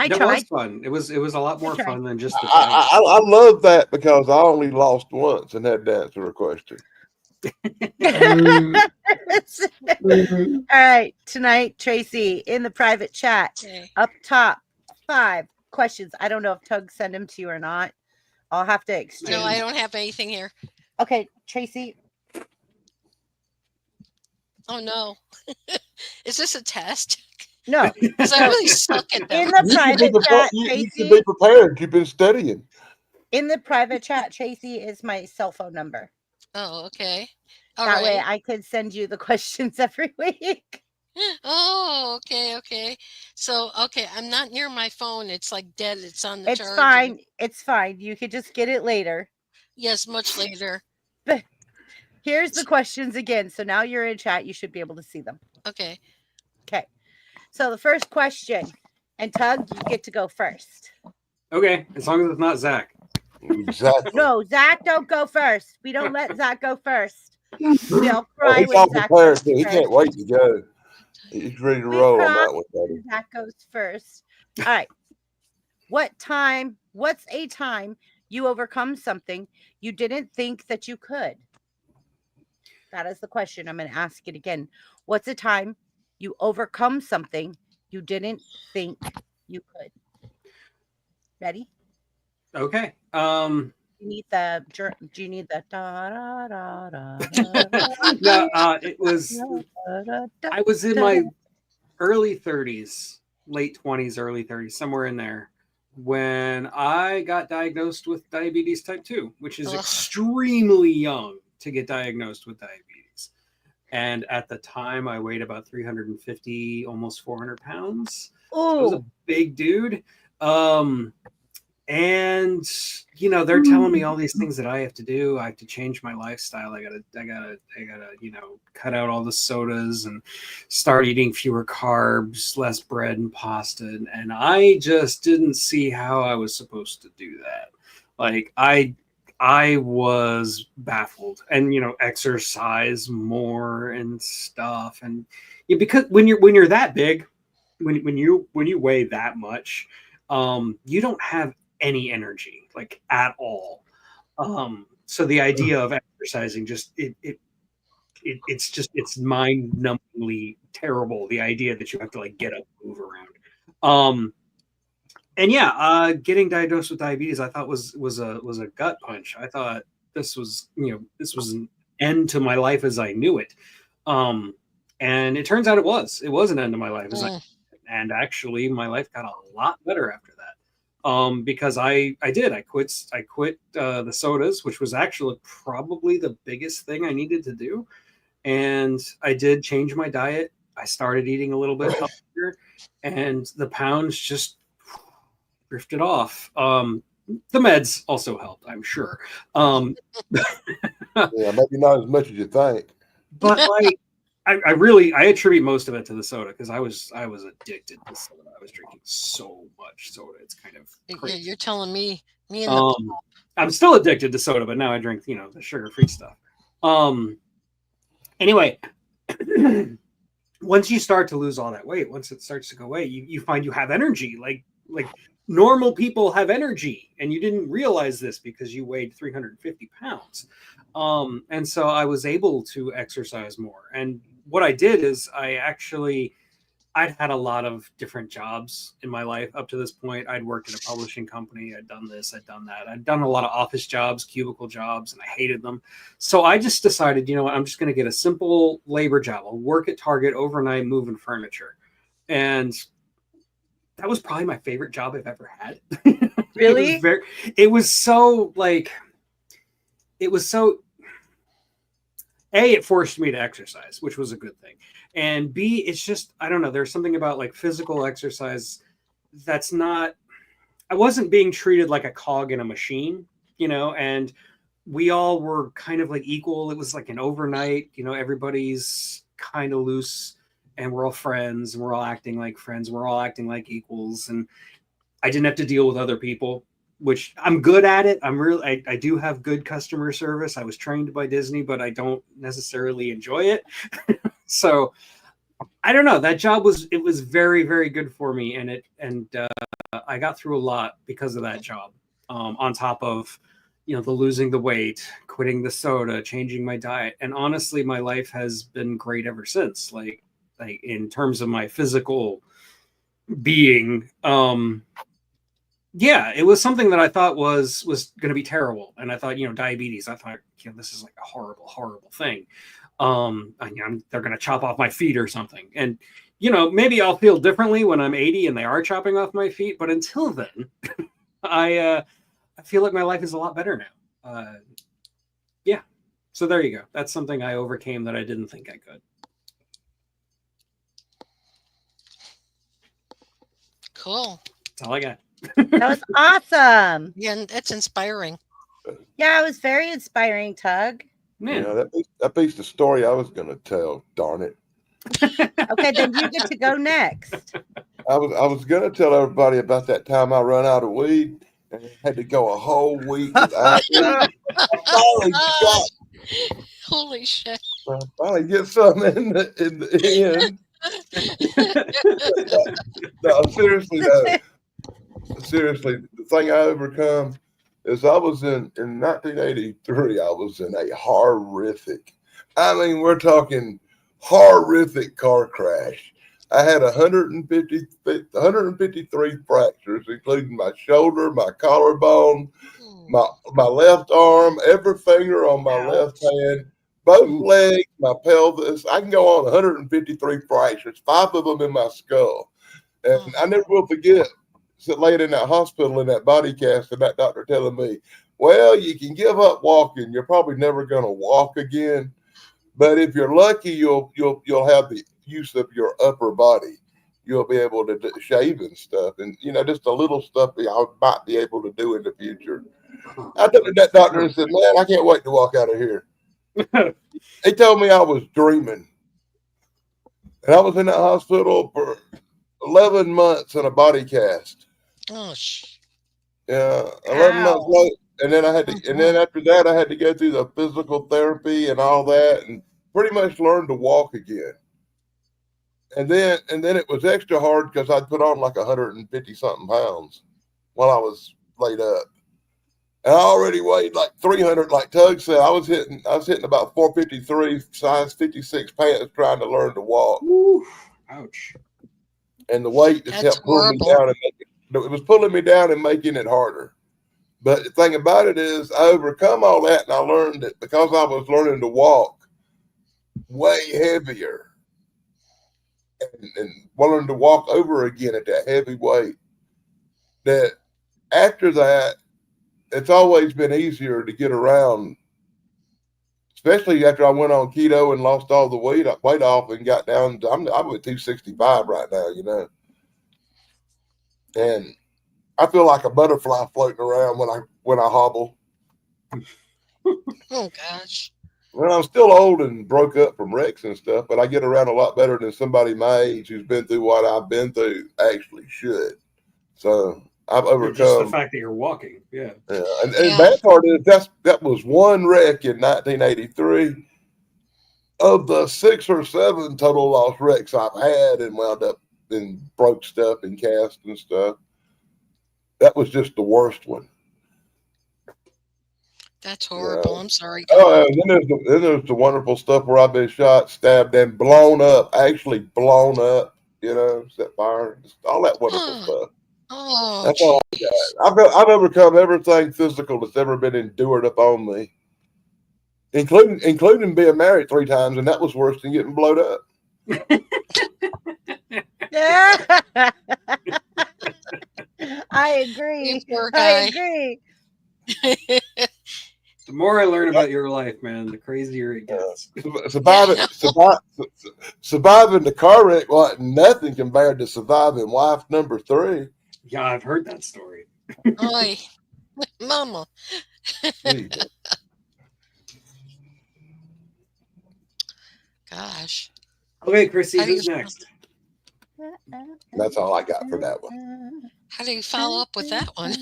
I That was tried. fun. It was a lot I more tried. fun than just the fight. I love that because I only lost once and had to answer a question. All right. Tonight, Tracy, in the private chat, Okay. up top, 5 questions. I don't know if Tug sent them to you or not. I'll have to exchange. No, I don't have anything here. Okay, Tracy. Oh no. Is this a test? No. Because I really suck at In them. the You should be private prepared. chat, You should Tracy. be prepared. You've been studying. In the private chat, Tracy is my cell phone number. Oh, okay. All That way right. I could send you the questions every week. Oh, okay, okay. So, okay, I'm not near my phone. It's like dead. It's on the It's charger. fine. It's fine. You could just get it later. Yes, much later. Here's the questions again. So now you're in chat. You should be able to see them. Okay. Okay. So the first question, and Tug, you get to go first. Okay, as long as it's not Zach. Exactly. No, Zach, don't go first. We don't let Zach go first. We all Oh, cry he's when all Zach prepared. goes Too. He first. can't wait to go. He's ready to We roll on cry that one, buddy. when Zach goes first. All right. What's a time you overcome something you didn't think that you could? That is the question. I'm going to ask it again. What's a time you overcome something you didn't think you could? Ready? Okay. Do you need the da da da da da No, it was. da da da I was in da my da. early 30s, late 20s, early 30s, somewhere in there, when I got diagnosed with diabetes type 2, which is Ugh. extremely young to get diagnosed with diabetes. And at the time, I weighed about 350, almost 400 pounds. So I was a Ooh, big dude. And you know, they're telling me all these things that I have to do. I have to change my lifestyle. I gotta, you know, cut out all the sodas and start eating fewer carbs, less bread and pasta. And I just didn't see how I was supposed to do that. Like I was baffled. And you know, exercise more and stuff. And yeah, because when you're that big, when you weigh that much, you don't have any energy like at all. So the idea of exercising just it's mind-numbingly terrible. The idea that you have to like get up, move around. And yeah, getting diagnosed with diabetes, I thought was a gut punch. I thought this was this was an end to my life as I knew it. And it turns out it was an end to my life as I Mm. and actually my life got a lot better after that. Because I quit the sodas, which was actually probably the biggest thing I needed to do. And I did change my diet. I started eating a little bit healthier, and the pounds just drifted off. The meds also helped, I'm sure. Yeah, maybe not as much as you think. But like I attribute most of it to the soda because I was addicted to soda. I was drinking so much soda. It's kind of crazy. You're telling me and the I'm still addicted to soda, but now I drink, the sugar-free stuff. Anyway, once you start to lose all that weight, once it starts to go away, you find you have energy. Like normal people have energy, and you didn't realize this because you weighed 350 pounds. And so I was able to exercise more. And what I did is I'd had a lot of different jobs in my life up to this point. I'd worked at a publishing company. I'd done this, I'd done that. I'd done a lot of office jobs, cubicle jobs, and I hated them. So I just decided, you know what, I'm just going to get a simple labor job. I'll work at Target overnight, moving furniture. And that was probably my favorite job I've ever had. really? It was so A, it forced me to exercise, which was a good thing. And B, it's just, I don't know, there's something about like physical exercise that's not, I wasn't being treated like a cog in a machine, and we all were kind of like equal. It was like an overnight, everybody's kind of loose and we're all friends and we're all acting like friends. We're all acting like equals. And I didn't have to deal with other people, which I'm good at it. I do have good customer service. I was trained by Disney, but I don't necessarily enjoy it. So I don't know. That job was very, very good for me. And I got through a lot because of that job. On top of, you know, the losing the weight, quitting the soda, changing my diet, and honestly, my life has been great ever since. Like in terms of my physical being, yeah, it was something that I thought was going to be terrible, and I thought, you know, diabetes. I thought, you know, this is like a horrible thing. They're going to chop off my feet or something, and you know, maybe I'll feel differently when I'm 80 and they are chopping off my feet. But until then, I feel like my life is a lot better now. Yeah, so there you go. That's something I overcame that I didn't think I could. Cool. That's all I got. That was awesome. Yeah, and that's inspiring. Yeah, it was very inspiring, Tug. Man. Yeah, that piece of story I was going to tell. Darn it! Okay, then you get to go next. I was going to tell everybody about that time I run out of weed and had to go a whole week without it. I finally got. Holy shit! I finally get some in the end. No, seriously though. Seriously, the thing I overcome is I was in 1983. I was in a horrific. I mean, we're talking horrific car crash. I had 153 fractures, including my shoulder, my collarbone, my left arm, every finger on my left hand, both legs, my pelvis. I can go on 153 fractures, 5 of them in my skull. And I never will forget laying in that hospital in that body cast and that doctor telling me, well, you can give up walking. You're probably never going to walk again. But if you're lucky, you'll have the use of your upper body. You'll be able to shave and stuff. And, you know, just a little stuff that I might be able to do in the future. I looked at that doctor and said, man, I can't wait to walk out of here. He told me I was dreaming. And I was in that hospital for 11 months in a body cast. Oh, yeah, 11 months later, and then after that, I had to go through the physical therapy and all that, and pretty much learn to walk again. And then it was extra hard because I'd put on like 150 something pounds while I was laid up, and I already weighed like 300. Like Tug said, I was hitting about 453, size 56 pants, trying to learn to walk. Ooh, ouch. And the weight just helped pull me down, and it was pulling me down and making it harder. But the thing about it is, I overcome all that, and I learned that because I was learning to walk way heavier, and learning to walk over again at that heavy weight, that after that, it's always been easier to get around, especially after I went on keto and lost all the weight off and got down to, I'm at 265 right now, you know. And I feel like a butterfly floating around when I hobble. Oh gosh. Well, I'm still old and broke up from wrecks and stuff, but I get around a lot better than somebody my age who's been through what I've been through actually should. So I've overcome. Just the fact that you're walking, yeah. And the bad part is that was one wreck in 1983 of the 6 or 7 total loss wrecks I've had and wound up and broke stuff and cast and stuff. That was just the worst one. That's horrible. I'm sorry. Oh, and then there's the wonderful stuff where I've been shot, stabbed, and blown up. Actually blown up. You know, set fire, all that wonderful stuff. Oh, that's all I got. I've overcome everything physical that's ever been endured upon me, including being married 3 times, and that was worse than getting blown up. I agree. I agree. The more I learn about your life, man, the crazier it gets. Surviving the car wreck wasn't nothing compared to surviving wife number 3. Yeah, I've heard that story. Oy, mama. Gosh. Okay, Chrissy, who's next? That's all I got for that one. How do you follow up with that one?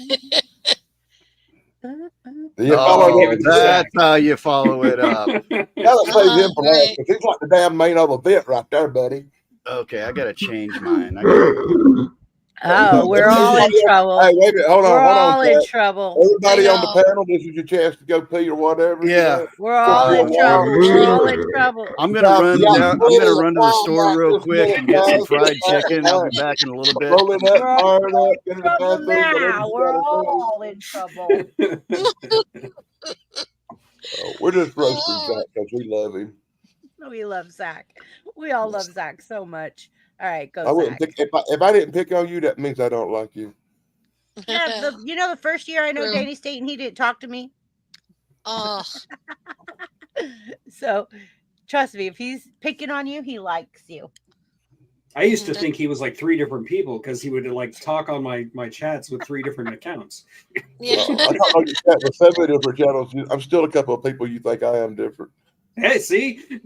That's how you follow it up. Let's save him for last, because he's like the damn main of event right there, buddy. Okay, I gotta change mine. Oh, we're all in trouble. Hey, wait a minute. Hold We're on. all in Chad. trouble. Everybody I on the know. panel, this is your chance to go pee or whatever. you Yeah. know. We're all in Wow. trouble. We're all in trouble. I'm gonna run Yeah, down. I'm gonna run to the store real quick and get some fried chicken. I'll be back in a little bit. Roll it up, We're all fire it up, get in the trouble bathroom, whatever now. you We're gotta do. all in trouble. We're just roasting Zach because we love him. We love Zach. We all love Zach so much. All right, I go wouldn't Zach. pick if I didn't pick on you, that means I don't like you. Yeah, the first year I know True. Danny Staten, he didn't talk to me. Oh, So trust me, if he's picking on you, he likes you. I used to think he was like 3 different people because he would like talk on my chats with 3 different accounts. yeah. I don't know you chat with 7 different channels. I'm still a couple of people you think I am different. Hey, see?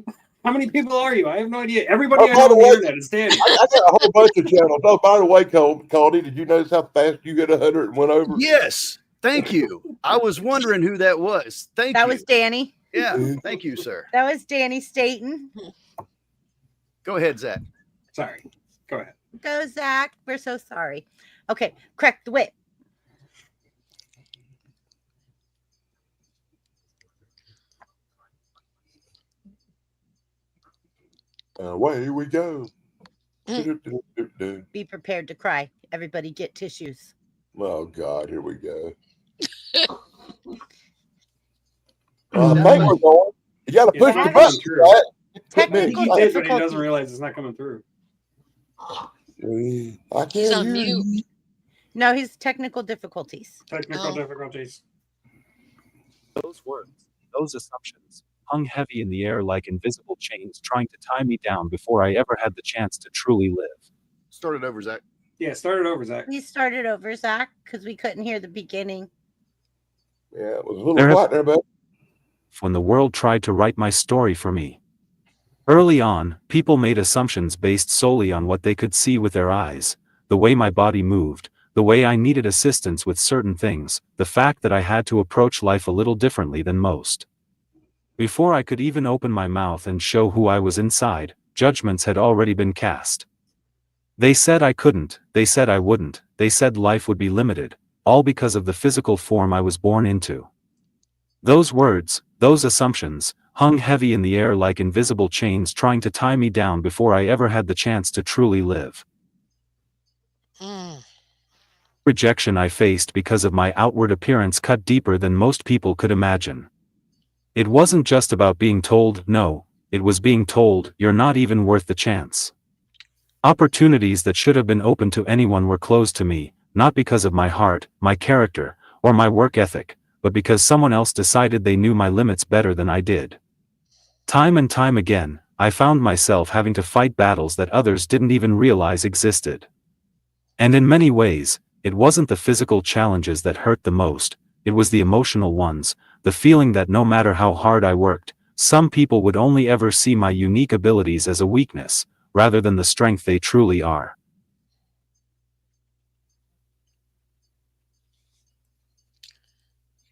How many people are you? I have no idea. Everybody Oh, I by know the on the way- internet is Danny. I got a whole bunch of channels. Oh, by the way, Cody, did you notice how fast you hit 100 and went over? Yes. Thank you. I was wondering who that was. Thank That you. was Danny. Yeah. Thank you, sir. That was Danny Staten. Go ahead, Zach. Sorry. Go ahead. Go Zach. We're so sorry. Okay, correct the whip. Away we go. Be prepared to cry. Everybody get tissues. Oh God, here we go. Oh, I think we're going. You got to Yeah, push the that's button. true. Right? I think Technical he did, but he difficulties. doesn't realize it's not coming through. I He's can't on hear mute. you. No, he's technical difficulties. Technical Oh. difficulties. Those words, those assumptions, hung heavy in the air like invisible chains trying to tie me down before I ever had the chance to truly live. Start it over, Zach. Yeah, start it over, Zach. We started over, Zach, because we couldn't hear the beginning. Yeah, it was a little There have- quiet there, but When the world tried to write my story for me. Early on, people made assumptions based solely on what they could see with their eyes, the way my body moved, the way I needed assistance with certain things, the fact that I had to approach life a little differently than most. Before I could even open my mouth and show who I was inside, judgments had already been cast. They said I couldn't, they said I wouldn't, they said life would be limited, all because of the physical form I was born into. Those words, those assumptions, hung heavy in the air like invisible chains trying to tie me down before I ever had the chance to truly live. Mm. Rejection I faced because of my outward appearance cut deeper than most people could imagine. It wasn't just about being told no, it was being told you're not even worth the chance. Opportunities that should have been open to anyone were closed to me, not because of my heart, my character, or my work ethic, but because someone else decided they knew my limits better than I did. Time and time again, I found myself having to fight battles that others didn't even realize existed. And in many ways, it wasn't the physical challenges that hurt the most, it was the emotional ones, the feeling that no matter how hard I worked, some people would only ever see my unique abilities as a weakness, rather than the strength they truly are.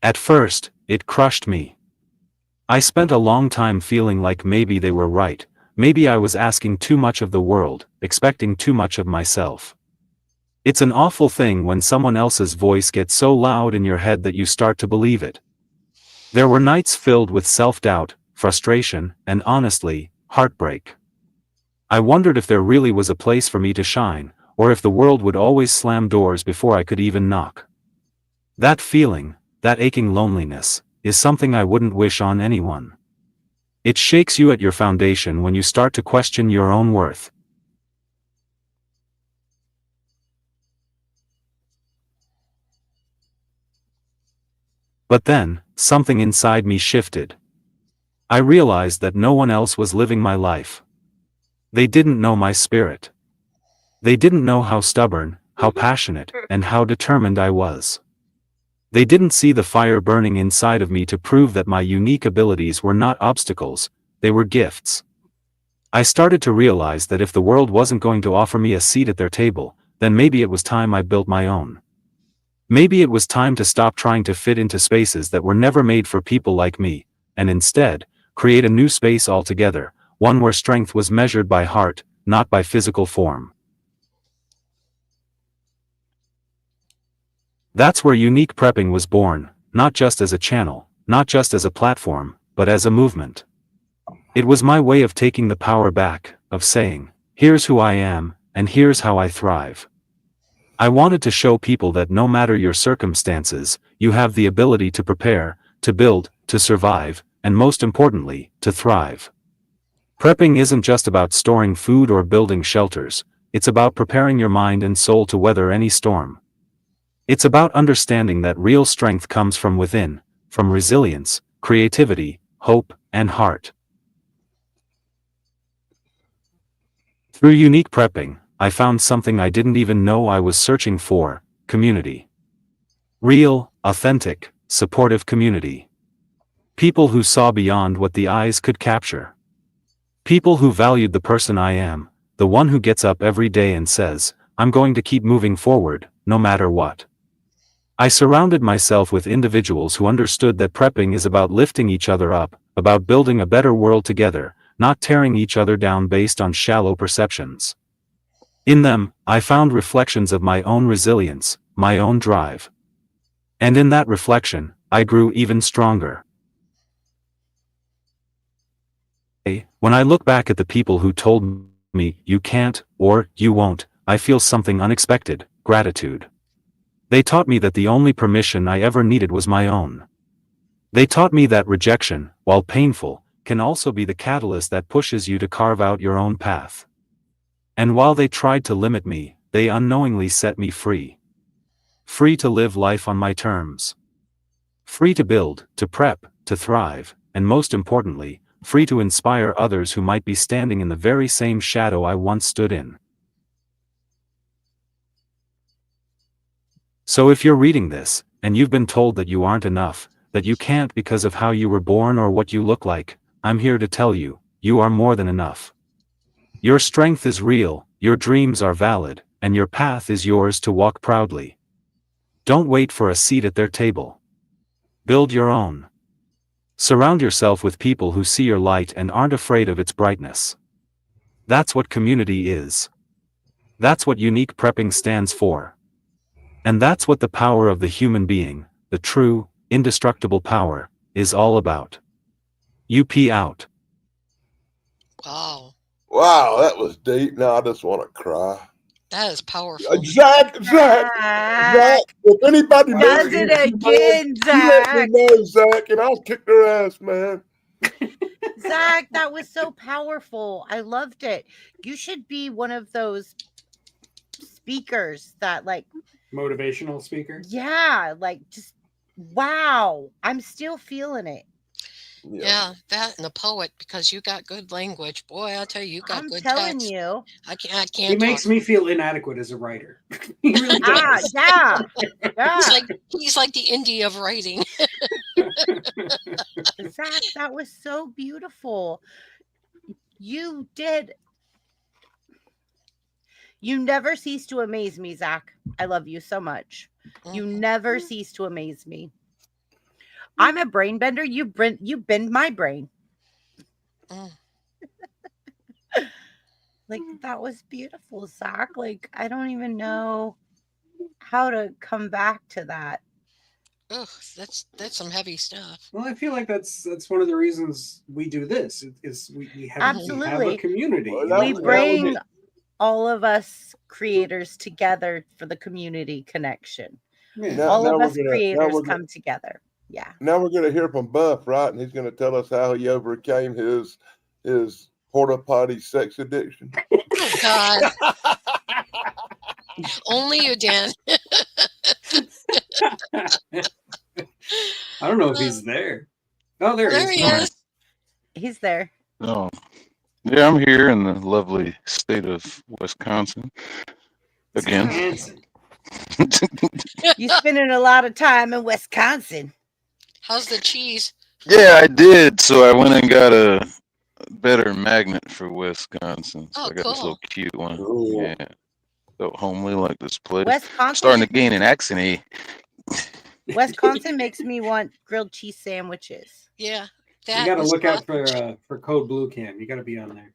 At first, it crushed me. I spent a long time feeling like maybe they were right, maybe I was asking too much of the world, expecting too much of myself. It's an awful thing when someone else's voice gets so loud in your head that you start to believe it. There were nights filled with self-doubt, frustration, and honestly, heartbreak. I wondered if there really was a place for me to shine, or if the world would always slam doors before I could even knock. That feeling, that aching loneliness, is something I wouldn't wish on anyone. It shakes you at your foundation when you start to question your own worth. But then, something inside me shifted. I realized that no one else was living my life. They didn't know my spirit. They didn't know how stubborn, how passionate, and how determined I was. They didn't see the fire burning inside of me to prove that my unique abilities were not obstacles, they were gifts. I started to realize that if the world wasn't going to offer me a seat at their table, then maybe it was time I built my own. Maybe it was time to stop trying to fit into spaces that were never made for people like me, and instead, create a new space altogether, one where strength was measured by heart, not by physical form. That's where unique prepping was born, not just as a channel, not just as a platform, but as a movement. It was my way of taking the power back, of saying, here's who I am, and here's how I thrive. I wanted to show people that no matter your circumstances, you have the ability to prepare, to build, to survive, and most importantly, to thrive. Prepping isn't just about storing food or building shelters, it's about preparing your mind and soul to weather any storm. It's about understanding that real strength comes from within, from resilience, creativity, hope, and heart. Through unique prepping, I found something I didn't even know I was searching for: community. Real, authentic, supportive community. People who saw beyond what the eyes could capture. People who valued the person I am, the one who gets up every day and says, I'm going to keep moving forward, no matter what. I surrounded myself with individuals who understood that prepping is about lifting each other up, about building a better world together, not tearing each other down based on shallow perceptions. In them, I found reflections of my own resilience, my own drive. And in that reflection, I grew even stronger. When I look back at the people who told me, you can't, or you won't, I feel something unexpected: gratitude. They taught me that the only permission I ever needed was my own. They taught me that rejection, while painful, can also be the catalyst that pushes you to carve out your own path. And while they tried to limit me, they unknowingly set me free. Free to live life on my terms. Free to build, to prep, to thrive, and most importantly, free to inspire others who might be standing in the very same shadow I once stood in. So if you're reading this, and you've been told that you aren't enough, that you can't because of how you were born or what you look like, I'm here to tell you, you are more than enough. Your strength is real, your dreams are valid, and your path is yours to walk proudly. Don't wait for a seat at their table. Build your own. Surround yourself with people who see your light and aren't afraid of its brightness. That's what community is. That's what unique prepping stands for. And that's what the power of the human being, the true, indestructible power, is all about. UP out. Wow. Wow, that was deep. Now I just want to cry. That is powerful. Zach, if anybody knows Does you, it again, you let Zach. me know, Zach, and I'll kick their ass, man. Zach, that was so powerful. I loved it. You should be one of those speakers that, like, Motivational speaker. yeah, like, just wow. I'm still feeling it. Yeah, that and a poet, because you got good language. Boy, I'll tell you, you got I'm good telling text. you. I can't He makes talk. me feel inadequate as a writer. He really does. Yeah. Yeah. He's like the indie of writing. Zach, that was so beautiful. You never cease to amaze me, Zach. I love you so much. You never cease to amaze me. I'm a brain bender. You bend my brain. Like, that was beautiful, Zach. Like, I don't even know how to come back to that. Oh, that's some heavy stuff. Well, I feel like that's one of the reasons we do this. Is we have Absolutely. a community. Well, We bring all of us creators together for the community connection. Yeah. All of we're us gonna- creators come together. Yeah. Now we're going to hear from Buff, right? And he's going to tell us how he overcame his porta potty sex addiction. Oh God. Only you, Dan. I don't know if he's there. Oh, there There he he is. is. He's there. Oh, yeah, I'm here in the lovely state of Wisconsin again. Hanson. You spending a lot of time in Wisconsin. How's the cheese? Yeah, I did. So I went and got a better magnet for Wisconsin. So Oh, I got this cool. little cute one. Cool. Yeah. So homely like this place. Wisconsin, Starting to gain an accent. Wisconsin makes me want grilled cheese sandwiches. Yeah. You That got to is look out not- for Code Blue Cam. You got to be on there.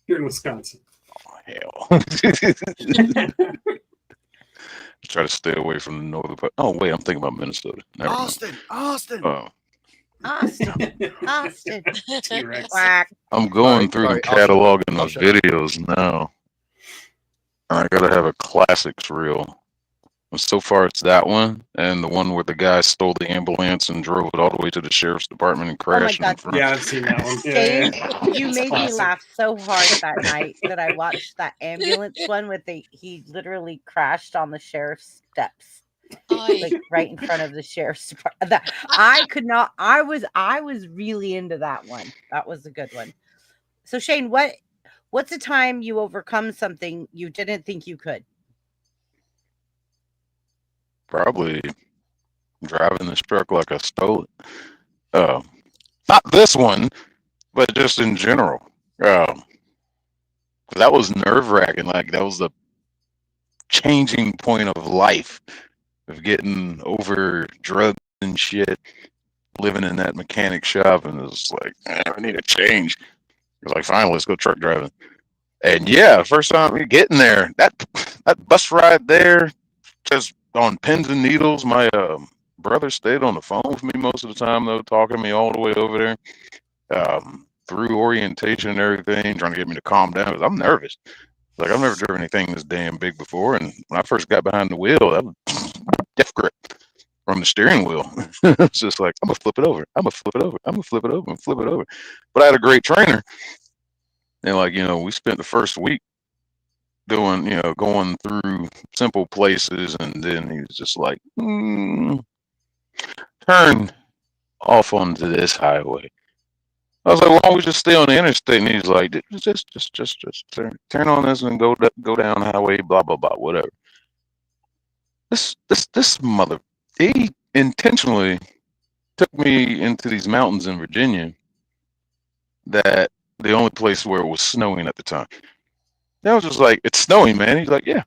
You're in Wisconsin. Oh, hell. Try to stay away from the northern part. Oh wait, I'm thinking about Minnesota. Never mind. Austin. Oh, Austin. T-Rex. Quack. I'm going through sorry, and I'll shut up. cataloging I'll my shut up. videos now. I gotta have a classics reel. And so far, it's that one and the one where the guy stole the ambulance and drove it all the way to the sheriff's department and Oh my crashed in God. front. Yeah, I've seen that one. Shane, you It's made me classic. laugh so hard that night that I watched that ambulance one with he literally crashed on the sheriff's steps, like right in front of the sheriff's department. I could not. I was really into that one. That was a good one. So Shane, what's a time you overcome something you didn't think you could? Probably driving this truck like I stole it. Not this one, but just in general. 'Cause that was nerve wracking. Like that was the changing point of life, of getting over drugs and shit, living in that mechanic shop, and it was like, I need a change. It was like, fine, let's go truck driving. And yeah, first time we getting there, that bus ride there, just on pins and needles. My brother stayed on the phone with me most of the time, though, talking to me all the way over there, through orientation and everything, trying to get me to calm down, because I'm nervous. Like, I've never driven anything this damn big before, and when I first got behind the wheel, that was death grip from the steering wheel. It's just like, I'm gonna flip it over, I'm gonna flip it over, I'm gonna flip it over and flip it over. But I had a great trainer, and like, we spent the first week doing, going through simple places, and then he was just like, turn off onto this highway. I was like, why don't we just stay on the interstate? And he's like, just turn on this and go down highway, blah blah blah, whatever. This mother, he intentionally took me into these mountains in Virginia, that the only place where it was snowing at the time. And I was just like, it's snowing, man. He's like, yeah.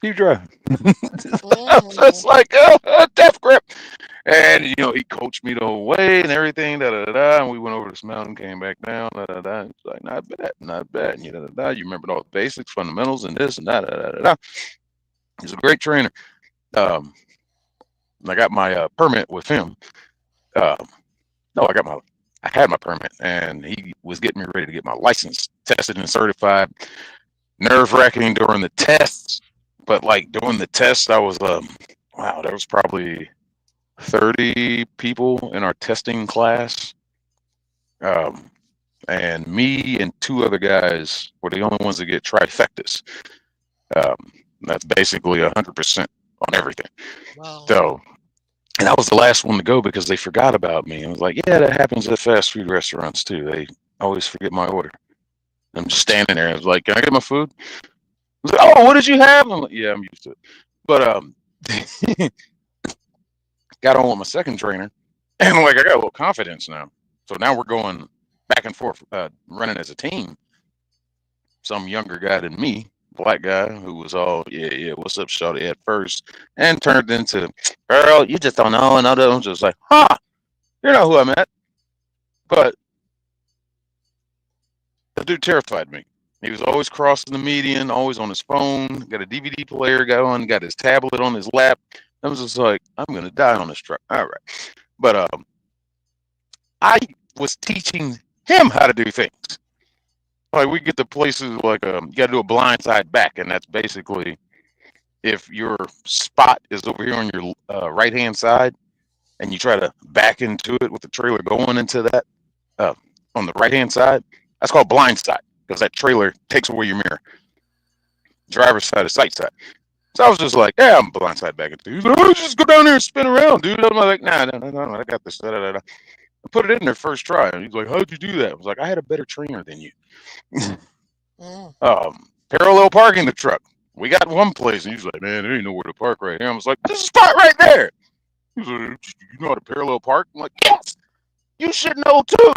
Keep driving. It's like, death grip. And, he coached me the whole way and everything, and we went over this mountain, came back down, It's like, not bad, and you remembered all the basics, fundamentals, and this and that, He's a great trainer. I got my permit with him. No, I had my permit, and he was getting me ready to get my license tested and certified. Nerve-wracking during the tests, but like doing the test, I was wow, there was probably 30 people in our testing class, and me and two other guys were the only ones that get trifectas. That's basically 100% on everything. Wow. So, and I was the last one to go because they forgot about me. I was like, yeah, that happens at fast food restaurants too. They always forget my order. I'm just standing there. I was like, can I get my food? I was like, oh, what did you have? I'm like, yeah, I'm used to it. But got on with my second trainer, and like I got a little confidence now. So now we're going back and forth, running as a team. Some younger guy than me, black guy, who was all, yeah, what's up, shawty, at first, and turned into, girl, you just don't know. And other ones just like, you know who I met. But the dude terrified me. He was always crossing the median, always on his phone, got a DVD player going, got his tablet on his lap. I was just like, I'm going to die on this truck. All right. But I was teaching him how to do things. Like, we get to places like, you got to do a blind side back. And that's basically, if your spot is over here on your right-hand side, and you try to back into it with the trailer going into that on the right-hand side, that's called blind side, because that trailer takes away your mirror. Driver's side is sight side. So I was just like, yeah, I'm blind side back into it. He's like, oh, just go down there and spin around, dude. I'm like, nah, I got this. I put it in there first try. And he's like, how'd you do that? I was like, I had a better trainer than you. Parallel parking the truck. We got one place, and he's like, man, there ain't nowhere to park right here. I was like, there's a spot right there. He's like, you know how to parallel park? I'm like, yes, you should know too.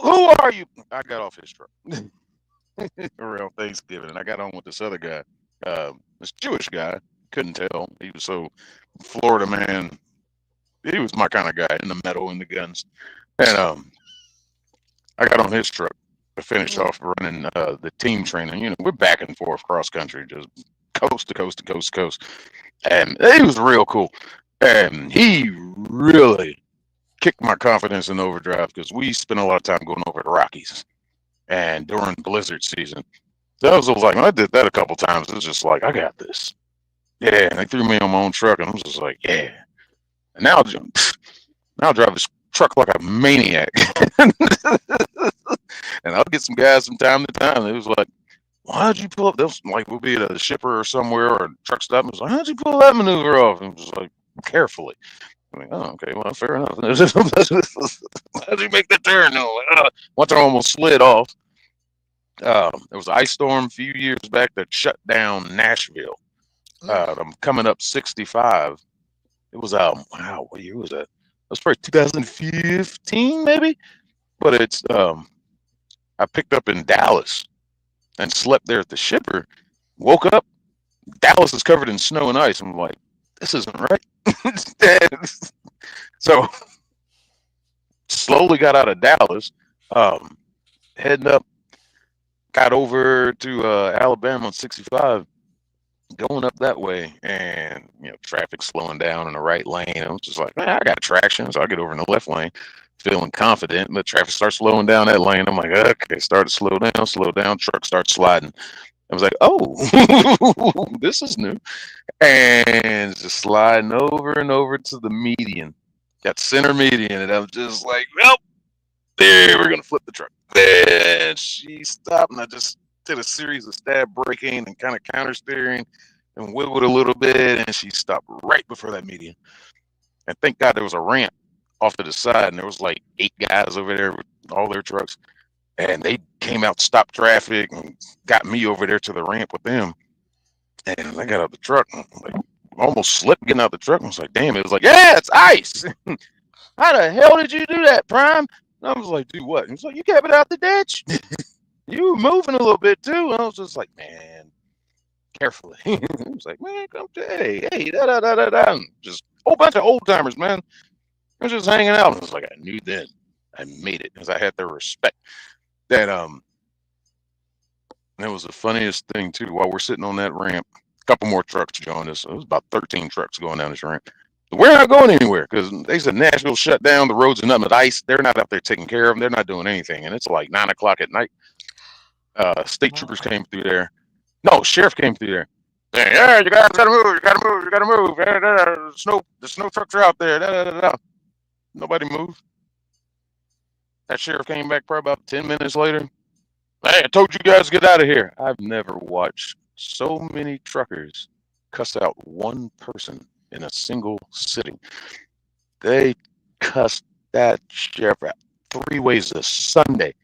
Who are you? I got off his truck around Thanksgiving, and I got on with this other guy, this Jewish guy. Couldn't tell. He was so Florida man. He was my kind of guy, in the metal and the guns. And I got on his truck. to finish off running the team training. You know, we're back and forth cross country, just coast to coast to coast to coast. And he was real cool. And he really kicked my confidence in overdrive because we spent a lot of time going over the Rockies and during blizzard season. So I was like, when I did that a couple times, it was just like, I got this. Yeah, and they threw me on my own truck, and I was just like, yeah. And now I drive this truck like a maniac. And I'll get some guys from time to time. It was like, why'd you pull up? They'll, like, we'll be at a shipper or somewhere or a truck stop. And it's like, how'd you pull that maneuver off? And it was like, carefully. I'm like, oh, okay, well, fair enough. How'd you make that turn? No, once I almost slid off. There was an ice storm a few years back that shut down Nashville. I'm coming up 65. It was wow, what year was that? It was probably 2015, maybe. But it's I picked up in Dallas and slept there at the shipper. Woke up, Dallas is covered in snow and ice. I'm like, this isn't right. So slowly got out of Dallas, heading up, got over to Alabama on 65, going up that way, and you know, traffic slowing down in the right lane. I was just like, man, I got traction, so I get over in the left lane, feeling confident, but traffic starts slowing down that lane. I'm like, okay, start to slow down, truck starts sliding. I was like, oh, this is new. And just sliding over and over to the median, that center median, and I'm just like, well, there, we're gonna flip the truck. Then she stopped, and I just did a series of stab braking and kind of counter steering and wiggled a little bit, and she stopped right before that median. And thank God there was a ramp off to the side, and there was like 8 guys over there with all their trucks, and they came out, stopped traffic, and got me over there to the ramp with them. And I got out the truck, and like almost slipped getting out the truck. I was like, damn, it was like, yeah, it's ice. How the hell did you do that, Prime? And I was like, do what? And he's like, you kept it out the ditch. You were moving a little bit too. And I was just like, man, carefully. He was like, man, come to, hey, da da da da da. Just a whole bunch of old timers, man. I was just hanging out. And I was like, I knew then I made it because I had their respect. That it was the funniest thing too. While we're sitting on that ramp, a couple more trucks joined us. It was about 13 trucks going down this ramp. We're not going anywhere because they said Nashville shut down. The roads are nothing but ice. They're not out there taking care of them. They're not doing anything. And it's like 9 o'clock at night. State troopers came through there. No, sheriff came through there. Saying, yeah, you gotta move. You gotta move. You gotta move. The snow trucks are out there. Da, da, da, da. Nobody moved. That sheriff came back probably about 10 minutes later. Hey, I told you guys to get out of here. I've never watched so many truckers cuss out one person in a single sitting. They cussed that sheriff out 3 ways a Sunday.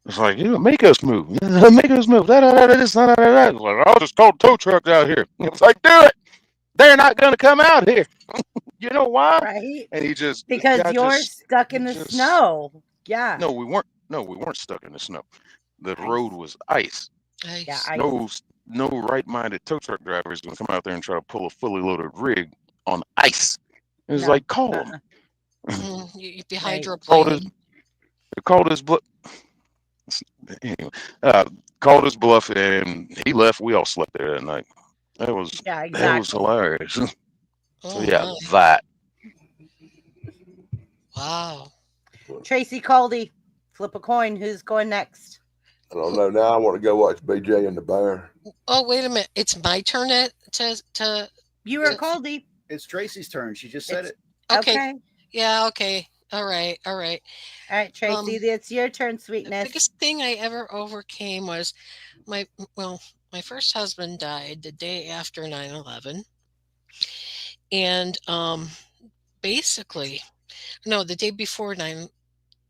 It's like, you know, make us move. Make us move. Da, da, da, da, this, da, da, da, da. It's like, I'll just call tow truck out here. It's like, do it. They're not going to come out here. You know why? Right? And he just Because you're stuck in the snow. Yeah. No, we weren't. No, we weren't stuck in the snow. The road was ice. Yeah, No right-minded tow truck driver is going to come out there and try to pull a fully loaded rig on ice. It's like, call him. You'd be hydroplaning. Called his bluff. Anyway, called his bluff, and he left. We all slept there that night. That was hilarious. Oh, yeah, that. Wow. Tracy Caldy, flip a coin. Who's going next? I don't know. Now I want to go watch BJ and the Bear. Oh, wait a minute. It's my turn to You were Caldy. It's Tracy's turn. She just said it. Okay. Yeah, okay. All right. All right, Tracy, it's your turn, sweetness. The biggest thing I ever overcame was my first husband died the day after 9/11. And basically, no, the day before 9,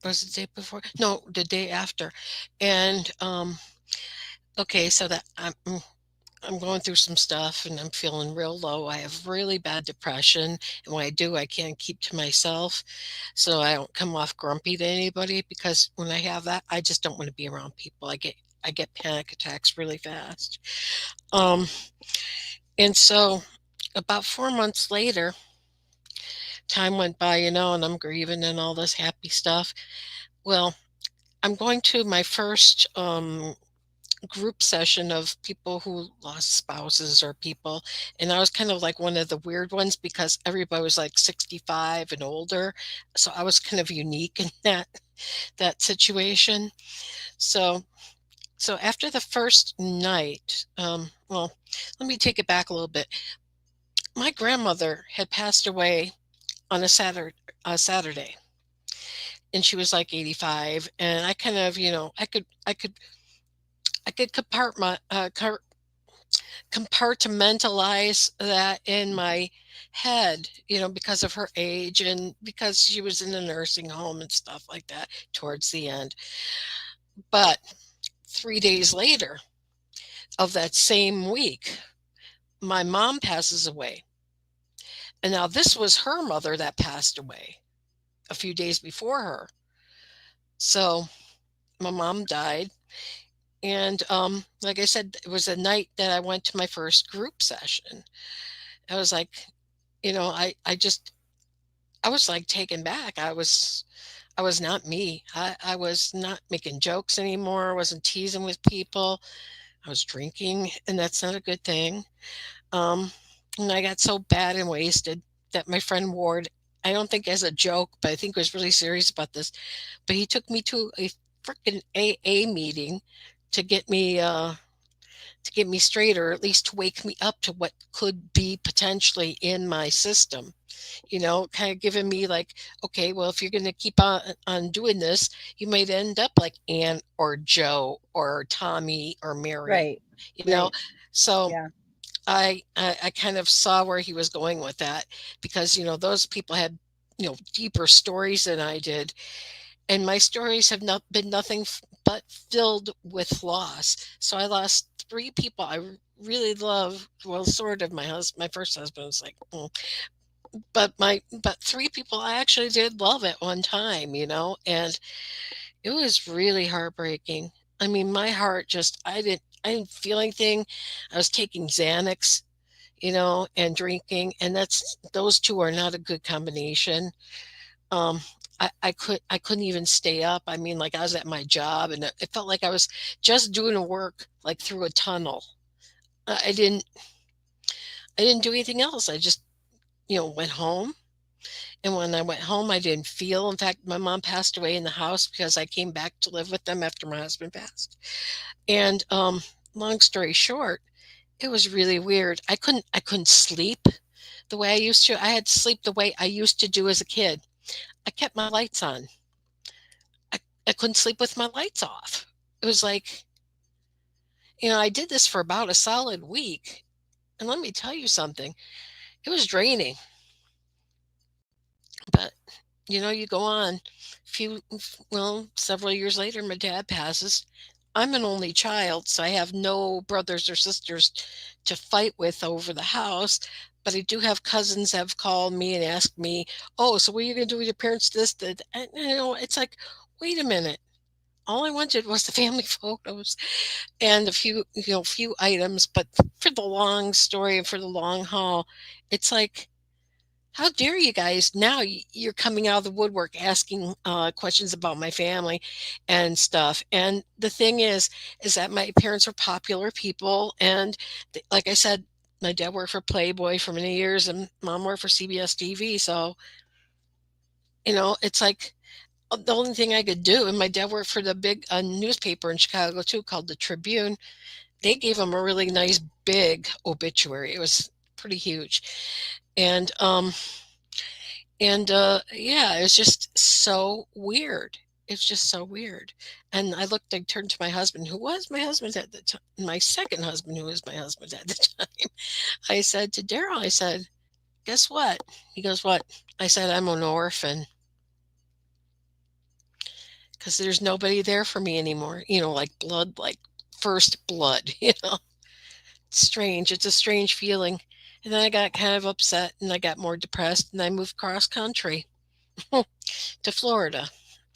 was it the day before? No, the day after. And okay, so that I'm going through some stuff and I'm feeling real low. I have really bad depression. And when I do, I can't keep to myself. So I don't come off grumpy to anybody because when I have that, I just don't want to be around people. I get panic attacks really fast. And so about 4 months later, time went by, and I'm grieving and all this happy stuff. Well, I'm going to my first group session of people who lost spouses or people, and I was kind of like one of the weird ones because everybody was like 65 and older, so I was kind of unique in that situation. So so after the first night, well, let me take it back a little bit. My grandmother had passed away on a Saturday, and she was like 85, and I kind of, I could compartmentalize that in my head, because of her age and because she was in a nursing home and stuff like that towards the end. But 3 days later of that same week, my mom passes away. And now this was her mother that passed away a few days before her. So my mom died. And like I said, it was a night that I went to my first group session. I was like, I was like taken back. I was not me. I was not making jokes anymore. I wasn't teasing with people. I was drinking, and that's not a good thing. Um, and I got so bad and wasted that my friend Ward, I don't think as a joke, but I think was really serious about this. But he took me to a freaking AA meeting to get me straight, or at least to wake me up to what could be potentially in my system. Kind of giving me like, okay, well, if you're going to keep on doing this, you might end up like Ann or Joe or Tommy or Mary. Right. You know, Right. so Yeah. I kind of saw where he was going with that because those people had deeper stories than I did, and my stories have not been nothing but filled with loss. So I lost three people I really love. Well, sort of. My first husband was like, but three people I actually did love at one time, and it was really heartbreaking. I mean, my heart just I didn't feel anything. I was taking Xanax, and drinking, and those two are not a good combination. Um, I couldn't even stay up. I mean, like I was at my job, and it felt like I was just doing work like through a tunnel. I didn't do anything else. I just went home, and when I went home, I didn't feel. In fact, my mom passed away in the house because I came back to live with them after my husband passed. And long story short, it was really weird. I couldn't sleep the way I used to. I had to sleep the way I used to do as a kid. I kept my lights on. I couldn't sleep with my lights off. It was like, I did this for about a solid week. And let me tell you something, it was draining. But, you go on. Several years later, my dad passes. I'm an only child, so I have no brothers or sisters to fight with over the house. But I do have cousins that have called me and asked me, "Oh, so what are you going to do with your parents?" This, that, and, it's like, wait a minute. All I wanted was the family photos and a few items. But for the long story and for the long haul, it's like, how dare you guys now? You're coming out of the woodwork asking questions about my family and stuff. And the thing is that my parents were popular people, and like I said, my dad worked for Playboy for many years, and mom worked for CBS TV. So it's like the only thing I could do. And my dad worked for the big newspaper in Chicago too, called the Tribune. They gave him a really nice big obituary. It was pretty huge, and yeah, it was just so weird. It's just so weird. And I turned to my husband, who was my husband at the time, my second husband, who was my husband at the time. I said to Daryl, I said, guess what? He goes, what? I said, I'm an orphan because there's nobody there for me anymore. Like blood, like first blood, It's strange. It's a strange feeling. And then I got kind of upset and I got more depressed and I moved cross country to Florida,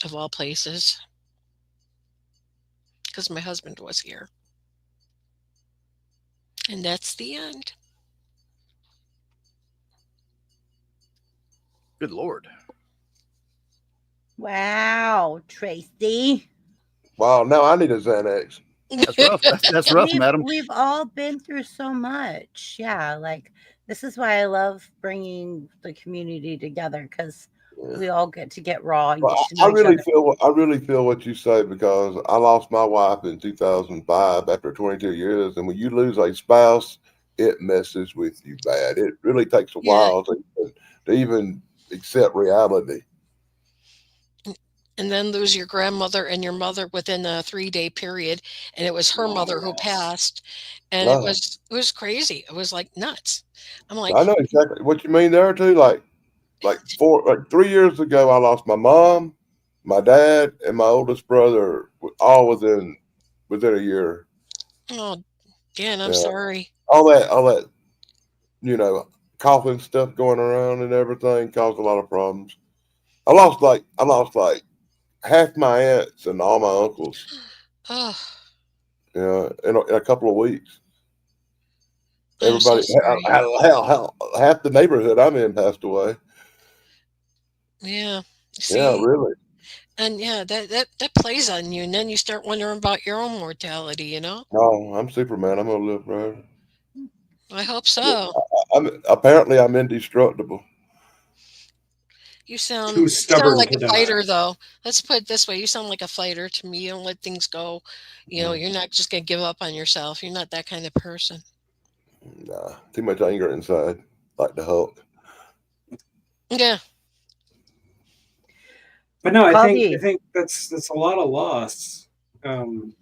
of all places, because my husband was here. And that's the end. Good Lord. Wow, Tracy. Wow, now I need a Xanax. That's rough. That's rough, madam. We've all been through so much. Yeah, like this is why I love bringing the community together because we all get to get raw and Well, get to know I each really other. I really feel what you say because I lost my wife in 2005 after 22 years, and when you lose a spouse, it messes with you bad. It really takes a Yeah. while to even accept reality. And then lose your grandmother and your mother within a 3-day period, and it was her mother who Yes. passed, and Wow. it was crazy. It was like nuts. I'm like, I know exactly what you mean there too. Like 3 years ago, I lost my mom, my dad, and my oldest brother, all within a year. oh, Dan, I'm Yeah. sorry. All that, coughing stuff going around and everything caused a lot of problems. I lost like half my aunts and all my uncles, Oh, in a couple of weeks. I'm so Everybody, sorry. half the neighborhood I'm in passed away. Yeah. Yeah, See, really. and yeah, that plays on you, and then you start wondering about your own mortality, you know? No, I'm Superman. I'm gonna live forever. I hope so. I'm indestructible. You sound Too stubborn like to a die. fighter, though. Let's put it this way: you sound like a fighter to me. You don't let things go. You know, you're not just gonna give up on yourself. You're not that kind of person. Nah, too much anger inside, like the Hulk. Yeah. But no, I Colby. think that's a lot of loss. I mean,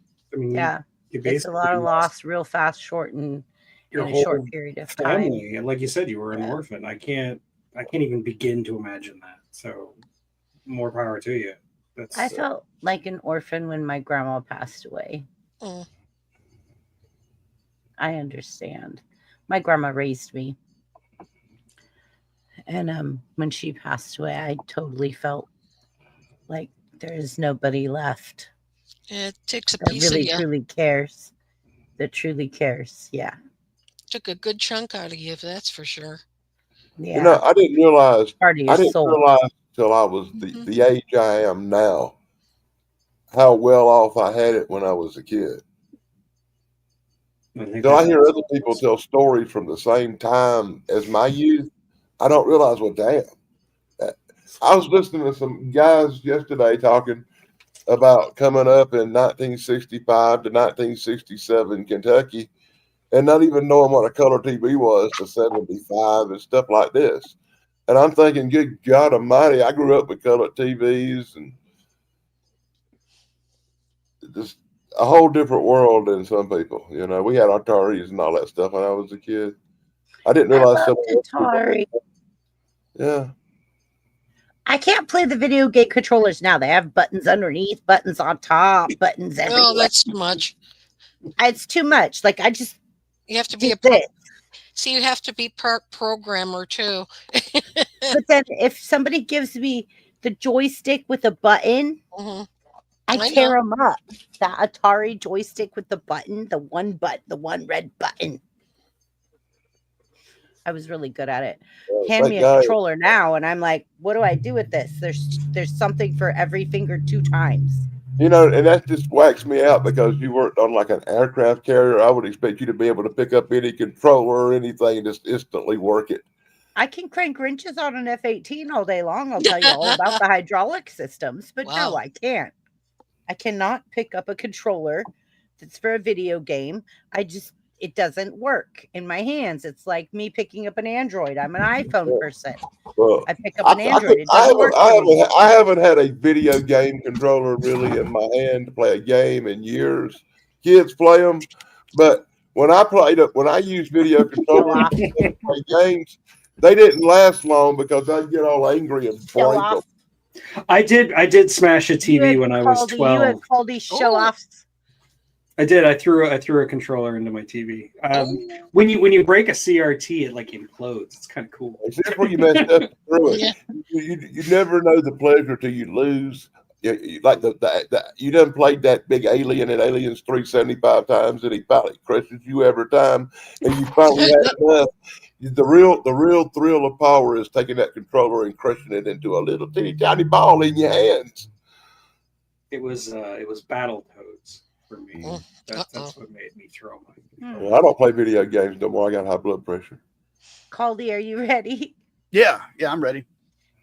Yeah, you it's a basically lot of lost loss real fast, short in your a whole short period of time. family, and like you said, you were an Yeah. orphan. I can't even begin to imagine that. So, more power to you. That's I felt like an orphan when my grandma passed away. Mm. I understand. My grandma raised me. And when she passed away, I totally felt like there is nobody left Yeah, it takes a that piece of really you. truly cares. That truly cares. Yeah. Took a good chunk out of you, that's for sure. Yeah. I didn't realize Part of your soul. till I was Mhm. the age I am now how well off I had it when I was a kid. I think Till I that's hear other people tell stories from the same time as my youth, I don't realize what damn. I was listening to some guys yesterday talking about coming up in 1965 to 1967 Kentucky and not even knowing what a color TV was to 75 and stuff like this. And I'm thinking, good God Almighty, I grew up with color TVs and just a whole different world than some people. We had Ataris and all that stuff when I was a kid. I didn't I realize love some Atari. Yeah. I can't play the video game controllers now. They have buttons underneath, buttons on top, buttons everywhere. Oh, that's too much. It's too much. Like I just You have to be do this. See, you have to be part programmer too. But then if somebody gives me the joystick with a button, Mhm. I I tear know. them up. That Atari joystick with the button, the one red button. I was really good at it. Hand me a controller now, and I'm like, what do I do with this? There's something for every finger 2 times. And that just whacks me out because you worked on like an aircraft carrier. I would expect you to be able to pick up any controller or anything and just instantly work it. I can crank wrenches on an F-18 all day long. I'll tell you all about the hydraulic systems, but no, Wow. I can't. I cannot pick up a controller that's for a video game. It doesn't work in my hands. It's like me picking up an Android. I'm an iPhone person. Well, I pick up an Android. It doesn't work I for me. haven't had a video game controller really in my hand to play a game in years. Kids play them, but when I used video controllers to play games, they didn't last long because I'd get all angry and Show break off. them. I did smash a TV when I was 12. You had called these show offs. I did. I threw a controller into my TV. When you break a CRT, it like implodes. It's kind of cool. That's where you messed up through it. Yeah. You never know the pleasure till you lose. Like you done played that big alien in Aliens 375 times, and he finally crushes you every time, and you finally had enough. The real thrill of power is taking that controller and crushing it into a little teeny tiny ball in your hands. It was Battletoads for me. Mm. That's what made me throw my. Well, I don't play video games no more. I got high blood pressure. Caldy, are you ready? Yeah, I'm ready.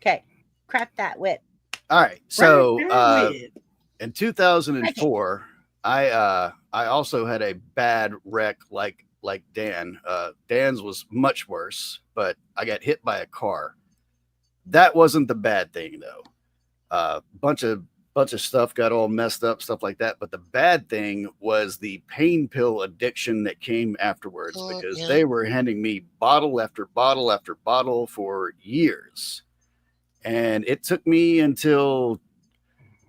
Okay, crack that whip. All right. So Right, right. in 2004, I also had a bad wreck like Dan. Dan's was much worse, but I got hit by a car. That wasn't the bad thing though. Bunch of stuff got all messed up, stuff like that. But the bad thing was the pain pill addiction that came afterwards, because they were handing me bottle after bottle after bottle for years. And it took me until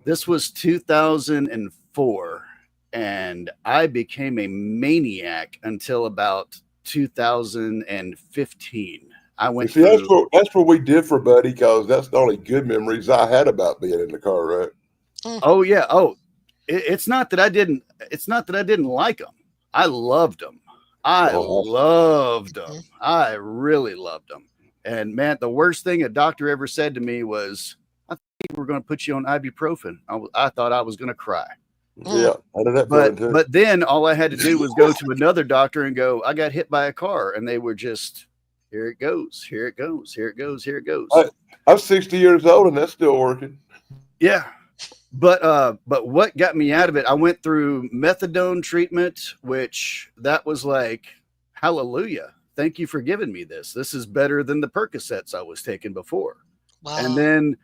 this was 2004, and I became a maniac until about 2015. I went See, through. that's what we did for Buddy, because that's the only good memories I had about being in the car, right? Oh yeah. Oh, it's not that I didn't like them. I loved them. I really loved them. And man, the worst thing a doctor ever said to me was, "I think we're going to put you on ibuprofen." I thought I was going to cry. Yeah, I did that feeling too. But then all I had to do was go to another doctor and go, "I got hit by a car," and they were just, "Here it goes, here it goes, here it goes, here it goes." I'm 60 years old and that's still working. Yeah. But what got me out of it, I went through methadone treatment, which that was like, hallelujah. Thank you for giving me this. This is better than the Percocets I was taking before. Wow. And then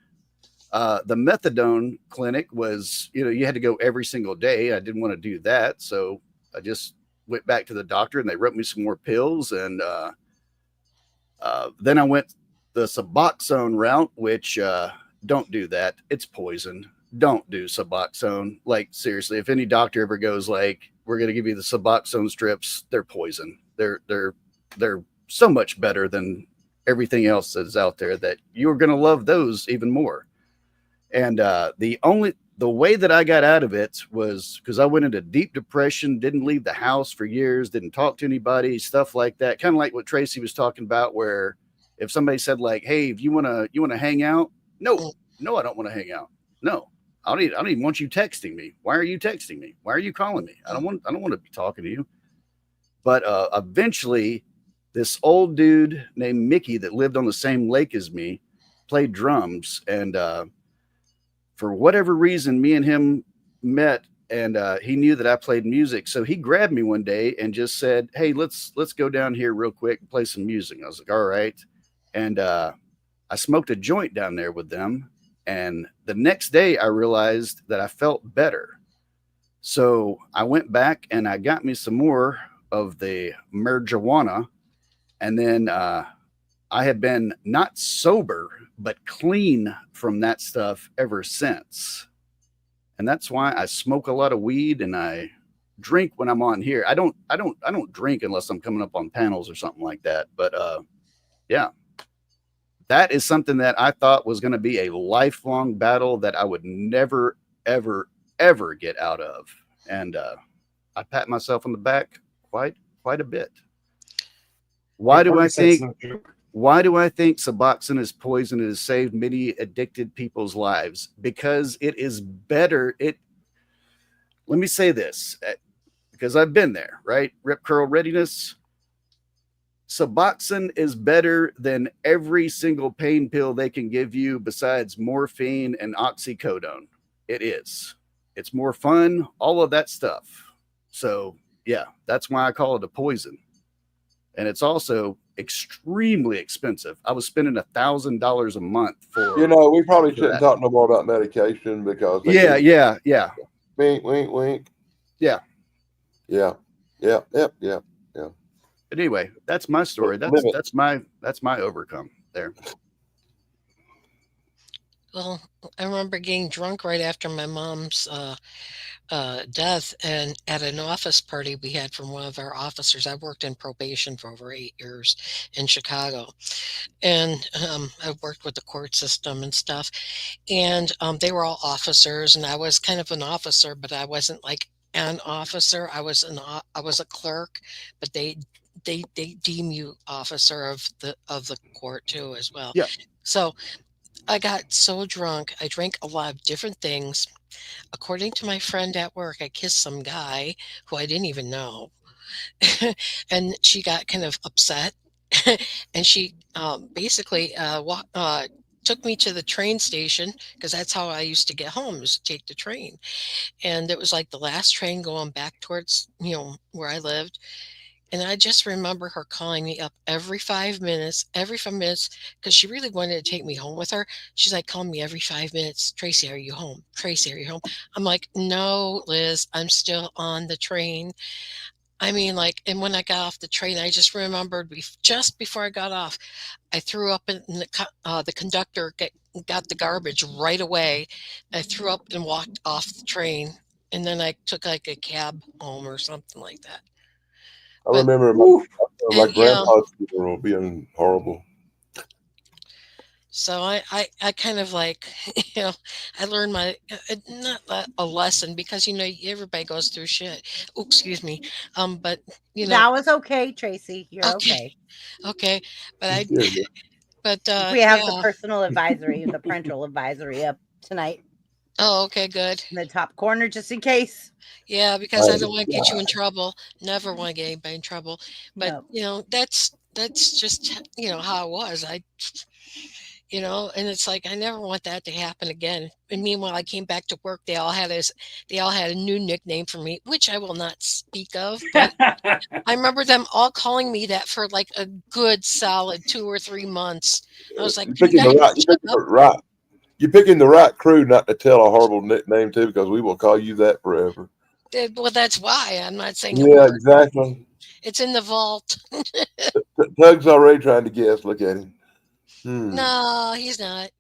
the methadone clinic was, you had to go every single day. I didn't want to do that. So I just went back to the doctor and they wrote me some more pills. And then I went the Suboxone route, which don't do that. It's poison. Don't do Suboxone. Like, seriously, if any doctor ever goes like, we're going to give you the Suboxone strips, they're poison. They're so much better than everything else that's out there that you're going to love those even more. And the way that I got out of it was because I went into deep depression, didn't leave the house for years, didn't talk to anybody, stuff like that. Kind of like what Tracy was talking about, where if somebody said like, "Hey, if you want to hang out?" No, I don't want to hang out. No, I don't even want you texting me. Why are you texting me? Why are you calling me? I don't want to be talking to you. But eventually, this old dude named Mickey that lived on the same lake as me played drums, and for whatever reason, me and him met, and he knew that I played music. So he grabbed me one day and just said, "Hey, let's go down here real quick and play some music." I was like, "All right." And I smoked a joint down there with them. And the next day I realized that I felt better. So I went back and I got me some more of the marijuana. And then I had been not sober, but clean from that stuff ever since. And that's why I smoke a lot of weed and I drink when I'm on here. I don't drink unless I'm coming up on panels or something like that. But yeah, that is something that I thought was going to be a lifelong battle that I would never, ever, ever get out of. And I pat myself on the back quite a bit. Why do I think Suboxone is poison? It has saved many addicted people's lives because it is better. Let me say this, because I've been there, right? Rip Curl Readiness. Suboxone is better than every single pain pill they can give you besides morphine and oxycodone. It is. It's more fun, all of that stuff. So yeah, that's why I call it a poison. And it's also extremely expensive. I was spending $1,000 a month for. We probably shouldn't talk no more about medication because. Yeah. Wink, wink, wink. Yeah. But anyway, that's my story. That's my overcome there. Well, I remember getting drunk right after my mom's death, and at an office party we had from one of our officers. I worked in probation for over 8 years in Chicago, and I worked with the court system and stuff. And they were all officers, and I was kind of an officer, but I wasn't like an officer. I was a clerk, but they deem you officer of the court too as well. Yeah. So I got so drunk. I drank a lot of different things. According to my friend at work, I kissed some guy who I didn't even know. And she got kind of upset. And she basically took me to the train station because that's how I used to get home, was to take the train. And it was like the last train going back towards, where I lived. And I just remember her calling me up every 5 minutes, because she really wanted to take me home with her. She's like, calling me every 5 minutes. Tracy, are you home? Tracy, are you home? I'm like, no, Liz, I'm still on the train. I mean, like, and when I got off the train, I just remembered just before I got off, I threw up, and the conductor got the garbage right away. I threw up and walked off the train. And then I took like a cab home or something like that. I But remember my and grandpa's funeral being horrible. so I kind of like, I learned not a lesson, because everybody goes through shit. Oh, excuse me. But That was okay, Tracy. You're okay, okay. okay. But Yeah, We have the yeah. personal advisory, the parental advisory up tonight Oh, okay, good. in the top corner, just in case. Yeah, because I don't oh, want to get you in trouble. Never want to get anybody in trouble. But No. that's just how it was. And it's like, I never want that to happen again. And meanwhile, I came back to work. They all had a new nickname for me, which I will not speak of. But I remember them all calling me that for like a good solid 2 or 3 months. I was like, you're "You picking guys the right, shut up." you're picking the right crew not to tell a horrible nickname to, because we will call you that forever. Well, that's why I'm not saying it Yeah, word. exactly. It's in the vault. Tug's already trying to guess. Look at him. No, he's not.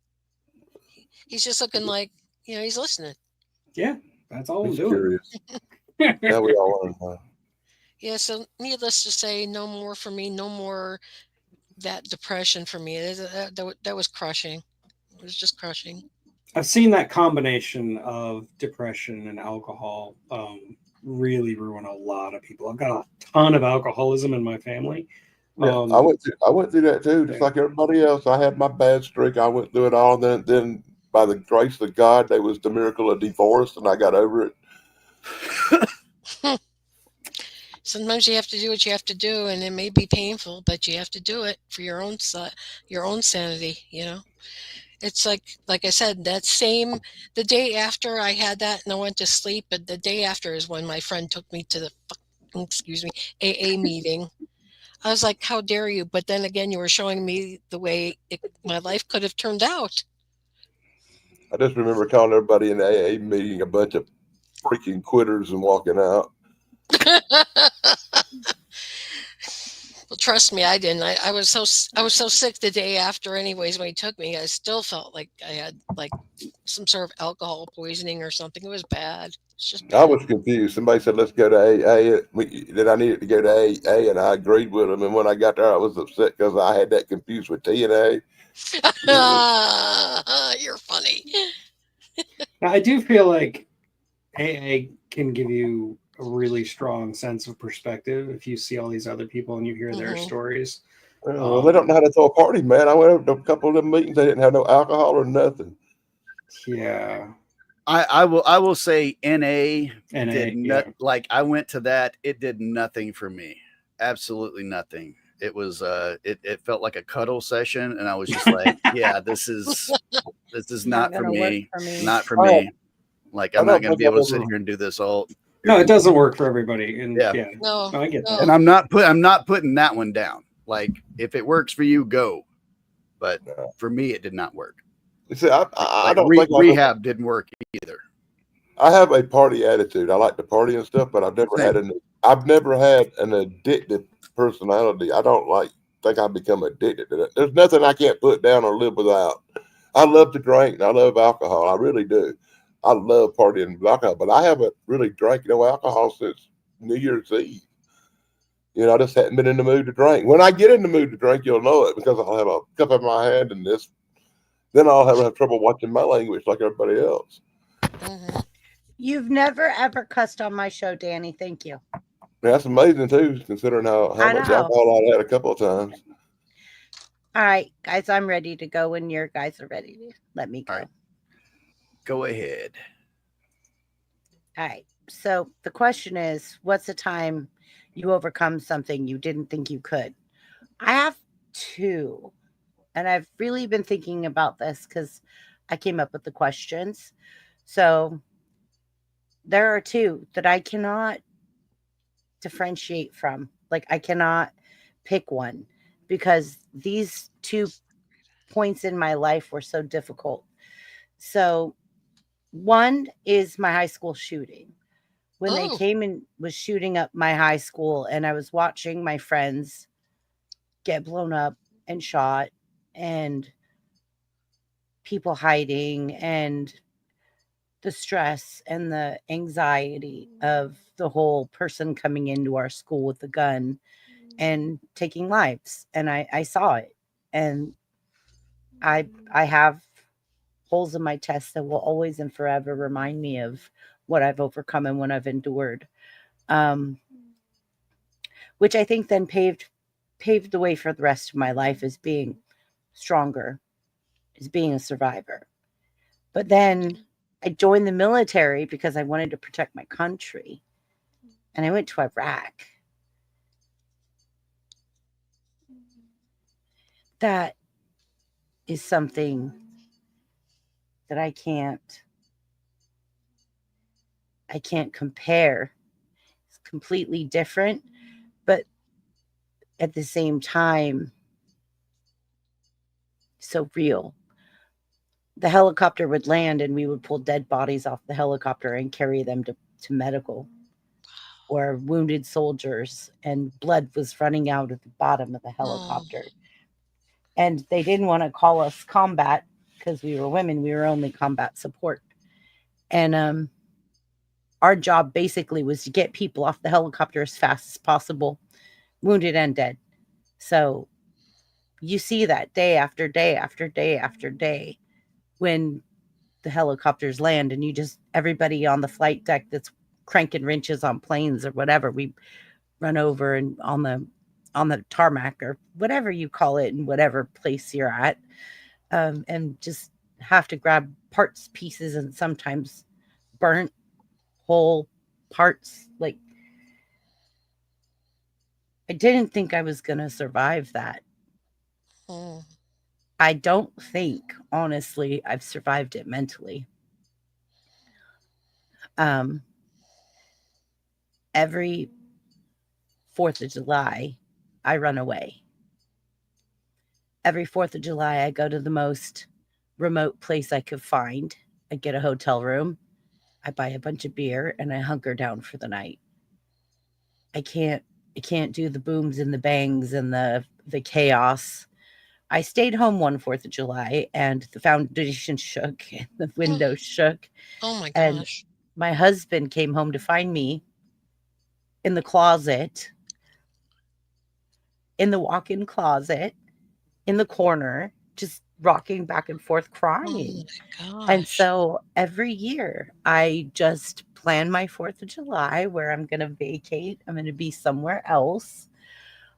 He's just looking like, he's listening. Yeah, that's all I'm He's doing. curious. Now we all learn how. Yeah, so needless to say, no more for me, no more that depression for me. That was crushing. It was just crushing. I've seen that combination of depression and alcohol really ruin a lot of people. I've got a ton of alcoholism in my family. Yeah, I went through that too, just like everybody else. I had my bad streak. I went through it all. Then by the grace of God, there was the miracle of divorce, and I got over it. Sometimes you have to do what you have to do, and it may be painful, but you have to do it for your own sanity. It's like I said, the day after I had that and I went to sleep, but the day after is when my friend took me to the AA meeting. I was like, how dare you? But then again, you were showing me the way my life could have turned out. I just remember calling everybody in the AA meeting a bunch of freaking quitters and walking out. Well, trust me, I didn't. I was so sick the day after. Anyways, when he took me, I still felt like I had like some sort of alcohol poisoning or something. It was bad. It's just bad. I was confused. Somebody said, "Let's go to AA." That I needed to go to AA, and I agreed with them. And when I got there, I was upset because I had that confused with TNA. You're funny. Now, I do feel like AA can give you a really strong sense of perspective if you see all these other people and you hear their stories. Well, they don't know how to throw a party, man. I went over to a couple of them meetings. They didn't have no alcohol or nothing. Yeah. I will say NA did not, yeah. like I went to that. It did nothing for me. Absolutely nothing. It was it felt like a cuddle session, and I was just like, yeah, this is not for me. Not for me. Like, I'm not going to be able to sit here and do this all. No, it doesn't work for everybody. And Yeah. No, I get that. And I'm not putting that one down. Like, if it works for you, go. But for me, it did not work. See, I don't think think rehab didn't work either. I have a party attitude. I like to party and stuff, but I've never had an addictive personality. I don't think I become addicted to that. There's nothing I can't put down or live without. I love to drink and I love alcohol. I really do. I love partying with alcohol, but I haven't really drank no alcohol since New Year's Eve. I just hadn't been in the mood to drink. When I get in the mood to drink, you'll know it, because I'll have a cup in my hand and this. Then I'll have trouble watching my language like everybody else. Mm-hmm. You've never ever cussed on my show, Danny. Thank you. That's amazing too, considering how much alcohol I had a couple of times. All right, guys, I'm ready to go when your guys are ready to let me go. All right. Go ahead. All right. So the question is, what's the time you overcome something you didn't think you could? I have two, and I've really been thinking about this because I came up with the questions. So there are two that I cannot differentiate from. Like, I cannot pick one because these 2 points in my life were so difficult. So one is my high school shooting. When they Oh. came and was shooting up my high school, and I was watching my friends get blown up and shot, and people hiding, and the stress and the anxiety of the whole person coming into our school with a gun and taking lives. And I saw it. And I have holes in my chest that will always and forever remind me of what I've overcome and what I've endured. Which I think then paved the way for the rest of my life as being stronger, as being a survivor. But then I joined the military because I wanted to protect my country. And I went to Iraq. That is something that I can't compare. It's completely different, but at the same time, so real. The helicopter would land and we would pull dead bodies off the helicopter and carry them to medical, or wounded soldiers, and blood was running out at the bottom of the helicopter. And they didn't want to call us combat because we were women. We were only combat support. And our job basically was to get people off the helicopter as fast as possible, wounded and dead. So you see that day after day after day after day when the helicopters land, and you just, everybody on the flight deck that's cranking wrenches on planes or whatever, we run over and on the tarmac or whatever you call it in whatever place you're at, and just have to grab parts, pieces, and sometimes burnt whole parts. Like, I didn't think I was going to survive that. I don't think, honestly, I've survived it mentally. Every 4th of July, I run away. Every 4th of July, I go to the most remote place I could find. I get a hotel room. I buy a bunch of beer and I hunker down for the night. I can't do the booms and the bangs and the chaos. I stayed home one 4th of July and the foundation shook and the windows shook. Oh my And gosh. my husband came home to find me in the closet, in the walk-in closet, in the corner, just rocking back and forth crying. Oh my And gosh. so every year I just plan my 4th of July where I'm going to vacate. I'm going to be somewhere else.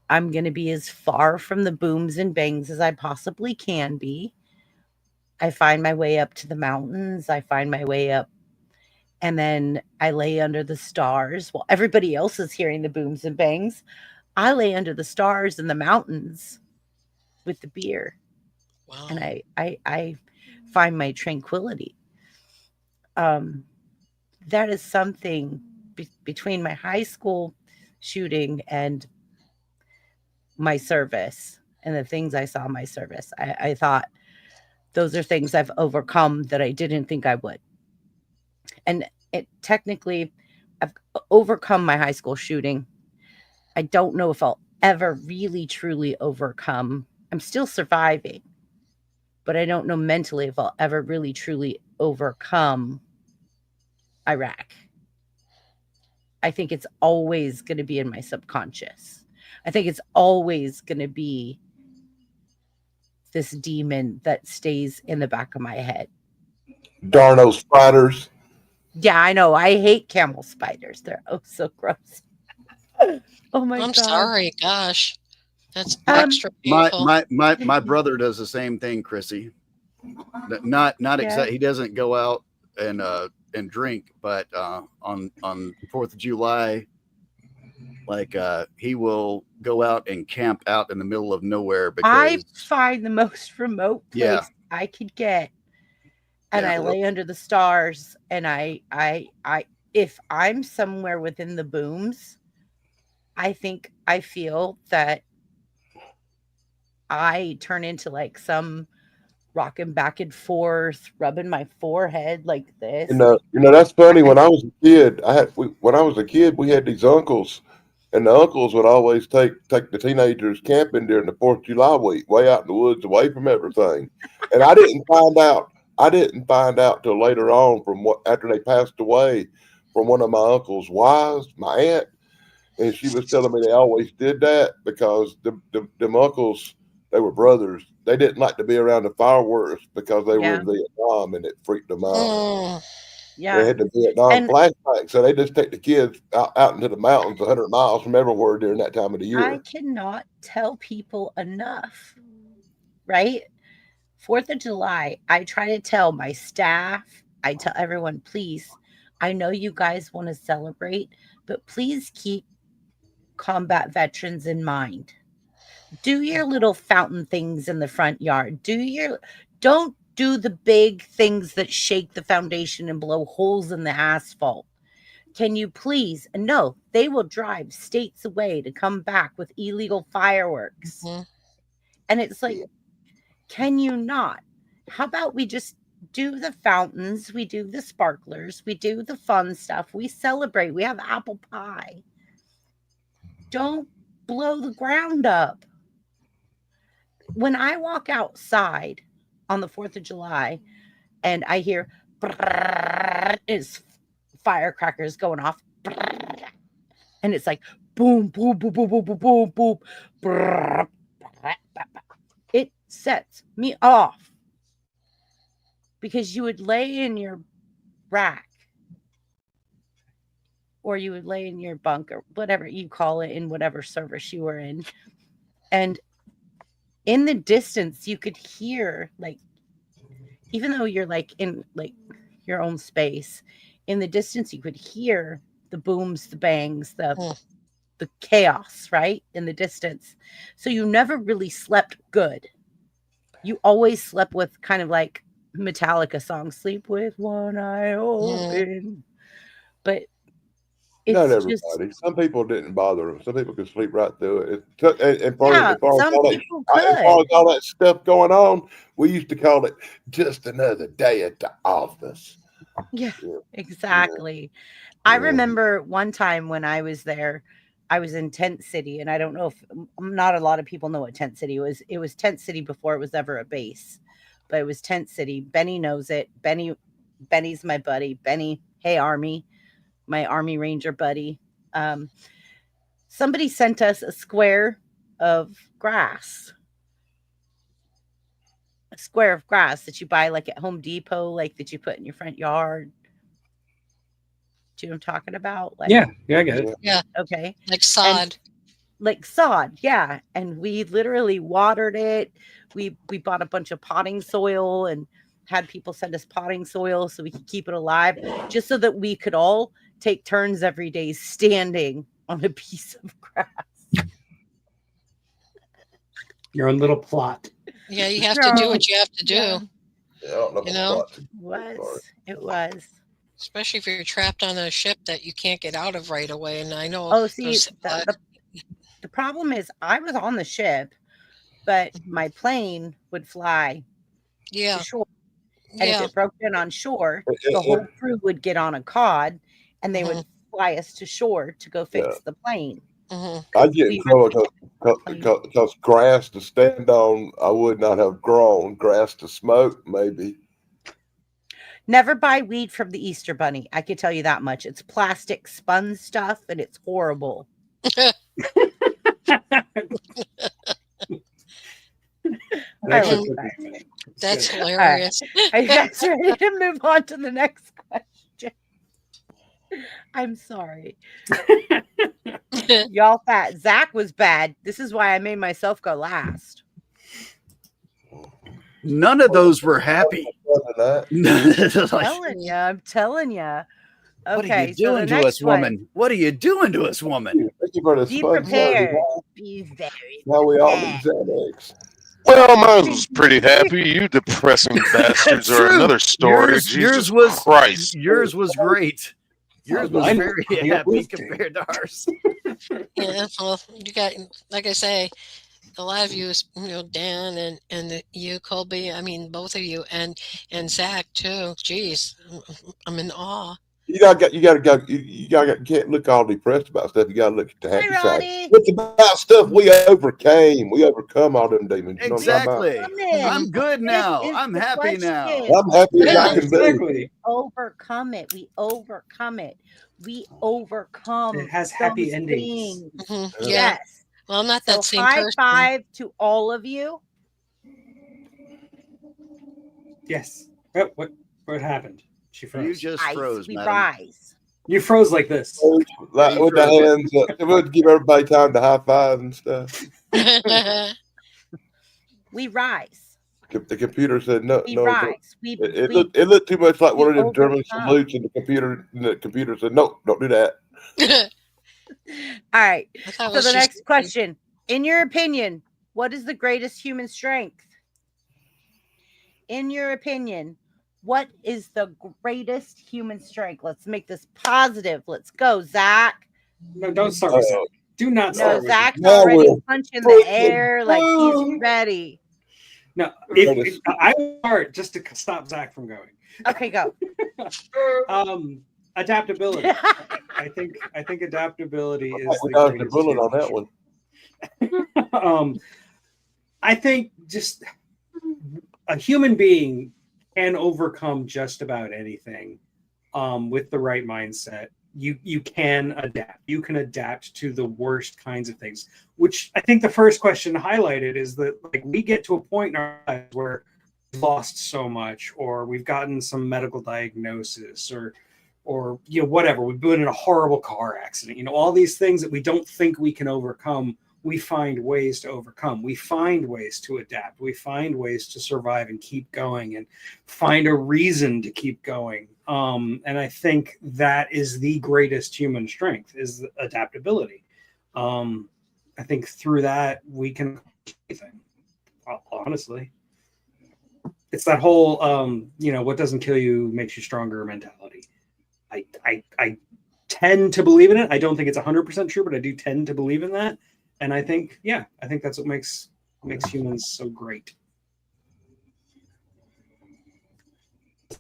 I'm going to be as far from the booms and bangs as I possibly can be. I find my way up to the mountains. I find my way up, and then I lay under the stars while everybody else is hearing the booms and bangs. I lay under the stars in the mountains with the beer. Wow. And I find my tranquility. That is something between my high school shooting and my service and the things I saw in my service. I thought those are things I've overcome that I didn't think I would. And technically, I've overcome my high school shooting. I don't know if I'll ever really, truly overcome. I'm still surviving, but I don't know mentally if I'll ever really, truly overcome Iraq. I think it's always going to be in my subconscious. I think it's always going to be this demon that stays in the back of my head. Darn those spiders. Yeah, I know. I hate camel spiders. They're oh so gross. Oh my I'm God. sorry. Gosh. That's Um, extra My painful. my brother does the same thing, Chrissy. Not Yeah. exactly. He doesn't go out and drink, but on 4th of July, like he will go out and camp out in the middle of nowhere I because find the most remote Yeah. place I could get, and Yeah. I lay under the stars, and I if I'm somewhere within the booms, I think I feel that I turn into like some rocking back and forth, rubbing my forehead like this. That's funny. I- When I was a kid, when I was a kid, we had these uncles, and the uncles would always take the teenagers camping during the 4th of July week, way out in the woods, away from everything. And I didn't find out till later on after they passed away, from one of my uncle's wives, my aunt, and she was telling me they always did that because them uncles, they were brothers. They didn't like to be around the fireworks because they were Yeah. in Vietnam and it freaked them out. Mm. They yeah. had the Vietnam And flashback, so they just take the kids out into the mountains 100 miles from everywhere during that time of the year. I cannot tell people enough, right? 4th of July, I try to tell my staff, I tell everyone, please, I know you guys want to celebrate, but please keep combat veterans in mind. Do your little fountain things in the front yard. Don't do the big things that shake the foundation and blow holes in the asphalt. Can you please? And no, they will drive states away to come back with illegal fireworks. Mhm. And it's like, can you not? How about we just do the fountains, we do the sparklers, we do the fun stuff, we celebrate, we have apple pie. Don't blow the ground up. When I walk outside on the 4th of July and I hear is firecrackers going off, and it's like boom, boom, boom, boom, boom, boom, boom, boom. It sets me off because you would lay in your rack or you would lay in your bunk or whatever you call it in whatever service you were in. And in the distance, you could hear, like, even though you're like in like your own space, in the distance, you could hear the booms, the bangs, the chaos, right? In the distance. So you never really slept good. You always slept with kind of like Metallica song, sleep with one eye open. But it's Not just, everybody. Some people didn't bother them. Some people could sleep right through it. As far yeah, as some people as far could. as all that stuff going on, we used to call it just another day at the office. Yeah, Yeah. exactly. I Yeah. remember one time when I was there, I was in Tent City, and I don't know if not a lot of people know what Tent City was. It was Tent City before it was ever a base, but it was Tent City. Benny knows it. Benny's my buddy. Benny, hey Army, my Army Ranger buddy. Somebody sent us a square of grass. A square of grass that you buy like at Home Depot, like that you put in your front yard. Do you know what I'm talking about? Like, Yeah, I get it. Yeah, okay. like sod. Like sod, yeah. And we literally watered it. We bought a bunch of potting soil and had people send us potting soil so we could keep it alive, just so that we could all take turns every day standing on a piece of grass. Your own little plot. Yeah, you have to do what you have to do, Yeah, Yeah, I don't know You know? it was. especially if you're trapped on a ship that you can't get out of right away. And I know Oh, see, those, the problem is I was on the ship, but my plane would fly yeah, to shore. And if yeah, it broke in on shore, It- the it- whole crew would get on a cod and they Mhm. would fly us to shore to go fix Yeah. the plane. hmm I get in We trouble because grass to stand on, I would not have grown. Grass to smoke, maybe. never buy weed from the Easter Bunny. I can tell you that much. It's plastic spun stuff and it's horrible. Actually, I love that. That's good. hilarious. Are you guys ready to move on to the next question? I'm sorry. Y'all fat. Zach was bad. This is why I made myself go last. None of those were happy. Tonight. Like, I'm telling you. what are Okay, you so the doing to us, next one. woman? What are you doing to us, woman? Thank you for the Be sponge prepared. service. Be very Now we all need prepared. Xanax. Well, mine was pretty happy. You depressing bastards are true. another story. Yours Jesus Christ. was great. Yours was I- very I happy uplifting. compared to ours. Yeah, well, you got, like I say, a lot of you, Dan and you, Colby. I mean, both of you, and Zach too. Jeez, I'm in awe. You gotta go. You can't look all depressed about stuff. You gotta look at the happy Hi, side. Ronnie. It's about stuff we overcame. We overcome all them demons. You know what I'm talking Exactly. Come I'm in. good This now. is I'm the happy now. question. about? I'm happy as I can be. Exactly. Overcome it. We overcome it. We overcome It has happy those endings. things. Mhm, Yeah. Yeah. Yes. Well, I'm not So that same high person. five to all of you. Yes. What happened? She froze. You just Ice, froze, we madam. rise. You froze like this. Like, You with the froze. hands up. It would give everybody time to high five and stuff. We rise. The computer said no. We No, rise. it looked too much like one of them German overcome. salutes, and the computer said no, don't do that. All right. I thought it So was the just- next question. In your opinion, what is the greatest human strength? In your opinion, what is the greatest human strength? Let's make this positive. Let's go, Zach. No, don't start with Zach. Do not start No, with Zach's Now already we're punching the freaking air like he's boom. ready. No, if I will start just to stop Zach from going. Okay, go. Adaptability. I think adaptability is We the dodged the greatest bullet on human that one. I think just a human being can overcome just about anything with the right mindset. You can adapt. You can adapt to the worst kinds of things, which I think the first question highlighted is that like we get to a point in our lives where we've lost so much, or we've gotten some medical diagnosis, or whatever. We've been in a horrible car accident. All these things that we don't think we can overcome. We find ways to overcome. We find ways to adapt. We find ways to survive and keep going and find a reason to keep going. And I think that is the greatest human strength is adaptability. I think through that we can accomplish anything. Honestly, it's that whole what doesn't kill you makes you stronger mentality. I tend to believe in it. I don't think it's 100% true, but I do tend to believe in that. And I think that's what makes humans so great. I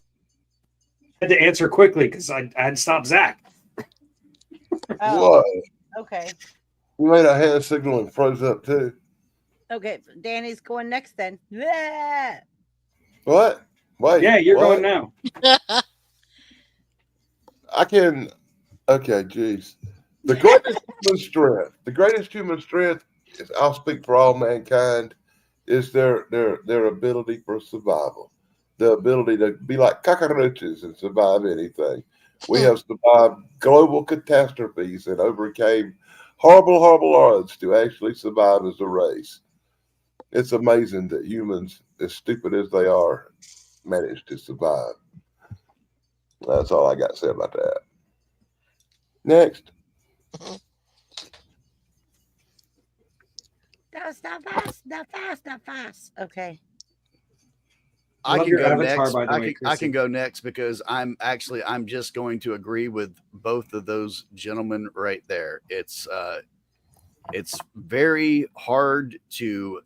had to answer quickly because I had to stop Zach. Oh, What? okay. We made a hand signal and froze up too. Okay. Danny's going next then. Yeah. What? Wait. Yeah, you're what? going now. I can. Okay, geez. The greatest human strength is, I'll speak for all mankind, is their ability for survival. The ability to be like cockroaches and survive anything. We have survived global catastrophes and overcame horrible odds to actually survive as a race. It's amazing that humans, as stupid as they are, manage to survive. That's all I got to say about that. Next. Not fast. Okay. I I love can your go avatar, next. by the way, I Chrissy. can go next because I'm just going to agree with both of those gentlemen right there. It's very hard to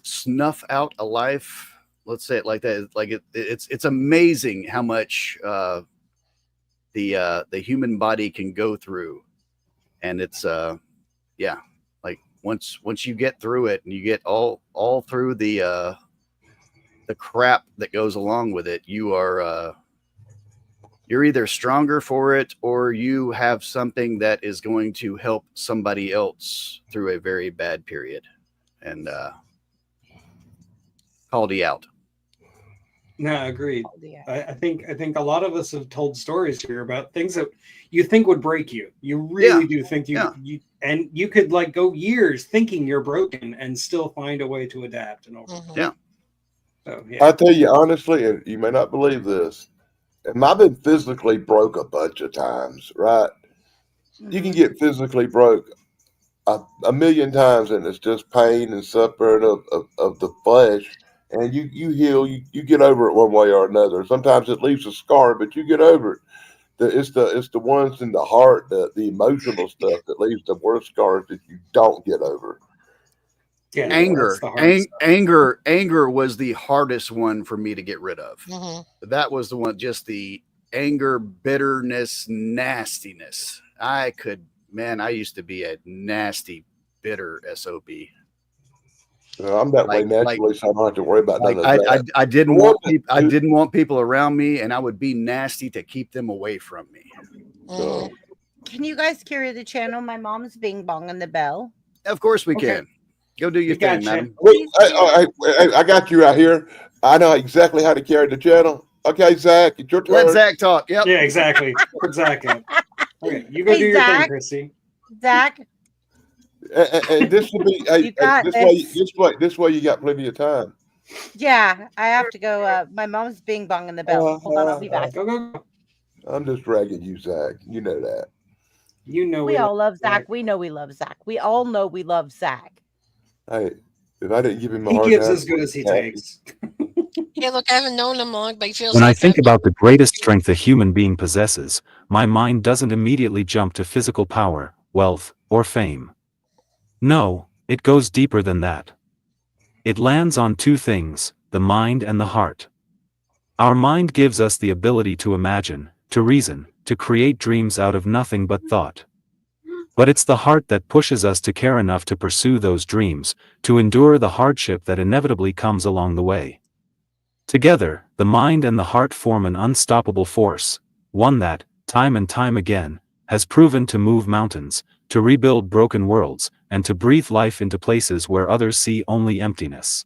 snuff out a life. Let's say it like that. Like it's amazing how much the human body can go through, and it's like once you get through it and you get all through the crap that goes along with it, you're either stronger for it or you have something that is going to help somebody else through a very bad period. And called you out. No, agreed. Yeah. I think a lot of us have told stories here about things that you think would break you. You really do think you and you could like go years thinking you're broken and still find a way to adapt and overcome. Mhm. Yeah. So yeah. I tell you honestly, and you may not believe this, and I've been physically broke a bunch of times, right? You can Mhm. get physically broke a million times, and it's just pain and suffering of the flesh. And you heal, you get over it one way or another. Sometimes it leaves a scar, but you get over it. It's the ones in the heart, the emotional stuff that leaves the worst scars that you don't get over. Yeah, that's Anger, the hard stuff. anger was the hardest one for me to get rid of. Mhm. That was the one, just the anger, bitterness, nastiness. I used to be a nasty, bitter SOB. I'm that way naturally, so I don't have to worry about none of that. I didn't Well, want people around me, and I would be nasty to keep them away from me. So, Can you guys carry the channel? My mom's bing bong on the bell. Of course we Okay. can. Go do your We got thing, you. madam. wait, I got you out here. I know exactly how to carry the channel. Okay, Zach, it's your turn. Let Zach talk. Yep. Yeah, exactly. Put Zach in. Okay, you go Hey, do your thing, Zach. Chrissy. Zach, And this will be You got this way you got plenty of time. yeah, I have to go. My mom's bing bong on the bell. Hold on, I'll be back. Go. I'm just dragging you, Zach. You know that. You know We all love Zach. Zach. We know we love Zach. We all know we love Zach. Hey, if I didn't give him a He hard gives time, as good as he happy. takes. Hey, look, I haven't known him long, but he feels When I like think that. about the greatest strength a human being possesses, my mind doesn't immediately jump to physical power, wealth, or fame. No, it goes deeper than that. It lands on two things, the mind and the heart. Our mind gives us the ability to imagine, to reason, to create dreams out of nothing but thought. But it's the heart that pushes us to care enough to pursue those dreams, to endure the hardship that inevitably comes along the way. Together, the mind and the heart form an unstoppable force, one that, time and time again, has proven to move mountains, to rebuild broken worlds, and to breathe life into places where others see only emptiness.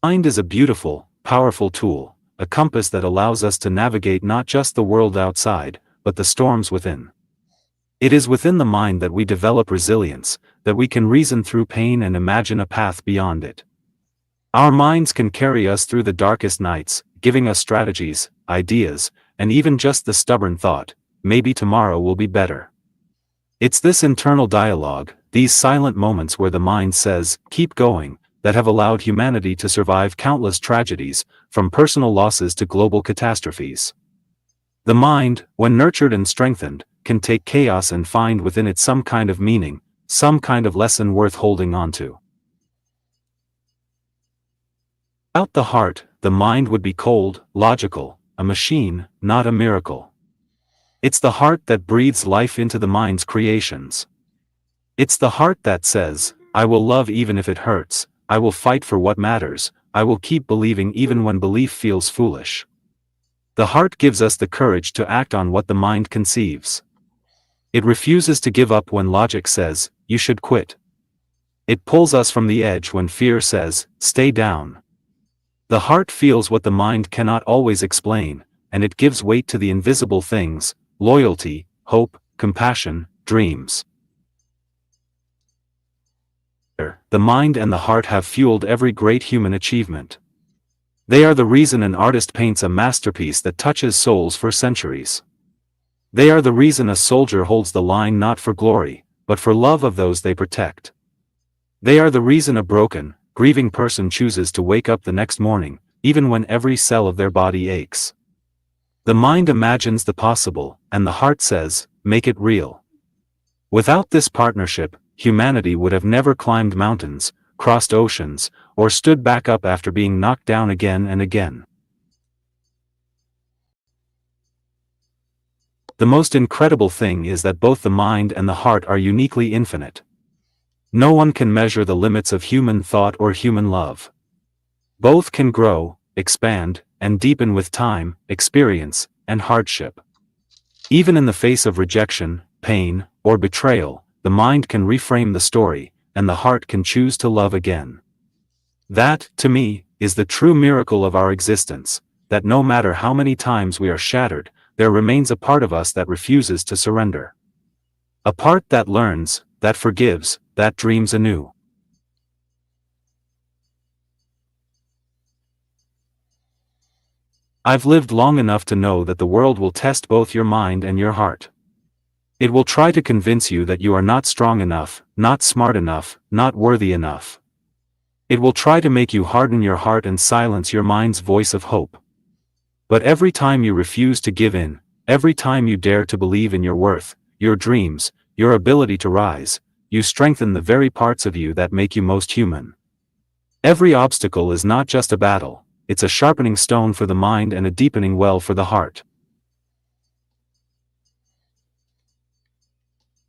Mind is a beautiful, powerful tool, a compass that allows us to navigate not just the world outside, but the storms within. It is within the mind that we develop resilience, that we can reason through pain and imagine a path beyond it. Our minds can carry us through the darkest nights, giving us strategies, ideas, and even just the stubborn thought, maybe tomorrow will be better. It's this internal dialogue, these silent moments where the mind says, keep going, that have allowed humanity to survive countless tragedies, from personal losses to global catastrophes. The mind, when nurtured and strengthened, can take chaos and find within it some kind of meaning, some kind of lesson worth holding on to. Without the heart, the mind would be cold, logical, a machine, not a miracle. It's the heart that breathes life into the mind's creations. It's the heart that says, I will love even if it hurts, I will fight for what matters, I will keep believing even when belief feels foolish. The heart gives us the courage to act on what the mind conceives. It refuses to give up when logic says, you should quit. It pulls us from the edge when fear says, stay down. The heart feels what the mind cannot always explain, and it gives weight to the invisible things, loyalty, hope, compassion, dreams. The mind and the heart have fueled every great human achievement. They are the reason an artist paints a masterpiece that touches souls for centuries. They are the reason a soldier holds the line not for glory, but for love of those they protect. They are the reason a broken, grieving person chooses to wake up the next morning, even when every cell of their body aches. The mind imagines the possible, and the heart says, make it real. Without this partnership, humanity would have never climbed mountains, crossed oceans, or stood back up after being knocked down again and again. The most incredible thing is that both the mind and the heart are uniquely infinite. No one can measure the limits of human thought or human love. Both can grow, expand, and deepen with time, experience, and hardship. Even in the face of rejection, pain, or betrayal, the mind can reframe the story, and the heart can choose to love again. That, to me, is the true miracle of our existence, that no matter how many times we are shattered, there remains a part of us that refuses to surrender. A part that learns, that forgives, that dreams anew. I've lived long enough to know that the world will test both your mind and your heart. It will try to convince you that you are not strong enough, not smart enough, not worthy enough. It will try to make you harden your heart and silence your mind's voice of hope. But every time you refuse to give in, every time you dare to believe in your worth, your dreams, your ability to rise, you strengthen the very parts of you that make you most human. Every obstacle is not just a battle, it's a sharpening stone for the mind and a deepening well for the heart.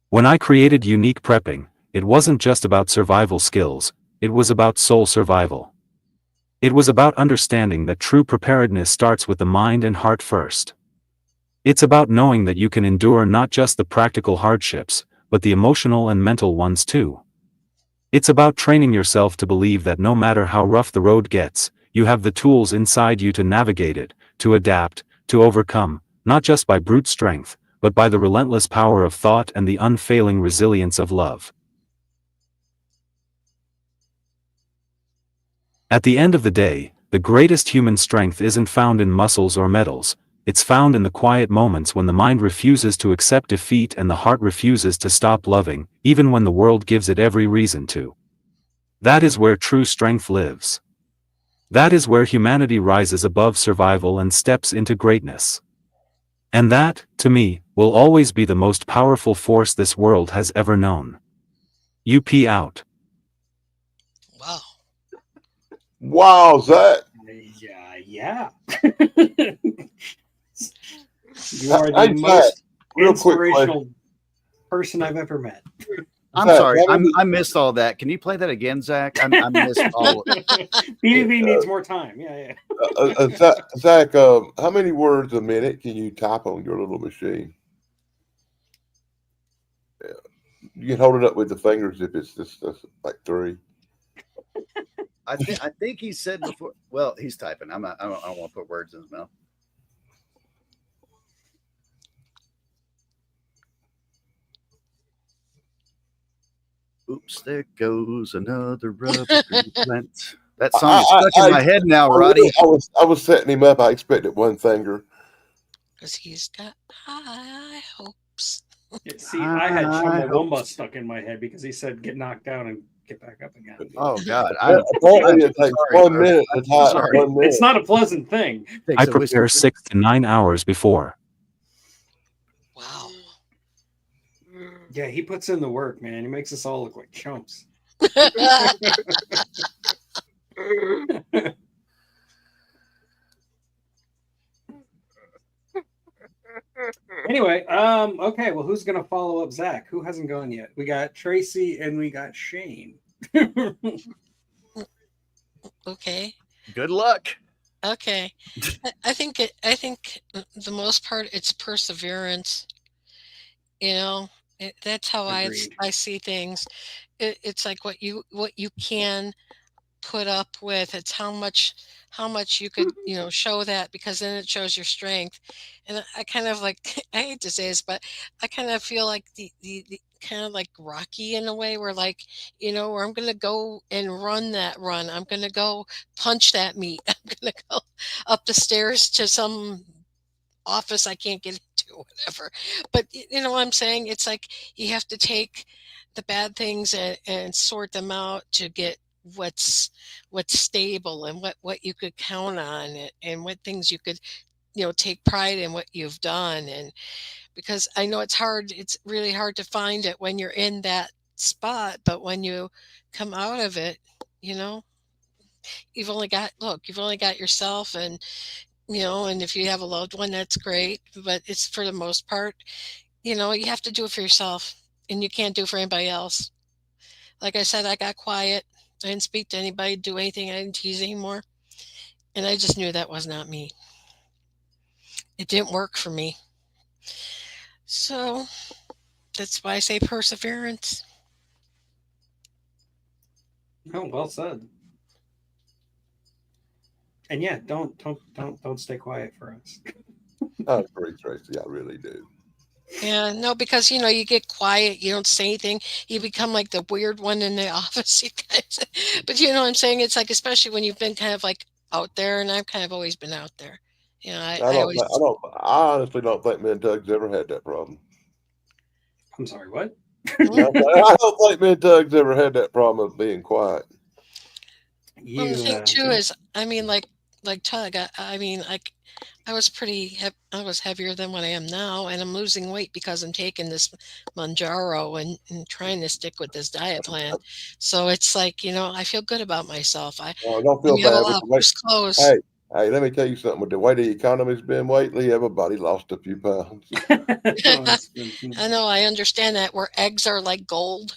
When I created Unique Prepping, it wasn't just about survival skills, it was about soul survival. It was about understanding that true preparedness starts with the mind and heart first. It's about knowing that you can endure not just the practical hardships, but the emotional and mental ones too. It's about training yourself to believe that no matter how rough the road gets, you have the tools inside you to navigate it, to adapt, to overcome, not just by brute strength, but by the relentless power of thought and the unfailing resilience of love. At the end of the day, the greatest human strength isn't found in muscles or metals, it's found in the quiet moments when the mind refuses to accept defeat and the heart refuses to stop loving, even when the world gives it every reason to. That is where true strength lives. That is where humanity rises above survival and steps into greatness. And that, to me, will always be the most powerful force this world has ever known. UP out. Wow. Wow, Zach. Yeah. You are Hey, the Zach, most real quick question. inspirational person I've ever met. I'm Zach, sorry. how many- I missed all that. Can you play that again, Zach? I missed all of it. BBB needs more time. Yeah. Zach, how many words a minute can you type on your little machine? Yeah. You can hold it up with the fingers if it's just like 3. I think he said before. Well, he's typing. I don't want to put words in his mouth. Oops, there goes another rubber tree plant. That song is stuck in my head now, Roddy. I was setting him up. I expected one finger. Because he's got high hopes. See, I had Chumbawamba stuck in my head because he said get knocked down and get back up again. Oh God! Apparently, it takes sorry, 1 bro. minute to type. sorry. 1 minute. It's not a pleasant thing. I prepare 6 to 9 hours before. Wow. Yeah, he puts in the work, man. He makes us all look like chumps. Anyway, okay, well, who's gonna follow up Zach? Who hasn't gone yet? We got Tracy and we got Shane. Okay. Good luck. Okay. I think the most part it's perseverance. That's how Agreed. I see things. It's like what you can put up with. It's how much you could show that, because then it shows your strength. And I kind of like I hate to say this, but I kind of feel like the kind of like Rocky in a way, where like where I'm gonna go and run that run. I'm gonna go punch that meat. I'm gonna go up the stairs to some office I can't get into, whatever. But you know what I'm saying? It's like you have to take the bad things and sort them out to get what's stable, and what you could count on, and what things you could take pride in what you've done. And because I know it's really hard to find it when you're in that spot, but when you come out of it, you've only got yourself, and and if you have a loved one, that's great. But it's, for the most part, you have to do it for yourself, and you can't do it for anybody else. Like I said, I got quiet. I didn't speak to anybody, do anything. I didn't tease anymore. And I just knew that was not me. It didn't work for me. So that's why I say perseverance. Oh, well said. And yeah, don't stay quiet for us. I agree, Tracy. I really do. Yeah, no, because you get quiet, you don't say anything, you become like the weird one in the office. You guys, but you know what I'm saying? It's like, especially when you've been kind of like out there, and I've kind of always been out there. I always. I honestly don't think me and Doug's ever had that problem. I'm sorry, what? I don't think me and Doug's ever had that problem of being quiet. Well, the thing too is, I mean, like Tug, I mean, like, I was I was heavier than what I am now, and I'm losing weight because I'm taking this Manjaro and trying to stick with this diet plan. So it's like, I feel good about myself. I Don't feel have a bad lot with of the weight. loose clothes. Hey, let me tell you something. With the way the economy's been lately, everybody lost a few pounds. I know, I understand that, where eggs are like gold.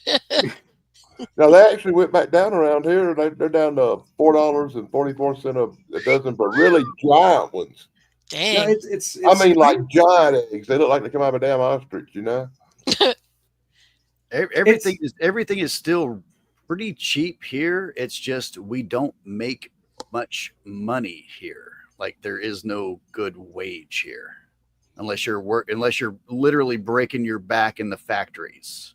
Now they actually went back down around here. They're down to $4.44 a dozen, but really giant ones. No, Dang. it's I mean, like giant eggs. They look like they come out of a damn ostrich, you know. Everything is still pretty cheap here. It's just we don't make much money here. Like there is no good wage here, unless you're literally breaking your back in the factories.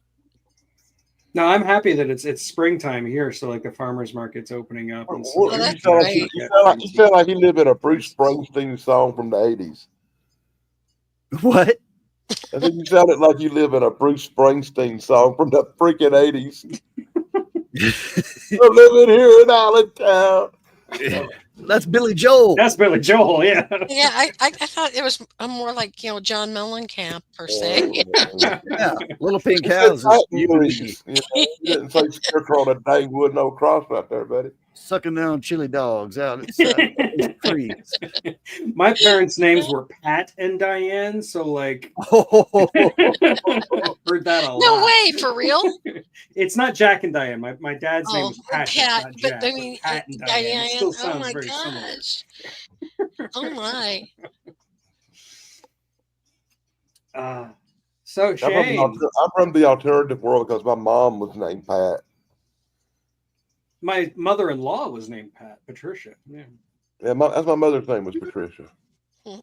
No, I'm happy that it's springtime here, so like the farmers market's opening up. And Oh, that's great. You sound like you live in a Bruce Springsteen song from the '80s. What? I think you sounded like you live in a Bruce Springsteen song from the freaking '80s. I'm living here in Allentown. That's Billy Joel. That's Billy Joel, yeah. Yeah, I thought it was more like John Mellencamp per se. Yeah, Little Pink House. You didn't say scarecrow on a dang wood no cross right there, buddy. Sucking down chili dogs out inside the trees. My parents' names were Pat and Diane, so like heard that a lot. No way, for real? It's not Jack and Diane. My dad's name was Patrick, Pat, not Jack. but I mean, Pat and Diane. It still sounds my very gosh. Oh my. So Shane, I'm from the alternative world because my mom was named Pat. my mother-in-law was named Pat, Patricia. Yeah. Yeah, that's my mother's name was Patricia. There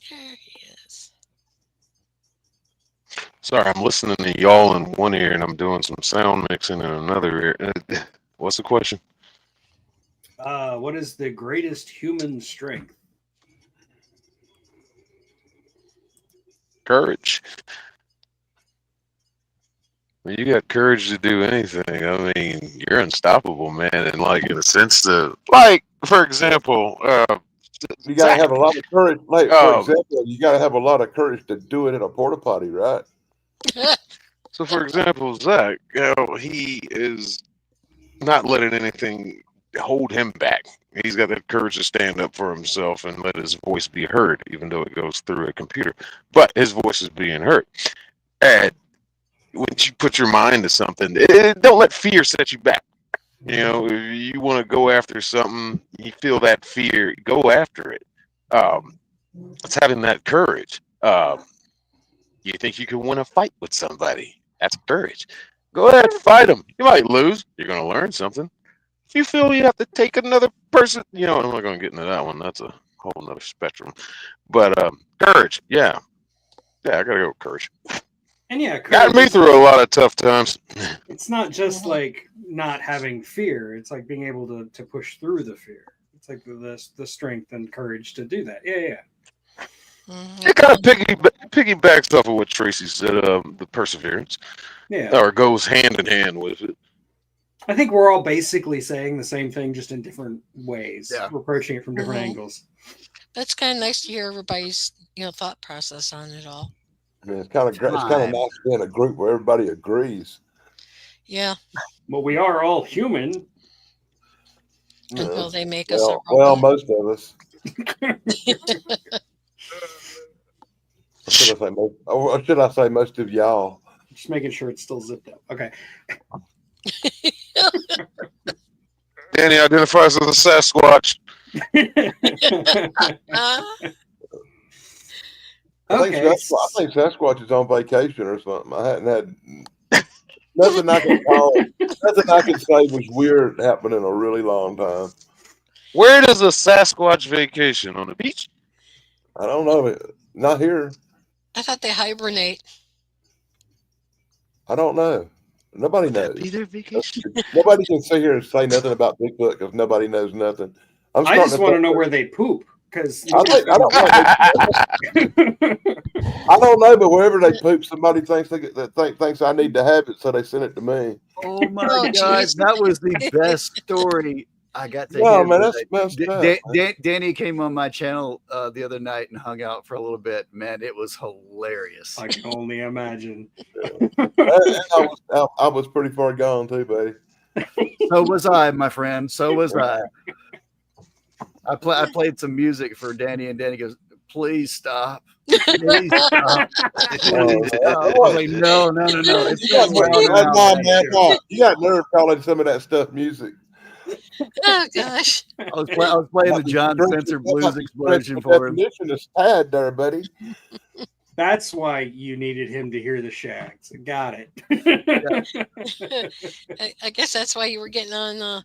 he is. Sorry, I'm listening to y'all in one ear and I'm doing some sound mixing in another ear. What's the question? What is the greatest human strength? Courage. When you got courage to do anything, I mean, you're unstoppable, man. And like in a sense to, like, for example, you gotta have a lot of courage. Like for example, you gotta have a lot of courage to do it in a porta potty, right? So, for example, Zach, he is not letting anything hold him back. He's got that courage to stand up for himself and let his voice be heard, even though it goes through a computer. But his voice is being heard. And when you put your mind to something, don't let fear set you back. You know, if you want to go after something, you feel that fear, go after it. It's having that courage. You think you can win a fight with somebody? That's courage. Go ahead, fight them. You might lose. You're going to learn something. If you feel you have to take another person, I'm not going to get into that one. That's a whole nother spectrum. But courage, yeah. Yeah, I got to go with courage. And yeah, got me through a lot of tough times. It's not just like not having fear. It's like being able to push through the fear. It's like the strength and courage to do that. Yeah. It kind of piggybacks off of what Tracy said, the perseverance. Yeah. Or goes hand in hand with it. I think we're all basically saying the same thing, just in different ways. Yeah. We're approaching it from different angles. That's kind of nice to hear everybody's thought process on it all. I mean, it's kind of nice to be in a group where everybody agrees. Yeah. Well, we are all human. Until they make us a robot. Well, most of us. Or should I say most of y'all? Just making sure it's still zipped up. Okay. Danny identifies as a Sasquatch. I think Sasquatch is on vacation or something. I hadn't had nothing I can say was weird happening in a really long time. Where does a Sasquatch vacation? On the beach? I don't know. Not here. I thought they hibernate. I don't know. Nobody Would that knows. be their vacation? Nobody can sit here and say nothing about Bigfoot because nobody knows nothing. I just want to know where they poop because I don't know, but wherever they poop, somebody thinks thinks I need to have it, so they send it to me. Oh my Oh, God, geez. that was the best story I got to No, hear. man, that's today. messed up. Danny came on my channel the other night and hung out for a little bit. Man, it was hilarious. I can only imagine. I was pretty far gone too, buddy. So was I, my friend. So was I. I played some music for Danny, and Danny goes, "Please stop. Please stop." Please stop. I was like, no. It's You got, so loud around nah, back man, here. nah. You got nerve calling some of that stuff music. Oh gosh. I was playing the John Spencer Blues Explosion for him. Definition is tad there, buddy. That's why you needed him to hear the Shags. Got it. I guess that's why you were getting on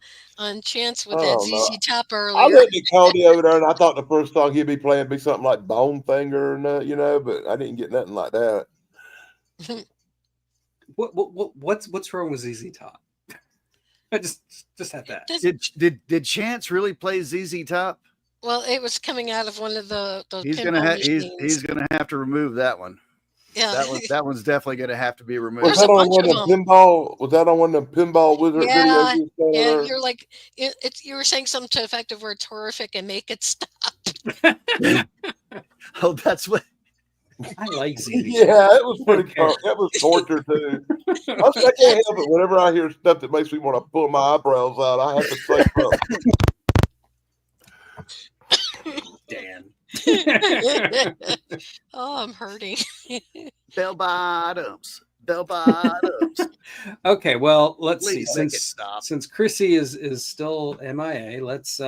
Chance with Oh, that no. ZZ Top I earlier. looked at Cody over there, and I thought the first song he'd be playing would be something like Bone Finger, or but I didn't get nothing like that. What's wrong with ZZ Top? I just had that. Did Chance really play ZZ Top? Well, it was coming out of one of those He's pinball gonna machines. he's gonna have to remove that one. Yeah. That one's definitely gonna have to be removed. Was There's that a on bunch one of of them pinball? Was that on one of them pinball wizard Yeah, videos? You was Yeah, there? you're like you were saying something to the effect of where it's horrific and make it stop. Oh, that's what. I like ZZ. Yeah, it was pretty. Okay. That was torture too. I can't help it. Whenever I hear stuff that makes me want to pull my eyebrows out, I have to say something. Dan. Oh, I'm hurting. Bell bottoms. Okay, well, let's Please see. make it stop. Since Chrissy is still MIA, let's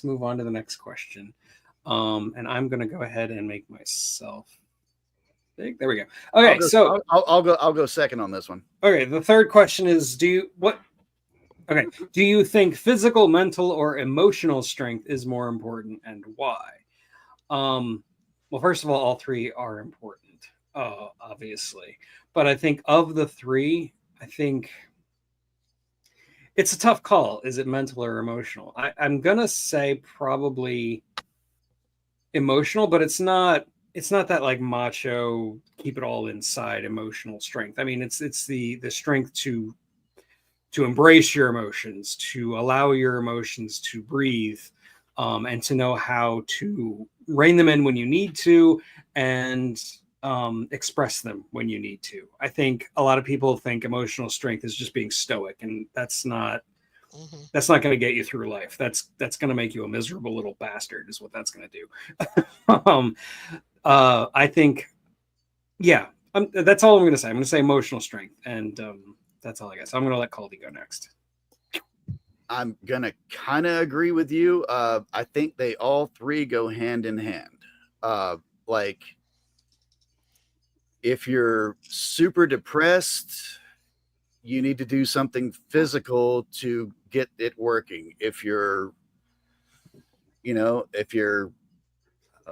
move on to the next question. And I'm gonna go ahead and make myself big. There we go. Okay, I'll go second on this one. Okay, the third question is: do you think physical, mental, or emotional strength is more important, and why? Well, first of all three are important, obviously. But I think of the three, I think it's a tough call. Is it mental or emotional? I'm gonna say probably emotional, but it's not that like macho, keep it all inside emotional strength. I mean, it's the strength to embrace your emotions, to allow your emotions to breathe, and to know how to rein them in when you need to, and express them when you need to. I think a lot of people think emotional strength is just being stoic, and that's not going to get you through life. That's going to make you a miserable little bastard is what that's going to do. I think, yeah, that's all I'm going to say. I'm going to say emotional strength, and that's all I got. So I'm going to let Caldy go next. I'm gonna kind of agree with you. I think they all three go hand in hand. Like, if you're super depressed, you need to do something physical to get it working. If you're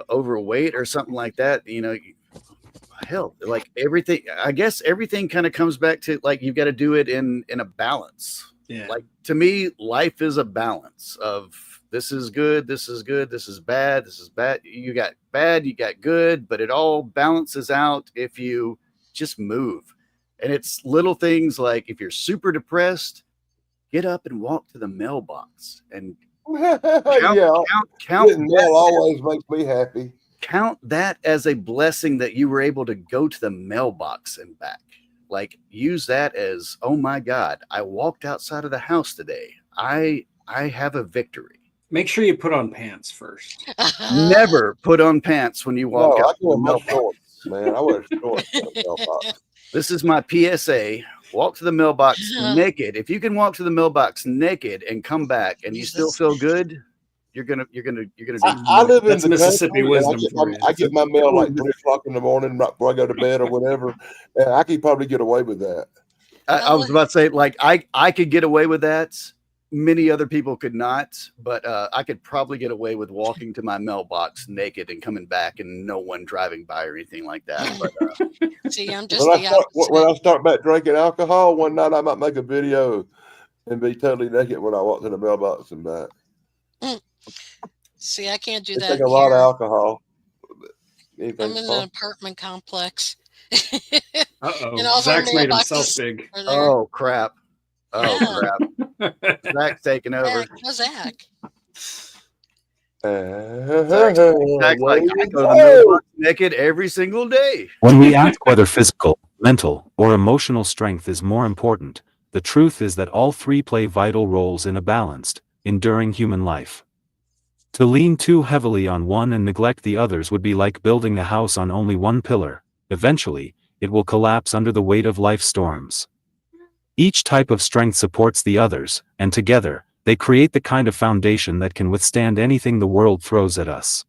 overweight or something like that, hell, like everything, I guess everything kind of comes back to like, you've got to do it in a balance. Yeah. Like, to me, life is a balance of this is good, this is good, this is bad, this is bad. You got bad, you got good, but it all balances out if you just move. And it's little things like, if you're super depressed, get up and walk to the mailbox and count Getting mail always makes me happy. Count that as a blessing that you were able to go to the mailbox and back. Like, use that as, oh my God, I walked outside of the house today. I have a victory. Make sure you put on pants first. Never put on pants when you walk No, I out. go in my shorts, man. I wear shorts. To the mailbox. This is my PSA. Walk to the mailbox naked. If you can walk to the mailbox naked and come back and you still feel good, you're gonna do. I live in That's the Mississippi country, and wisdom. I get my mail like 3:00 in the morning right before I go to bed or whatever, and I could probably get away with that. I was about to say, like, I could get away with that many other people could not, but I could probably get away with walking to my mailbox naked and coming back and no one driving by or anything like that. But See, I'm just When the when opposite. I start back drinking alcohol, one night I might make a video and be totally naked when I walk to the mailbox and back. See, I can't do It that take a lot of here. alcohol. I'm Anything's in an possible. apartment complex. Uh-oh. And all of our Zach's made himself mailboxes big. are there. oh crap! Oh Yeah. crap! Zach's taking over. Zach, go Zach. Zach's like, I go to the Oh, mailbox naked every single day. When we ask whether physical, mental, or emotional strength is more important, the truth is that all three play vital roles in a balanced, enduring human life. To lean too heavily on one and neglect the others would be like building a house on only one pillar. Eventually, it will collapse under the weight of life's storms. Each type of strength supports the others, and together, they create the kind of foundation that can withstand anything the world throws at us.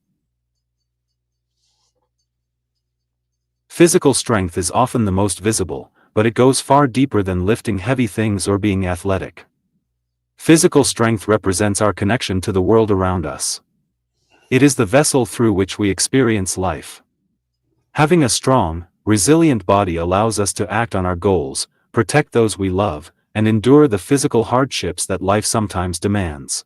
Physical strength is often the most visible, but it goes far deeper than lifting heavy things or being athletic. Physical strength represents our connection to the world around us. It is the vessel through which we experience life. Having a strong, resilient body allows us to act on our goals, protect those we love, and endure the physical hardships that life sometimes demands.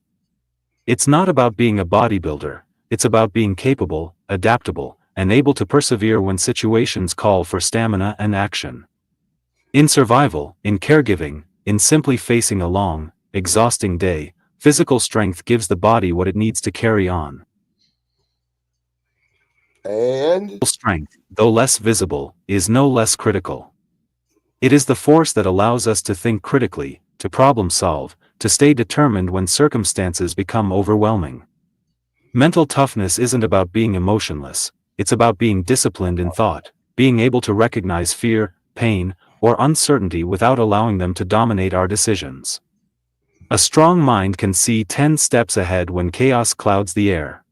It's not about being a bodybuilder, it's about being capable, adaptable, and able to persevere when situations call for stamina and action. In survival, in caregiving, in simply facing a long, exhausting day, physical strength gives the body what it needs to carry on. and Strength, though less visible, is no less critical. It is the force that allows us to think critically, to problem solve, to stay determined when circumstances become overwhelming. Mental toughness isn't about being emotionless, it's about being disciplined in thought, being able to recognize fear, pain, or uncertainty without allowing them to dominate our decisions. A strong mind can see 10 steps ahead when chaos clouds the air.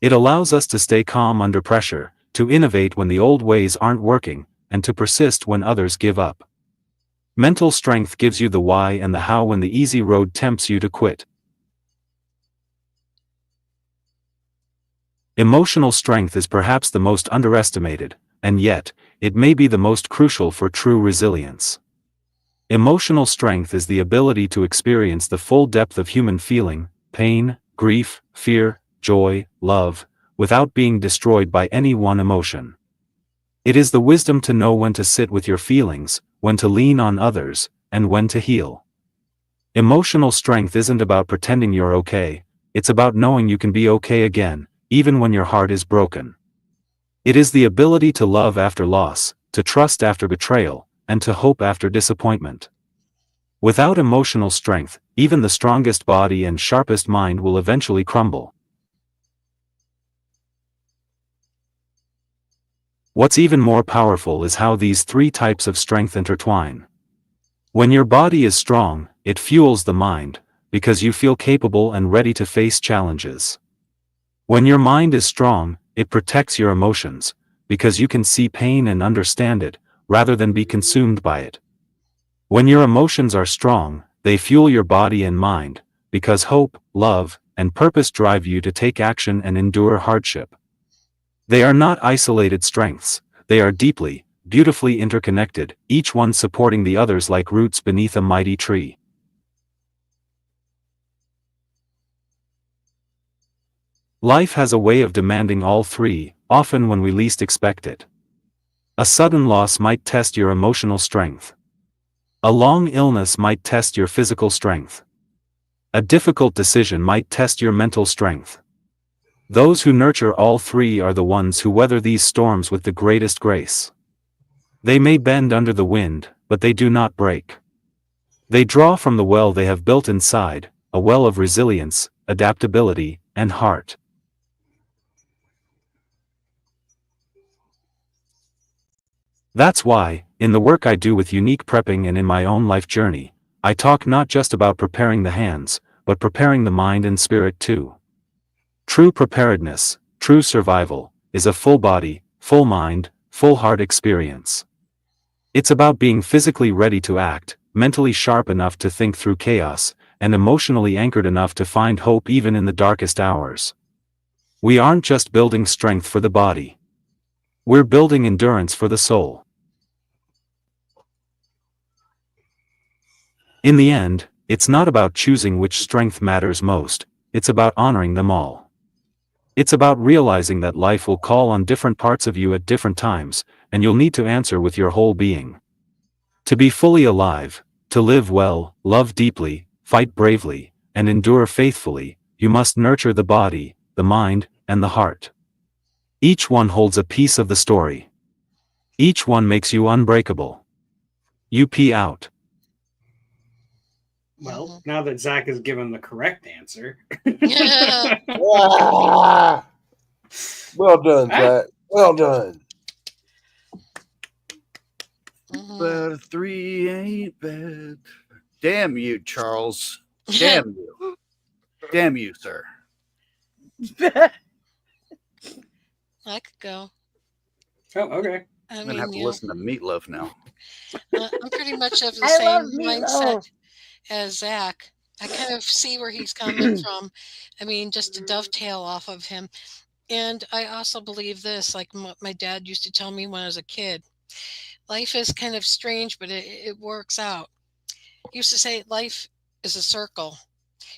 It allows us to stay calm under pressure, to innovate when the old ways aren't working, and to persist when others give up. Mental strength gives you the why and the how when the easy road tempts you to quit. Emotional strength is perhaps the most underestimated, and yet, it may be the most crucial for true resilience. Emotional strength is the ability to experience the full depth of human feeling, pain, grief, fear, joy, love, without being destroyed by any one emotion. It is the wisdom to know when to sit with your feelings, when to lean on others, and when to heal. Emotional strength isn't about pretending you're okay, it's about knowing you can be okay again, even when your heart is broken. It is the ability to love after loss, to trust after betrayal, and to hope after disappointment. Without emotional strength, even the strongest body and sharpest mind will eventually crumble. What's even more powerful is how these three types of strength intertwine. When your body is strong, it fuels the mind, because you feel capable and ready to face challenges. When your mind is strong, it protects your emotions, because you can see pain and understand it, rather than be consumed by it. When your emotions are strong, they fuel your body and mind, because hope, love, and purpose drive you to take action and endure hardship. They are not isolated strengths, they are deeply, beautifully interconnected, each one supporting the others like roots beneath a mighty tree. Life has a way of demanding all three, often when we least expect it. A sudden loss might test your emotional strength. A long illness might test your physical strength. A difficult decision might test your mental strength. Those who nurture all three are the ones who weather these storms with the greatest grace. They may bend under the wind, but they do not break. They draw from the well they have built inside, a well of resilience, adaptability, and heart. That's why, in the work I do with Unique Prepping and in my own life journey, I talk not just about preparing the hands, but preparing the mind and spirit too. True preparedness, true survival, is a full body, full mind, full heart experience. It's about being physically ready to act, mentally sharp enough to think through chaos, and emotionally anchored enough to find hope even in the darkest hours. We aren't just building strength for the body. We're building endurance for the soul. In the end, it's not about choosing which strength matters most, it's about honoring them all. It's about realizing that life will call on different parts of you at different times, and you'll need to answer with your whole being. To be fully alive, to live well, love deeply, fight bravely, and endure faithfully, you must nurture the body, the mind, and the heart. Each one holds a piece of the story. Each one makes you unbreakable. UP out. Well, now that Zach has given the correct answer. Yeah. Ah! Well done, Zach. Well done. Mhm. But 3 ain't bad. Damn you, Charles. Damn you. Damn you, sir. I could go. Oh, okay. I I'm gonna have mean, to you know, listen to Meatloaf now. I'm pretty much of the I love same mindset meatloaf. as Zach. I kind of see where he's coming from. I mean, just to dovetail off of him. And I also believe this, like my dad used to tell me when I was a kid, life is kind of strange, but it works out. He used to say life is a circle.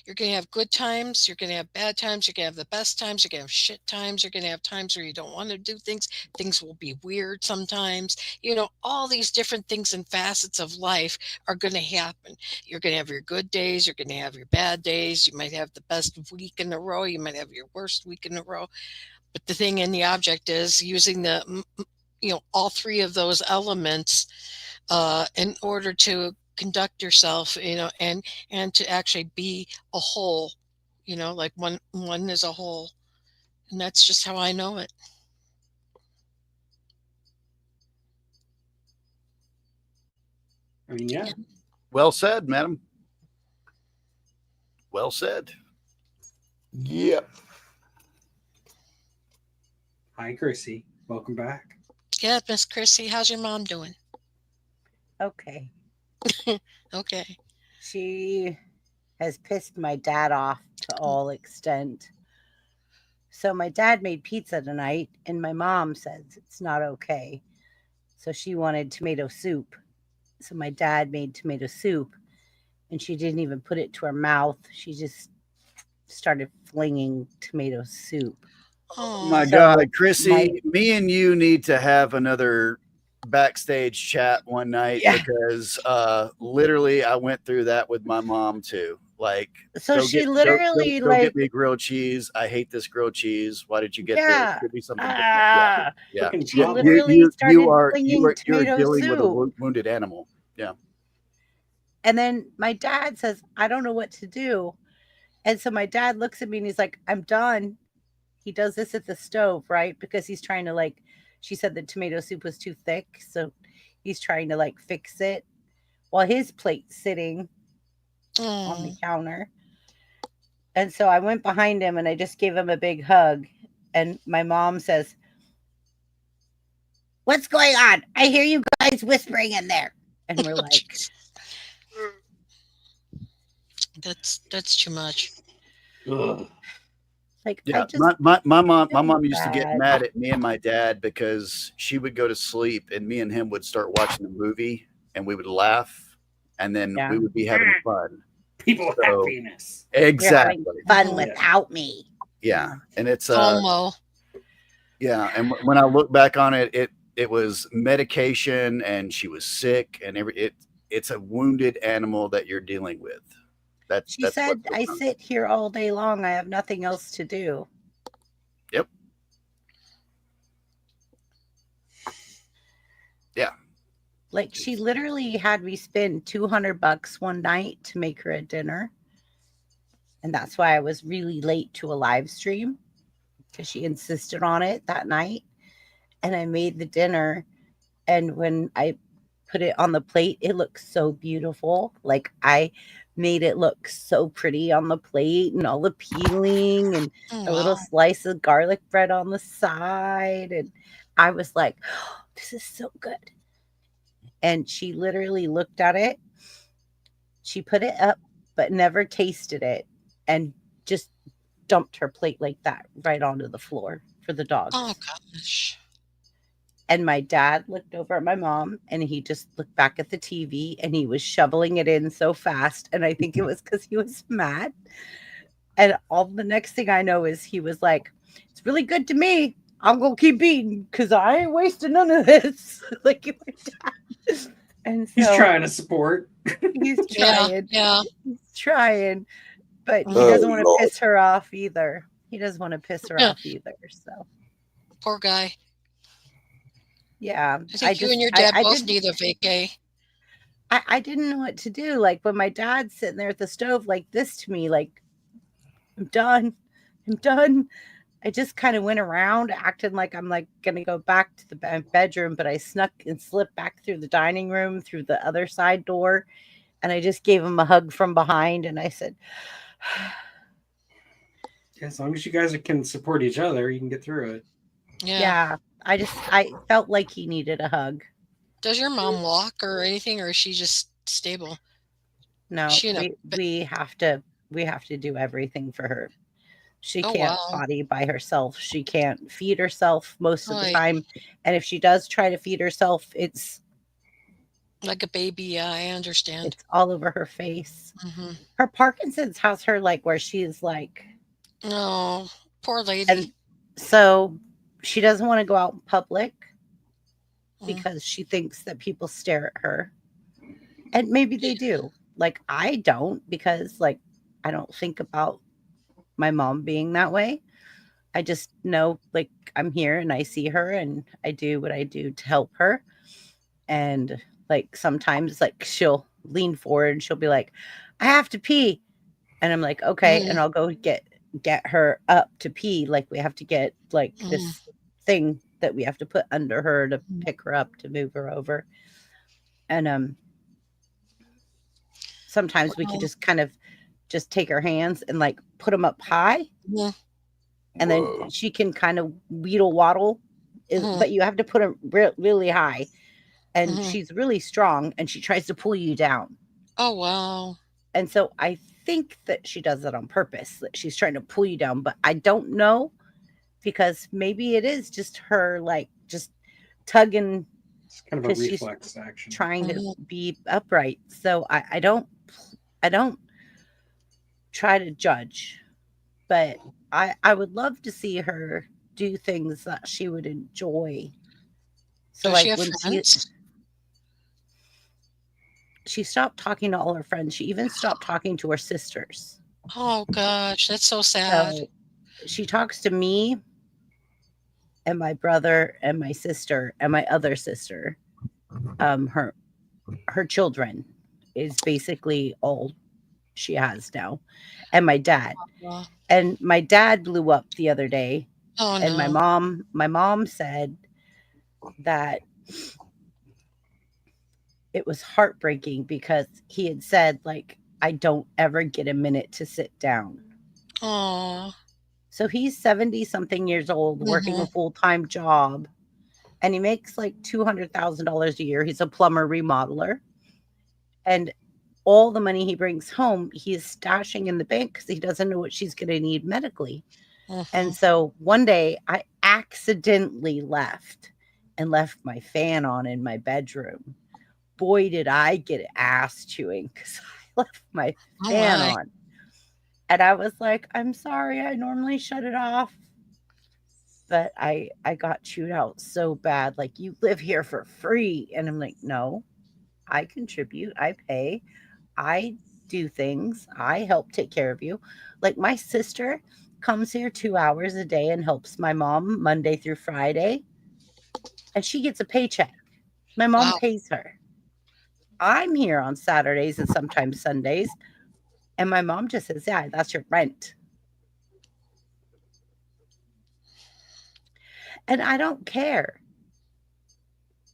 You're going to have good times. You're going to have bad times. You're going to have the best times. You're going to have shit times. You're going to have times where you don't want to do things. Things will be weird sometimes. You know, all these different things and facets of life are going to happen. You're going to have your good days. You're going to have your bad days. You might have the best week in a row. You might have your worst week in a row. But the thing in the object is using all three of those elements in order to conduct yourself, and to actually be a whole, like one is a whole. And that's just how I know it. I mean, yeah. Well said, madam. Well said. Yep. Hi, Chrissy. Welcome back. Yeah, Miss Chrissy, how's your mom doing? Okay. Okay. She has pissed my dad off to all extent. So my dad made pizza tonight, and my mom says it's not okay. So she wanted tomato soup. So my dad made tomato soup, and she didn't even put it to her mouth. She just started flinging tomato soup. Oh my Oh, God, Chrissy, my- me and you need to have another backstage chat one night Yeah. because literally I went through that with my mom too. Like, So she literally go like get me grilled cheese. I hate this grilled cheese. Why did you get Yeah. this? Could be something different. Yeah, yeah. Freaking She Pablo. literally started you're flinging tomato dealing with a soup. wounded animal. Yeah. And then my dad says, I don't know what to do. And so my dad looks at me and he's like, I'm done. He does this at the stove, right? Because he's trying to like, she said the tomato soup was too thick. So he's trying to like fix it while his plate's sitting on the oh. counter. And so I went behind him and I just gave him a big hug. And my mom says, what's going on? I hear you guys whispering in there. And we're like, Jeez. That's too much. Ugh. like Yeah, I just my mom feel used to get bad. mad at me and my dad because she would go to sleep and me and him would start watching a movie and we would laugh and then Yeah. we would be having fun. People So- happiness. You're Exactly. having fun Yeah. without me. Yeah, and it's FOMO. yeah, and when I look back on it, it was medication and she was sick and it's a wounded animal that you're dealing with. She That's said, what's I going on. sit here all day long. I have nothing else to do. Yep. Yeah. Like she literally had me spend $200 one night to make her a dinner. And that's why I was really late to a live stream because she insisted on it that night. And I made the dinner. And when I put it on the plate, it looked so beautiful. Like I made it look so pretty on the plate and all appealing and a little Wow. slice of garlic bread on the side. And I was like, oh, this is so good. And she literally looked at it. She put it up but never tasted it, and just dumped her plate like that right onto the floor for the dogs. Oh gosh. And my dad looked over at my mom, and he just looked back at the TV, and he was shoveling it in so fast. And I think it was because he was mad. And all the next thing I know is he was like, "It's really good to me. I'm going to keep eating because I ain't wasting none of this." Like, my dad. And so He's trying to support. he's Yeah, trying. yeah. He's trying. But he Oh, doesn't want to Lord. piss her off either. He doesn't want to piss her Yeah. off either. So, Poor guy. yeah. I think you and your dad both need a vacay. I didn't know what to do. Like, when my dad's sitting there at the stove like this to me, like, I'm done. I'm done. I just kind of went around acting like I'm like going to go back to the bedroom, but I snuck and slipped back through the dining room through the other side door. And I just gave him a hug from behind. And I said, As long as you guys can support each other, you can get through it. Yeah. I felt like he needed a hug. Does your mom walk or anything, or is she just stable? No, She in a we have to do everything for her. She Oh, can't wow. potty by herself. She can't feed herself most of the Oy. time. And if she does try to feed herself, it's Like a baby, yeah, I understand. it's all over her face. Hmm. Her Parkinson's has her like where she's like, No, poor lady. and so she doesn't want to go out in public Mm. because she thinks that people stare at her. And maybe they do. Like, I don't, because like I don't think about my mom being that way. I just know, like, I'm here and I see her and I do what I do to help her. And like sometimes like she'll lean forward and she'll be like, "I have to pee." And I'm like, "Okay." Mhm. And I'll go get her up to pee. Like, we have to get like Mhm. this thing that we have to put under her to Mhm. pick her up to move her over. And sometimes we could Well, just kind of just take her hands and like put them up high, yeah. and then Whoa. she can kind of wheedle waddle, Mhm. but you have to put her really high. And Mhm. she's really strong, and she tries to pull you down. Oh, wow. And so I think that she does that on purpose, that she's trying to pull you down, but I don't know, because maybe it is just her like just tugging, It's kind of a 'cause she's reflex action. trying to Mhm. be upright. So I don't try to judge, but I would love to see her do things that she would enjoy. So Does she like have when friends? she stopped talking to all her friends, she even stopped talking to her sisters. Oh gosh, that's so sad. So she talks to me and my brother and my sister and my other sister. Her children is basically all she has now, and my dad. Wow. And my dad blew up the other day, Oh and no. my mom said that it was heartbreaking because he had said, like, "I don't ever get a minute to sit down." Oh. So he's 70 something years old, working a Mhm. full-time job, and he makes like $200,000 a year. He's a plumber remodeler. And all the money he brings home, he is stashing in the bank because he doesn't know what she's going to need medically. And Mhm. so one day I accidentally left my fan on in my bedroom. Boy, did I get ass chewing because I left my Oh fan my. on. And I was like, "I'm sorry, I normally shut it off." But I got chewed out so bad. Like, "You live here for free." And I'm like, "No, I contribute, I pay, I do things, I help take care of you." Like, my sister comes here 2 hours a day and helps my mom Monday through Friday, and she gets a paycheck. My mom Wow. pays her. I'm here on Saturdays and sometimes Sundays, and my mom just says, "Yeah, that's your rent." And I don't care.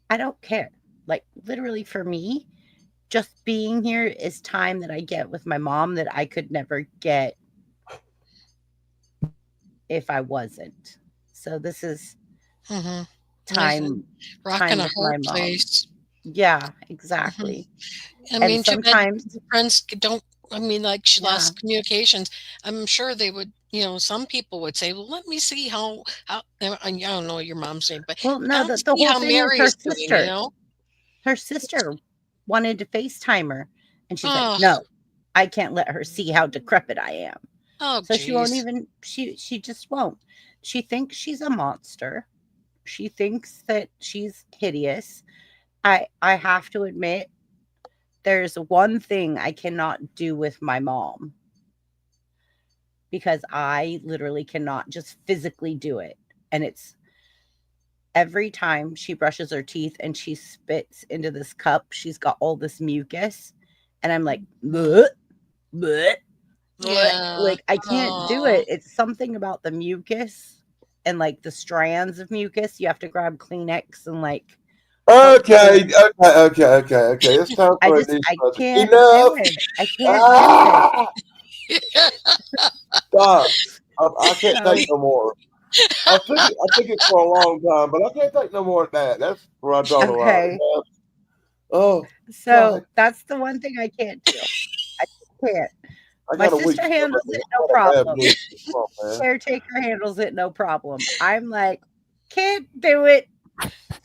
I don't care. Like, literally, for me, just being here is time that I get with my mom that I could never get if I wasn't. So this is Mhm. time Rocking a with my hard mom. place. Yeah, Mhm. exactly. I And mean, too bad sometimes the friends don't I mean, like she Yeah. lost communications. I'm sure they would, some people would say, well, let me see how, I don't know your mom's name, but Well, no, I don't the see whole how thing was Mary her is doing, sister. Her sister wanted to FaceTime her, and she's like, Oh, "No, I can't let her see how decrepit I am." oh, So she won't geez. even. She just won't. She thinks she's a monster. She thinks that she's hideous. I have to admit, there's one thing I cannot do with my mom, because I literally cannot just physically do it, and it's every time she brushes her teeth and she spits into this cup, she's got all this mucus. And I'm like, bleh, bleh, bleh. Yeah. Like, I can't do Oh. it. It's something about the mucus and like the strands of mucus. You have to grab Kleenex and like, Okay. It's time I for a just, new I subject. can't Enough. do it. I can't do it. Ah, stop. I can't So, take no more. I took it for a long time, but I can't take no more of that. That's where I draw the line. okay. Oh, So God. that's the one thing I can't do. I can't. I My got a weak sister handles stomach. it no I got a bad problem. mood. Come on, man. Caretaker handles it no problem. I'm like, can't do it.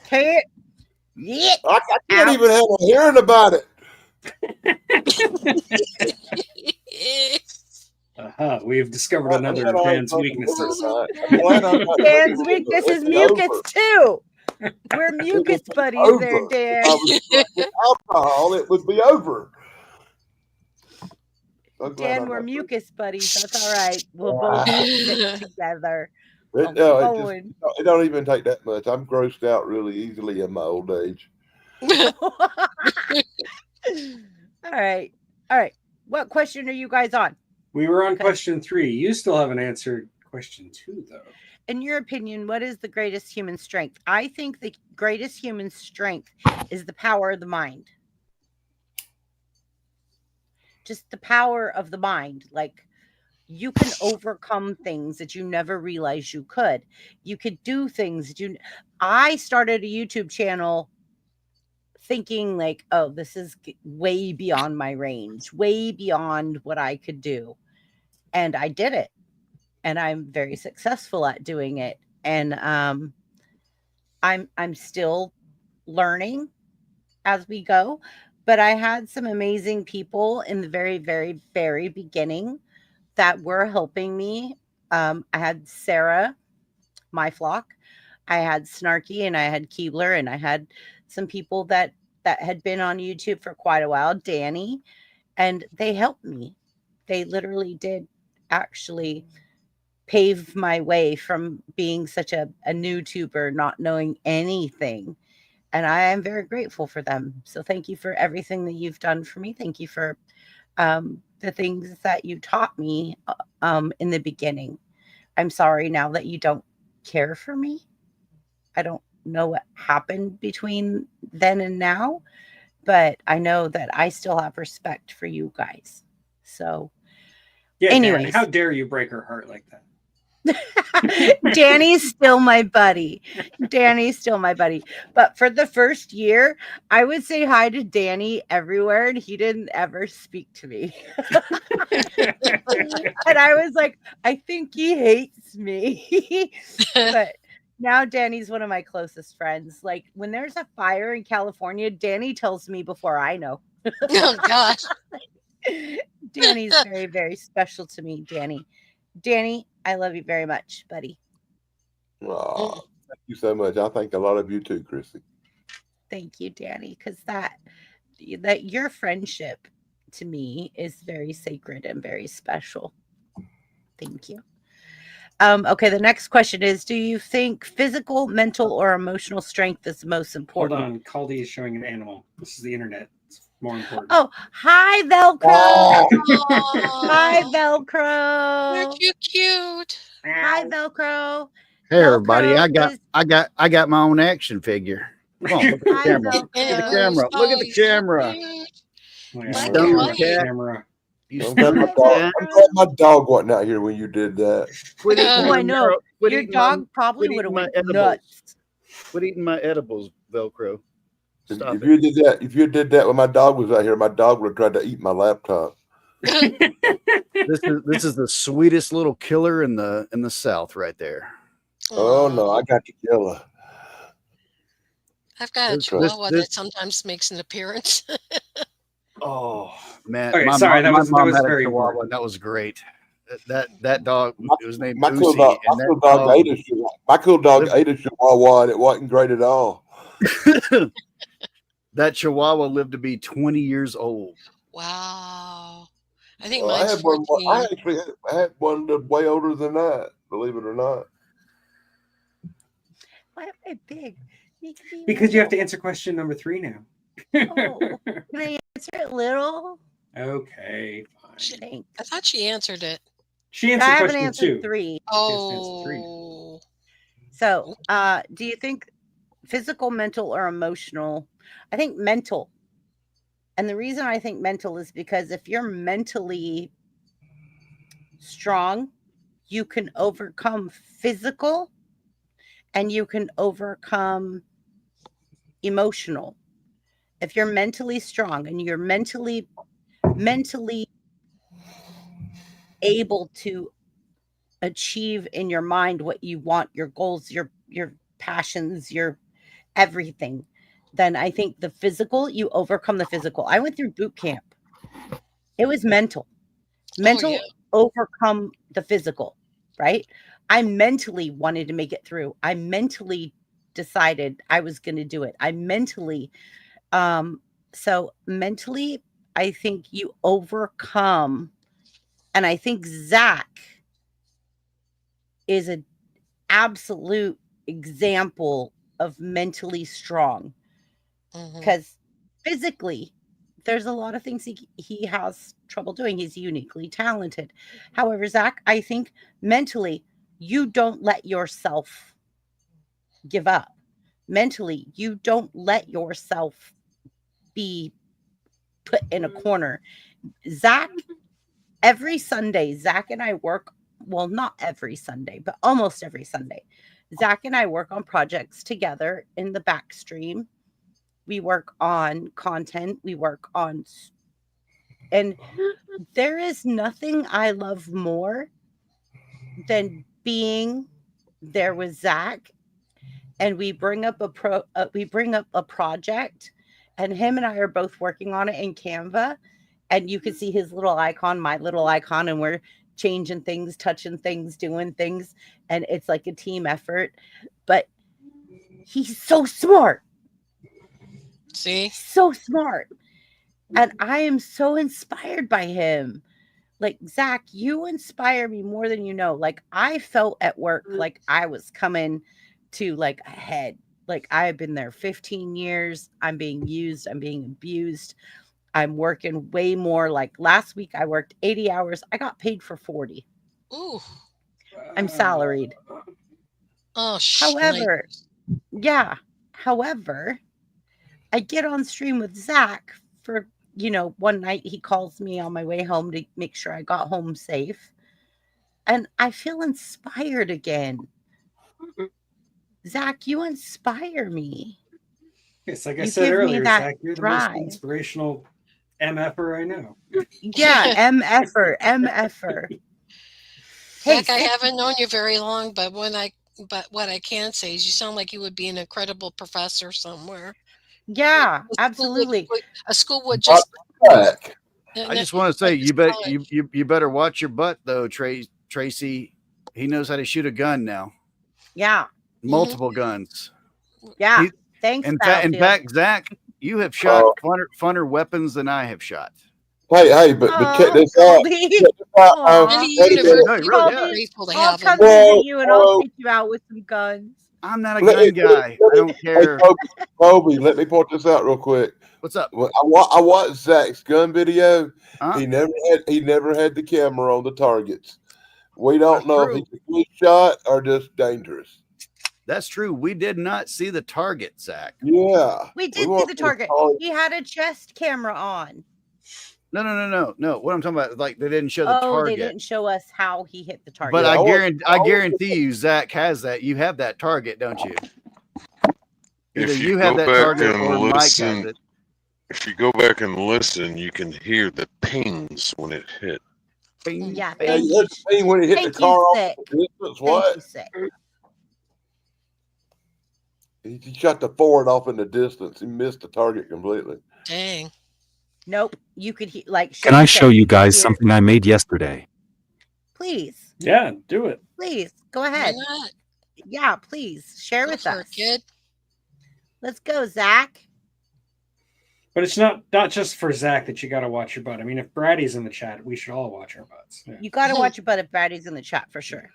Can't. Yeah. I can't Out. even handle hearing about it. We have discovered another of Dan's weaknesses. Dan's weakness is mucus too. We're mucus buddies there, Dan. With alcohol, it would be over. Dan, we're mucus buddies. That's all right. We'll both get sick together. It don't even take that much. I'm grossed out really easily in my old age. All right. What question are you guys on? We were on question 3. You still haven't answered question 2, though. In your opinion, what is the greatest human strength? I think the greatest human strength is the power of the mind. Just the power of the mind. Like, you can overcome things that you never realized you could. You could do things that I started a YouTube channel thinking like, oh, this is way beyond my range, way beyond what I could do. And I did it. And I'm very successful at doing it. And I'm still learning as we go. But I had some amazing people in the very, very, very beginning that were helping me. I had Sarah, my flock. I had Snarky, and I had Keebler, and I had some people that had been on YouTube for quite a while, Danny, and they helped me. They literally did actually pave my way from being such a new tuber, not knowing anything. And I am very grateful for them. So thank you for everything that you've done for me. Thank you for the things that you taught me in the beginning. I'm sorry now that you don't care for me. I don't know what happened between then and now, but I know that I still have respect for you guys. So, yeah, anyways. Dan, how dare you break her heart like that? Danny's still my buddy. But for the first year, I would say hi to Danny everywhere, and he didn't ever speak to me. And I was like, I think he hates me. But now Danny's one of my closest friends. Like, when there's a fire in California, Danny tells me before I know. Oh, gosh. Danny's very, very special to me, Danny, I love you very much, buddy. Oh, thank you so much. I thank a lot of you too, Chrissy. Thank you, Danny, because that your friendship to me is very sacred and very special. Thank you. Okay, the next question is, do you think physical, mental, or emotional strength is most important? Hold on. Caldy is showing an animal. This is the internet. It's more important. Oh, hi, Velcro. Oh. Hi, Velcro. Aren't you cute? Hi, Velcro. Hey everybody, Velcro I got my own action figure. Come on, look at the Hi, camera. Velcro. Look at the camera. Look at the he's so camera. cute. Yeah, Black and look white. at the camera. You I'm stupid glad cat. my dog wasn't out here when you did that. Quit eating Oh, my I know. quit Your eating dog my- probably quit would have eating my went edibles. nuts. Quit eating my edibles, Velcro. Stop If it. you did that when my dog was out here, my dog would have tried to eat my laptop. This is the sweetest little killer in the South right there. Oh no, I got the killer. I've got a This- chihuahua this- that sometimes makes an appearance. Oh, Man, Okay, my sorry, mom, that was- my that mom was had a very chihuahua. important. And that was great. That dog, it was named My cool Uzi, dog, and my that cool dog dog- ate a chihuahua. My cool dog ate a chihuahua, and it wasn't great at all. that chihuahua lived to be 20 years old. Wow. I think Well, I mine's had one. 14. I actually had one that way older than that. Believe it or not. Why am I big? You can be because you have to little. answer question number 3 now. Oh. Can I answer it little? Okay, fine. Thanks. I thought she answered it. She I answered haven't question answered 2. 3. Oh. So, do you think physical, mental, or emotional? I think mental. And the reason I think mental is because if you're mentally strong, you can overcome physical and you can overcome emotional. If you're mentally strong and you're mentally able to achieve in your mind what you want, your goals, your passions, your everything, then I think the physical, you overcome the physical. I went through boot camp. It was mental. Mental yeah. overcome the physical, right? I mentally wanted to make it through. I mentally decided I was going to do it. I mentally so mentally I think you overcome, and I think Zach is an absolute example of mentally strong Mhm. because physically there's a lot of things he has trouble doing. He's uniquely talented. However, Zach, I think mentally you don't let yourself give up. Mentally, you don't let yourself be put in a corner. Zach, every Sunday, Zach and I work, well, not every Sunday, but almost every Sunday. Zach and I work on projects together in the back stream. We work on content. We work on, and there is nothing I love more than being there with Zach, and we bring up a project, and him and I are both working on it in Canva, and you can see his little icon, my little icon, and we're changing things, touching things, doing things, and it's like a team effort. But he's so smart. See? So smart. And I am so inspired by him. Like, Zach, you inspire me more than you know. Like, I felt at work like I was coming to like ahead. Like, I've been there 15 years. I'm being used. I'm being abused. I'm working way more. Like last week, I worked 80 hours. I got paid for 40. Ooh. I'm salaried. Oh, However, yeah. However, I get on stream with Zach for, one night he calls me on my way home to make sure I got home safe. And I feel inspired again. Zach, you inspire me. Yes, like I You said give me earlier, that Zach, you're the drive. most inspirational MFer I know. Yeah, MFer. Hey, Zach, I haven't known you very long, but what I can say is you sound like you would be an incredible professor somewhere. yeah, A school would- absolutely. A school would just. Back. I just want to say you better watch your butt though, Tracy. He knows how to shoot a gun now. Yeah, Multiple guns. yeah. He- Thanks, In Battlefield. fact, Zach, you have shot funner weapons than I have shot. Hey, but check this out. Colby. Check this out. Aw. Many Wait a minute. universities No, he really are has. grateful to I'll have come him. visit you and I'll Whoa. take you out with some guns. I'm not a Let gun guy. I don't Hey, care. Kobe, let me point this out real quick. What's up? When I watched Zach's gun video. Huh? He never had the camera on the targets. We don't That's know true. if he's a good shot or just dangerous. That's true. We did not see the target, Zach. Yeah. We did see want the to target. call it- He had a chest camera on. No. What I'm talking about, like they didn't show the Oh, target. they didn't show us how he hit the target. But Yeah, I guarantee you, Zach has that. You have that target, don't you? Either If you you have go that back target and or Mike has listen, it. If you go back and listen, you can hear the pings when it hit. Bing, Yeah, bing. Yeah, thank you you. had to see when he hit the Thank car you, off Sick. the distance. Thank What? you, Sick. He shot the Ford off in the distance. He missed the target completely. Dang. Nope. You could hear, like, Can I show said, you could guys hear- something I made yesterday? Please, Yeah, do it. please go Why ahead. not? Yeah, please share Go with for us. it, kid. Let's go, Zach. But it's not just for Zach that you got to watch your butt. I mean, if Brady's in the chat, we should all watch our butts. Yeah. You got to watch your butt if Brady's in the chat for sure.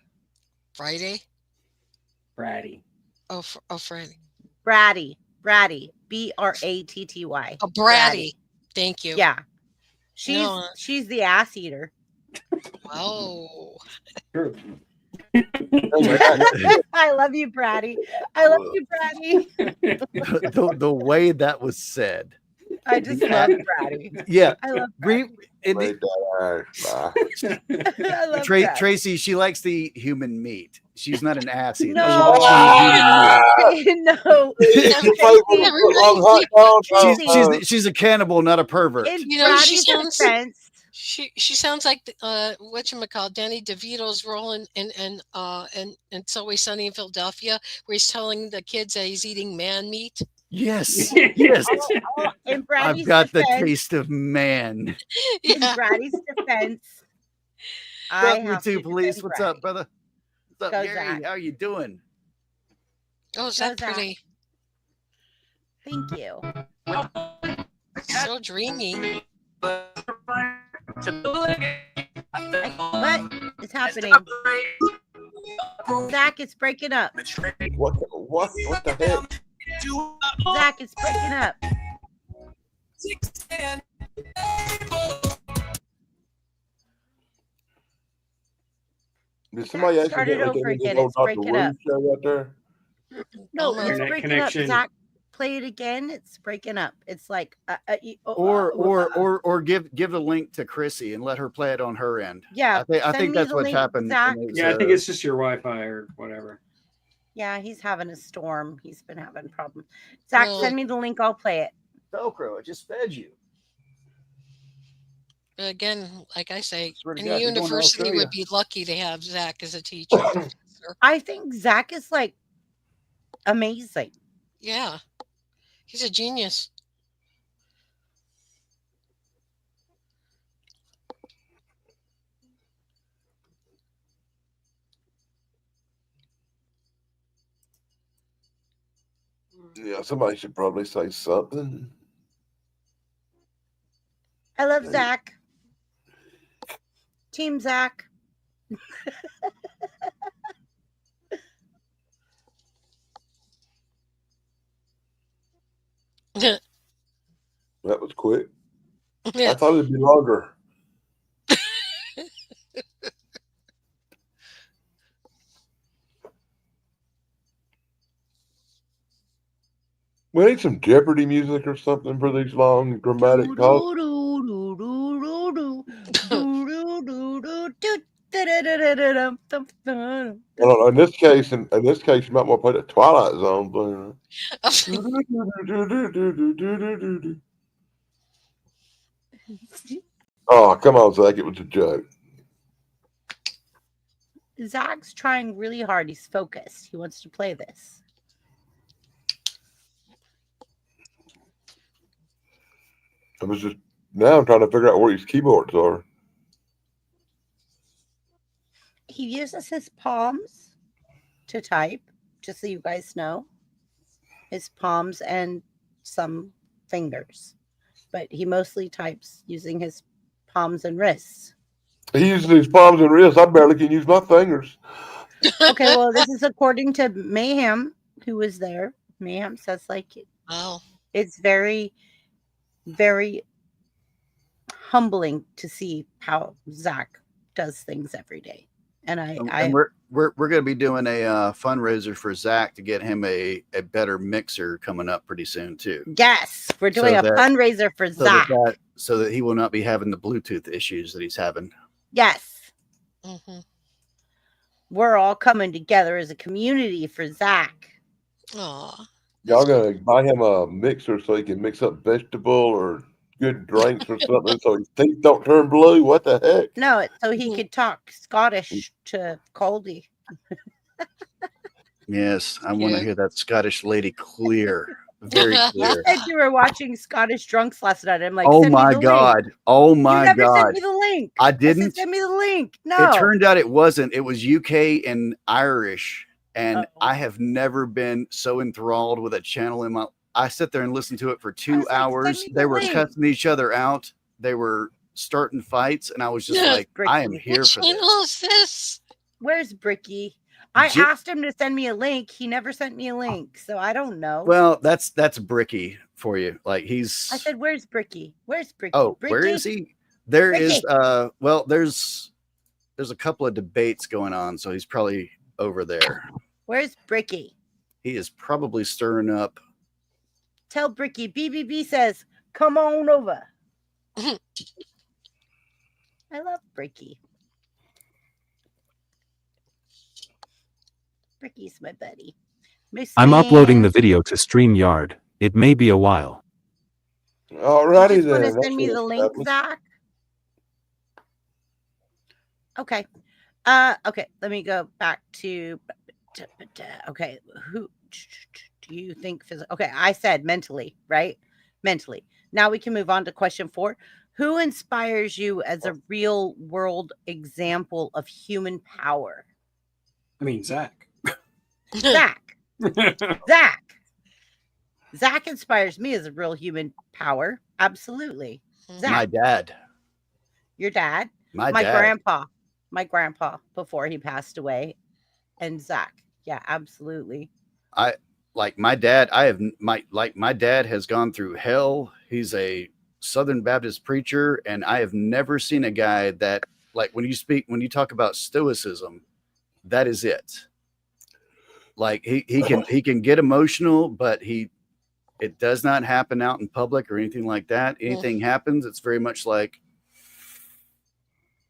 Friday? Brady. Oh, Friday. Bratty, Bratty, Bratty. Oh, Bratty. Thank you. Yeah, she's No. she's the ass eater. Oh. True. I love you, Bratty. I love you, Bratty. the way that was said. I just love Bratty. Yeah. I love Re- it- Made that ass. Bratty. I love Bratty. Tracy, she likes the human meat. She's not an ass eater. No. She likes the human meat. No, Your favorite long hot dog? She's a cannibal, not a pervert. in You know, she Bratty's sounds- defense, She sounds like whatchamacallit, Danny DeVito's role in It's Always Sunny in Philadelphia, where he's telling the kids that he's eating man meat. Yes, yes. in Bratty's I've got the defense, taste of man. in Yeah. Bratty's defense, I What's up, have you two to police? defend What's Bratty. up, brother? What's up, Go, Gary? Zach. How are you doing? Oh, is that Go, Zach. pretty? Thank you. So dreamy. What is happening? Zach, it's breaking up. What the heck? Zach, it's breaking up. Did somebody Zach, start it accidentally over get into again. the It's Dr. breaking Wu up. show right there? No, Almost. it's Internet breaking connection. up. Zach, play it again. It's breaking up. It's like Or give the link to Chrissy and let her play it on her end. yeah. I send think me that's the what's link, happened. Zach. Yeah, I think it's just your Wi-Fi or whatever. Yeah, he's having a storm. He's been having problems. Zach, Well- send me the link. I'll play it. Velcro. It just fed you. Again, like I say, Swear to any God, you're going to university Australia. would be lucky to have Zach as a teacher. I think Zach is like amazing. Yeah. He's a genius. Yeah, somebody should probably say something. I love Zach. Team Zach. That was quick. I Yeah. thought it'd be longer. We need some Jeopardy music or something for these long dramatic talks. I don't know. In this case, you might want to play the Twilight Zone thing. Oh, come on, Zach! It was a joke. Zach's trying really hard. He's focused. He wants to play this. I'm trying to figure out where these keyboards are. He uses his palms to type, just so you guys know. His palms and some fingers. But he mostly types using his palms and wrists. He uses his palms and wrists. I barely can use my fingers. Okay, well, this is according to Mayhem, who was there. Mayhem says, like, Wow. it's very, very humbling to see how Zach does things every day. And And we're going to be doing a fundraiser for Zach to get him a better mixer coming up pretty soon too. yes, we're doing a fundraiser for Zach. So that he will not be having the Bluetooth issues that he's having. Yes, Mm-hmm. we're all coming together as a community for Zach. Aw. Y'all gonna buy him a mixer so he can mix up vegetable or good drinks or something so his teeth don't turn blue? What the heck? No, so he Mhm. could talk Scottish to Coldy. Yes, I want to Cute. hear that Scottish lady clear, very You clear. said you were watching Scottish Drunks last night. I'm like, Oh send me my the link. God! Oh You my never sent God! me the link. I said, didn't. send me the link. It No. turned out it wasn't. It was UK and Irish, and Uh-oh. I have never been so enthralled with a channel in my. I sit there and listened to it for 2 was like, send hours. me the They were link. cussing each other out. They were starting fights, and I was just Yeah. like, I am Bricky. here What for this. channel is this? Where's Bricky? I J- asked him to send me a link. He never sent me a link, so I don't know. Well, that's Bricky for you. Like I he's. said, "Where's Bricky? Where's Bricky? Oh, Bricky? where is he? There is. Bricky. Well, there's a couple of debates going on, so he's probably over there. Where's Bricky? He is probably stirring up. Tell Bricky. BBB says, come on over." I love Bricky. Bricky's my buddy. Miss I'm uploading Man. the video to StreamYard. It may be a while. Alrighty You just want then. to send me the link, Zach? Okay. Okay. Let me go back to. Okay. Who do you think? Okay. I said mentally, right? Mentally. Now we can move on to question 4. Who inspires you as a real world example of human power? I mean, Zach. Zach. Zach inspires me as a real human power. Absolutely. Zach. My dad. Your dad. My My dad. grandpa before he passed away, and Zach. Yeah, absolutely. Like my dad. My dad has gone through hell. He's a Southern Baptist preacher, and I have never seen a guy that, like, when you talk about stoicism, that is it. Like he can get emotional, but it does not happen out in public or anything like that. Anything happens, it's very much like,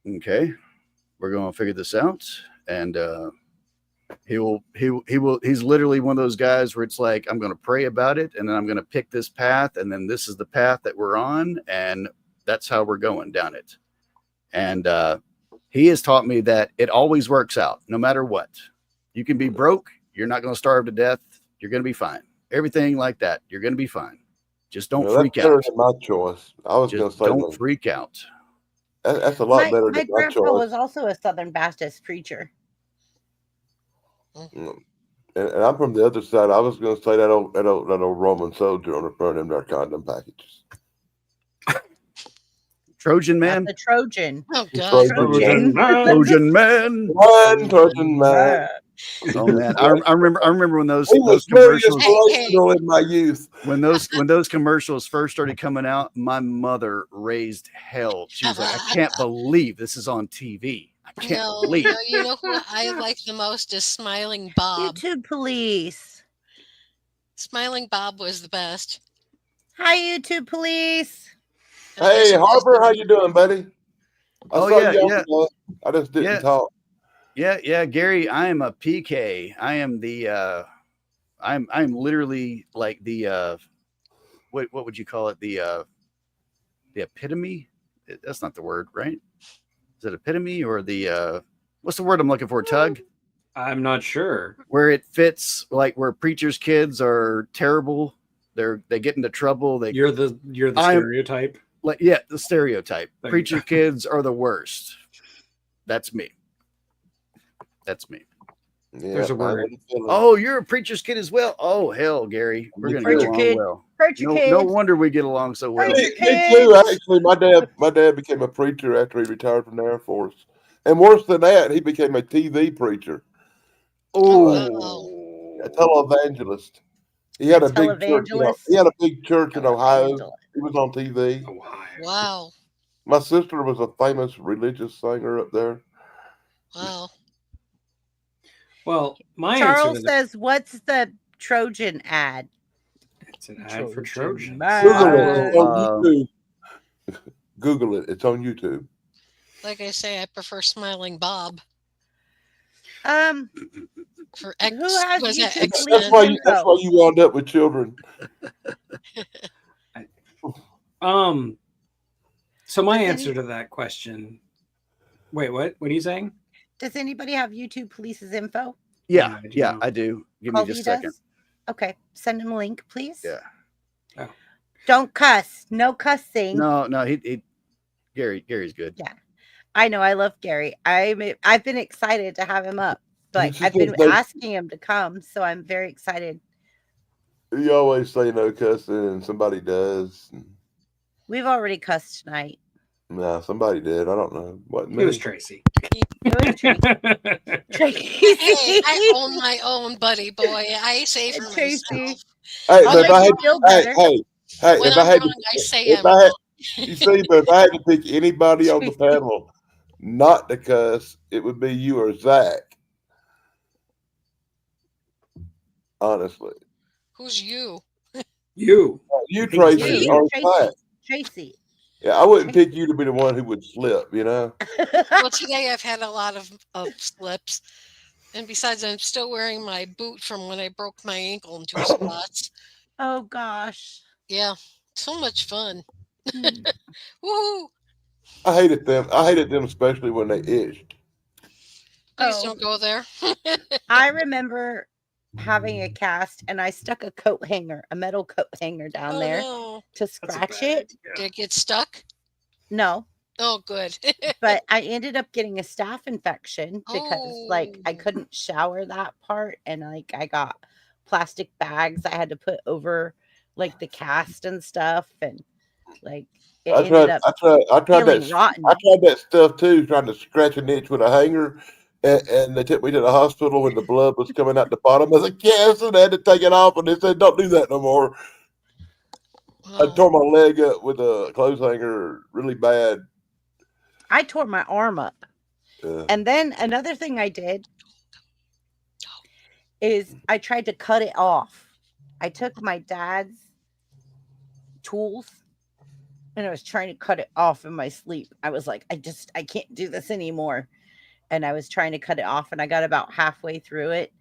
okay, we're going to figure this out. And he's literally one of those guys where it's like, I'm going to pray about it, and then I'm going to pick this path, and then this is the path that we're on, and that's how we're going down it. And he has taught me that it always works out, no matter what. You can be broke, you're not going to starve to death, you're going to be fine. Everything like that, you're going to be fine. Just don't freak that's better out. than my choice. I was going to Just say don't that. freak out. That's a lot better My than my grandpa choice. was also a Southern Baptist preacher. And I'm from the other side. I was going to say that old Roman soldier on the front of their condom packages. Trojan man. The Trojan. Oh God. Trojan man. Trojan man. One Trojan man. Oh man, I remember when those He was very commercials inspirational in my youth. when those commercials first started coming out. My mother raised hell. She was like, I can't believe this is on TV. I can't believe. No, you know who I like the most is Smiling Bob. YouTube police. Smiling Bob was the best. Hi, YouTube police. Hey, Harper, how you doing, buddy? I Oh, saw yeah, you yeah. on the- I just didn't Yeah. talk. Yeah, Gary, I am a PK. I am the I'm literally like the what would you call it? The epitome? That's not the word, right? Is it epitome or the what's the word I'm looking for? Tug? I'm not sure. Where it fits, like where preachers' kids are terrible. They get into trouble. You're the I'm- stereotype. Like, yeah, the stereotype. There you Preacher go. kids are the worst. That's me. That's me. Yeah, There's a I word. didn't feel it. Oh, you're a preacher's kid as well. Oh, hell, Gary. We're gonna get Preacher along kid. well. Preacher No, kid. no wonder we get along so well. Preacher Me too. kids. Actually, my dad became a preacher after he retired from the Air Force, and worse than that, he became a TV preacher, Oh, a televangelist. He had a big church. Televangelist? He had a big church in Ohio. Televangelist. He was on TV. Ohio. Wow. My sister was a famous religious singer up there. Wow. Well, my Charles answer to says, "What's the Trojan ad?" it's an ad for Trojan. Google it. It's on Uh, YouTube. Google it. It's on YouTube. Like I say, I prefer Smiling Bob. For Who has was that YouTube X-Men? That's why you wound up with children. So my Does answer any- to that question. Wait, what? What are you saying? Does anybody have YouTube Police's info? Yeah, I do yeah, not. I do. Give me Colby just a second. does? Okay, send him a link, please. Yeah. Oh. Don't cuss. No cussing. No, he Gary's good. Yeah. I know. I love Gary. I've been excited to have him up, but He's I've just been like- asking him to come, so I'm very excited. You always say no cussing, and somebody does. We've already cussed tonight. Nah, somebody did. I don't know. What It was Tracy. It was Tracy. Hey, I own my own, buddy boy. I say for Tracy. myself. Hey, I'll but make if I you had, feel hey, better. hey, When if I I'm had, wrong, I say if I'm I had, wrong. you see, but if I had to pick anybody on the panel not to cuss, it would be you or Zach. Honestly, Who's you? You. you, I think Tracy, You, or Tracy. Zach. Tracy. Yeah, I wouldn't pick you to be the one who would slip. You know. Well, today I've had a lot of slips. And besides, I'm still wearing my boot from when I broke my ankle in 2 spots. Oh gosh. Yeah, so much fun. Mm. Woohoo! I hated them. I hated them especially when they itched. Please Oh. don't go there. I remember having a cast and I stuck a coat hanger, a metal coat hanger down Oh there no! to That's a scratch bad it. idea. Did it get stuck? No, Oh, good. but I ended up getting a staph infection because like I Oh. couldn't shower that part and like I got plastic bags I had to put over like the cast and stuff and like it I ended tried. up I tried feeling that. rotten. I tried that stuff too, trying to scratch an itch with a hanger, and they took me to the hospital when the blood was coming out the bottom of the cast, and they had to take it off, and they said, "Don't do that no more." I Oh. tore my leg up with a clothes hanger really bad. I tore my arm up. Uh, And then another thing I did is I tried to cut it off. I took my dad's tools and I was trying to cut it off in my sleep. I was like, I can't do this anymore. And I was trying to cut it off and I got about halfway through it.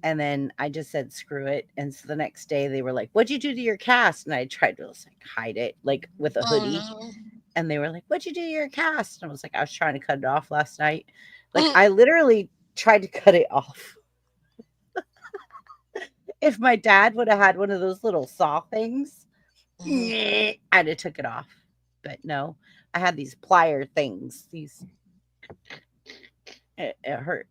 And then I just said, screw it. And so the next day they were like, what'd you do to your cast? And I tried to like hide it like with a Oh, hoodie. no. And they were like, what'd you do to your cast? And I was like, I was trying to cut it off last night. Like I literally tried to cut it off. If my dad would have had one of those little saw things, Mhm. I'd have took it off. But no, I had these plier things. It hurt.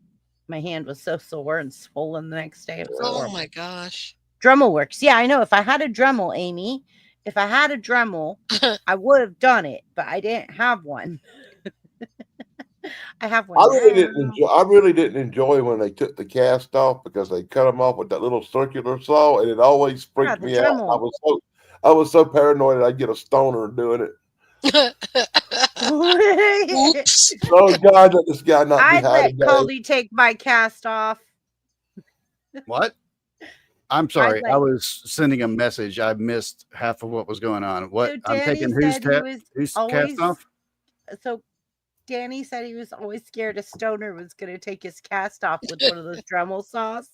My hand was so sore and swollen the next day. It was Oh horrible. my gosh. Dremel works. Yeah, I know. If I had a Dremel, Amy, if I had a Dremel, I would have done it, but I didn't have one. I have one. I really now. didn't. I really didn't enjoy when they took the cast off because they cut them off with that little circular saw, and it always freaked the me out. Dremel. I was so paranoid that I'd get a stoner doing it. Oops. Oh God, let this guy not be I'd let hiding. Caldy take my cast off. What? I'm sorry. I like- was sending a message. I missed half of what was going on. What? So I'm Danny taking who's said he was who's always- cast off? So Danny said he was always scared a stoner was going to take his cast off with one of those Dremel saws.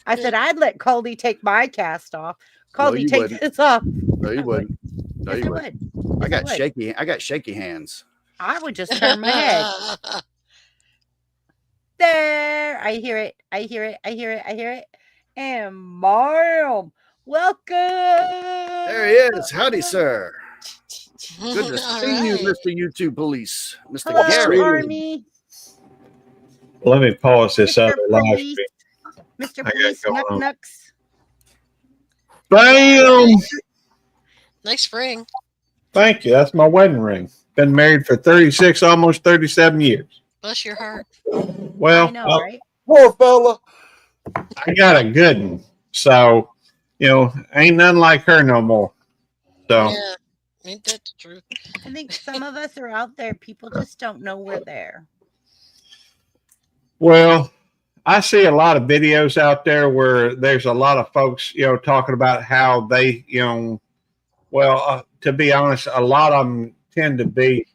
I said I'd let Caldy take my cast off. No, Caldy you take wouldn't. his off. No, I you would. wouldn't. No, Yes, you I wouldn't. would. I Yes, got would. shaky. I got shaky hands. I would just turn my head. There. I hear it. I hear it. I hear it. I hear it. And Marm, welcome. There he is. Howdy, sir. Good to All see you, right. Mr. YouTube Police, Mr. Hello, Gary. Army. Let me pause this Mr. other live Police. stream. Mr. I got Police, going Nuck on. Nucks. Bam! Nice ring. Thank you. That's my wedding ring. Been married for 36, almost 37 years. Bless your heart. Well, I know, right? Poor fella. I got a good one. So, ain't nothing like her no more. So, Yeah. Ain't that the truth? I think some of us are out there. People just don't know we're there. well, I see a lot of videos out there where there's a lot of folks, talking about how they, to be honest, a lot of them tend to be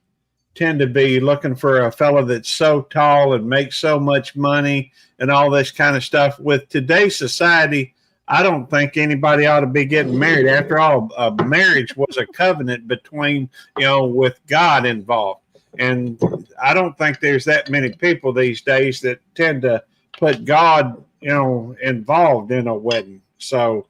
tend to be looking for a fella that's so tall and makes so much money and all this kind of stuff. With today's society, I don't think anybody ought to be getting married. After all, marriage was a covenant between, with God involved. And I don't think there's that many people these days that tend to put God, involved in a wedding. So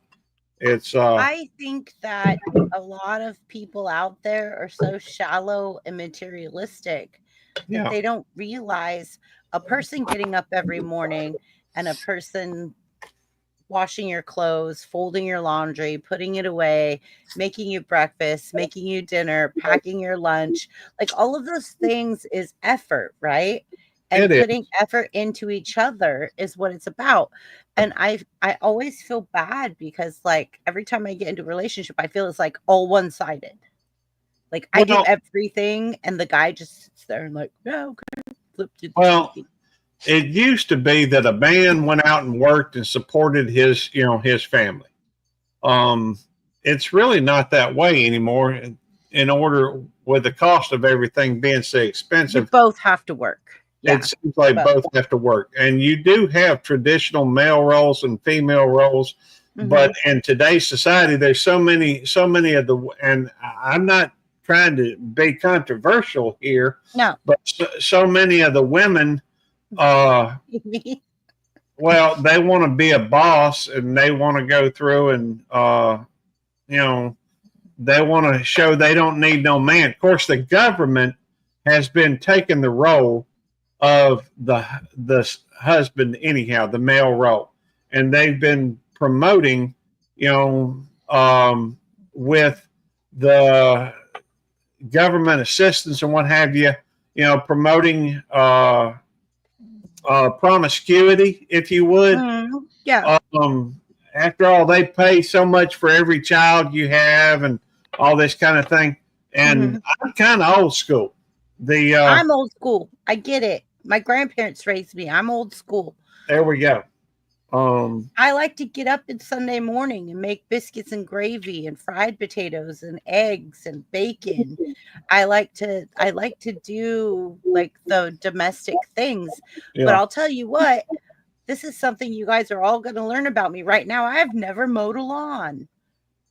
it's I think that a lot of people out there are so shallow and materialistic that they don't realize a person getting up every morning and a person washing your clothes, folding your laundry, putting it away, making you breakfast, making you dinner, packing your lunch, like all of those things is effort, right? And putting effort into each other is what it's about. And I always feel bad because like every time I get into a relationship, I feel it's like all one-sided. Like I do everything and the guy just sits there and like, yeah, okay. Flip to it used to be that a man went out and worked and supported his family. It's really not that way anymore. In order, with the cost of everything being so expensive, you both have to work. Yeah, it seems like both have to work. And you do have traditional male roles and female roles, but in today's society, there's so many of the, and I'm not trying to be controversial here, no, but so many of the women, well, they want to be a boss and they want to go through and, they want to show they don't need no man. Of course, the government has been taking the role of the husband anyhow, the male role, and they've been promoting, with the government assistance and what have you, promoting promiscuity, if you would. Yeah. After all, they pay so much for every child you have and all this kind of thing. And I'm kind of old school. I'm old school. I get it. My grandparents raised me. I'm old school. There we go. I like to get up on Sunday morning and make biscuits and gravy and fried potatoes and eggs and bacon. I like to do like the domestic things. Yeah. But I'll tell you what, this is something you guys are all going to learn about me right now. I've never mowed a lawn.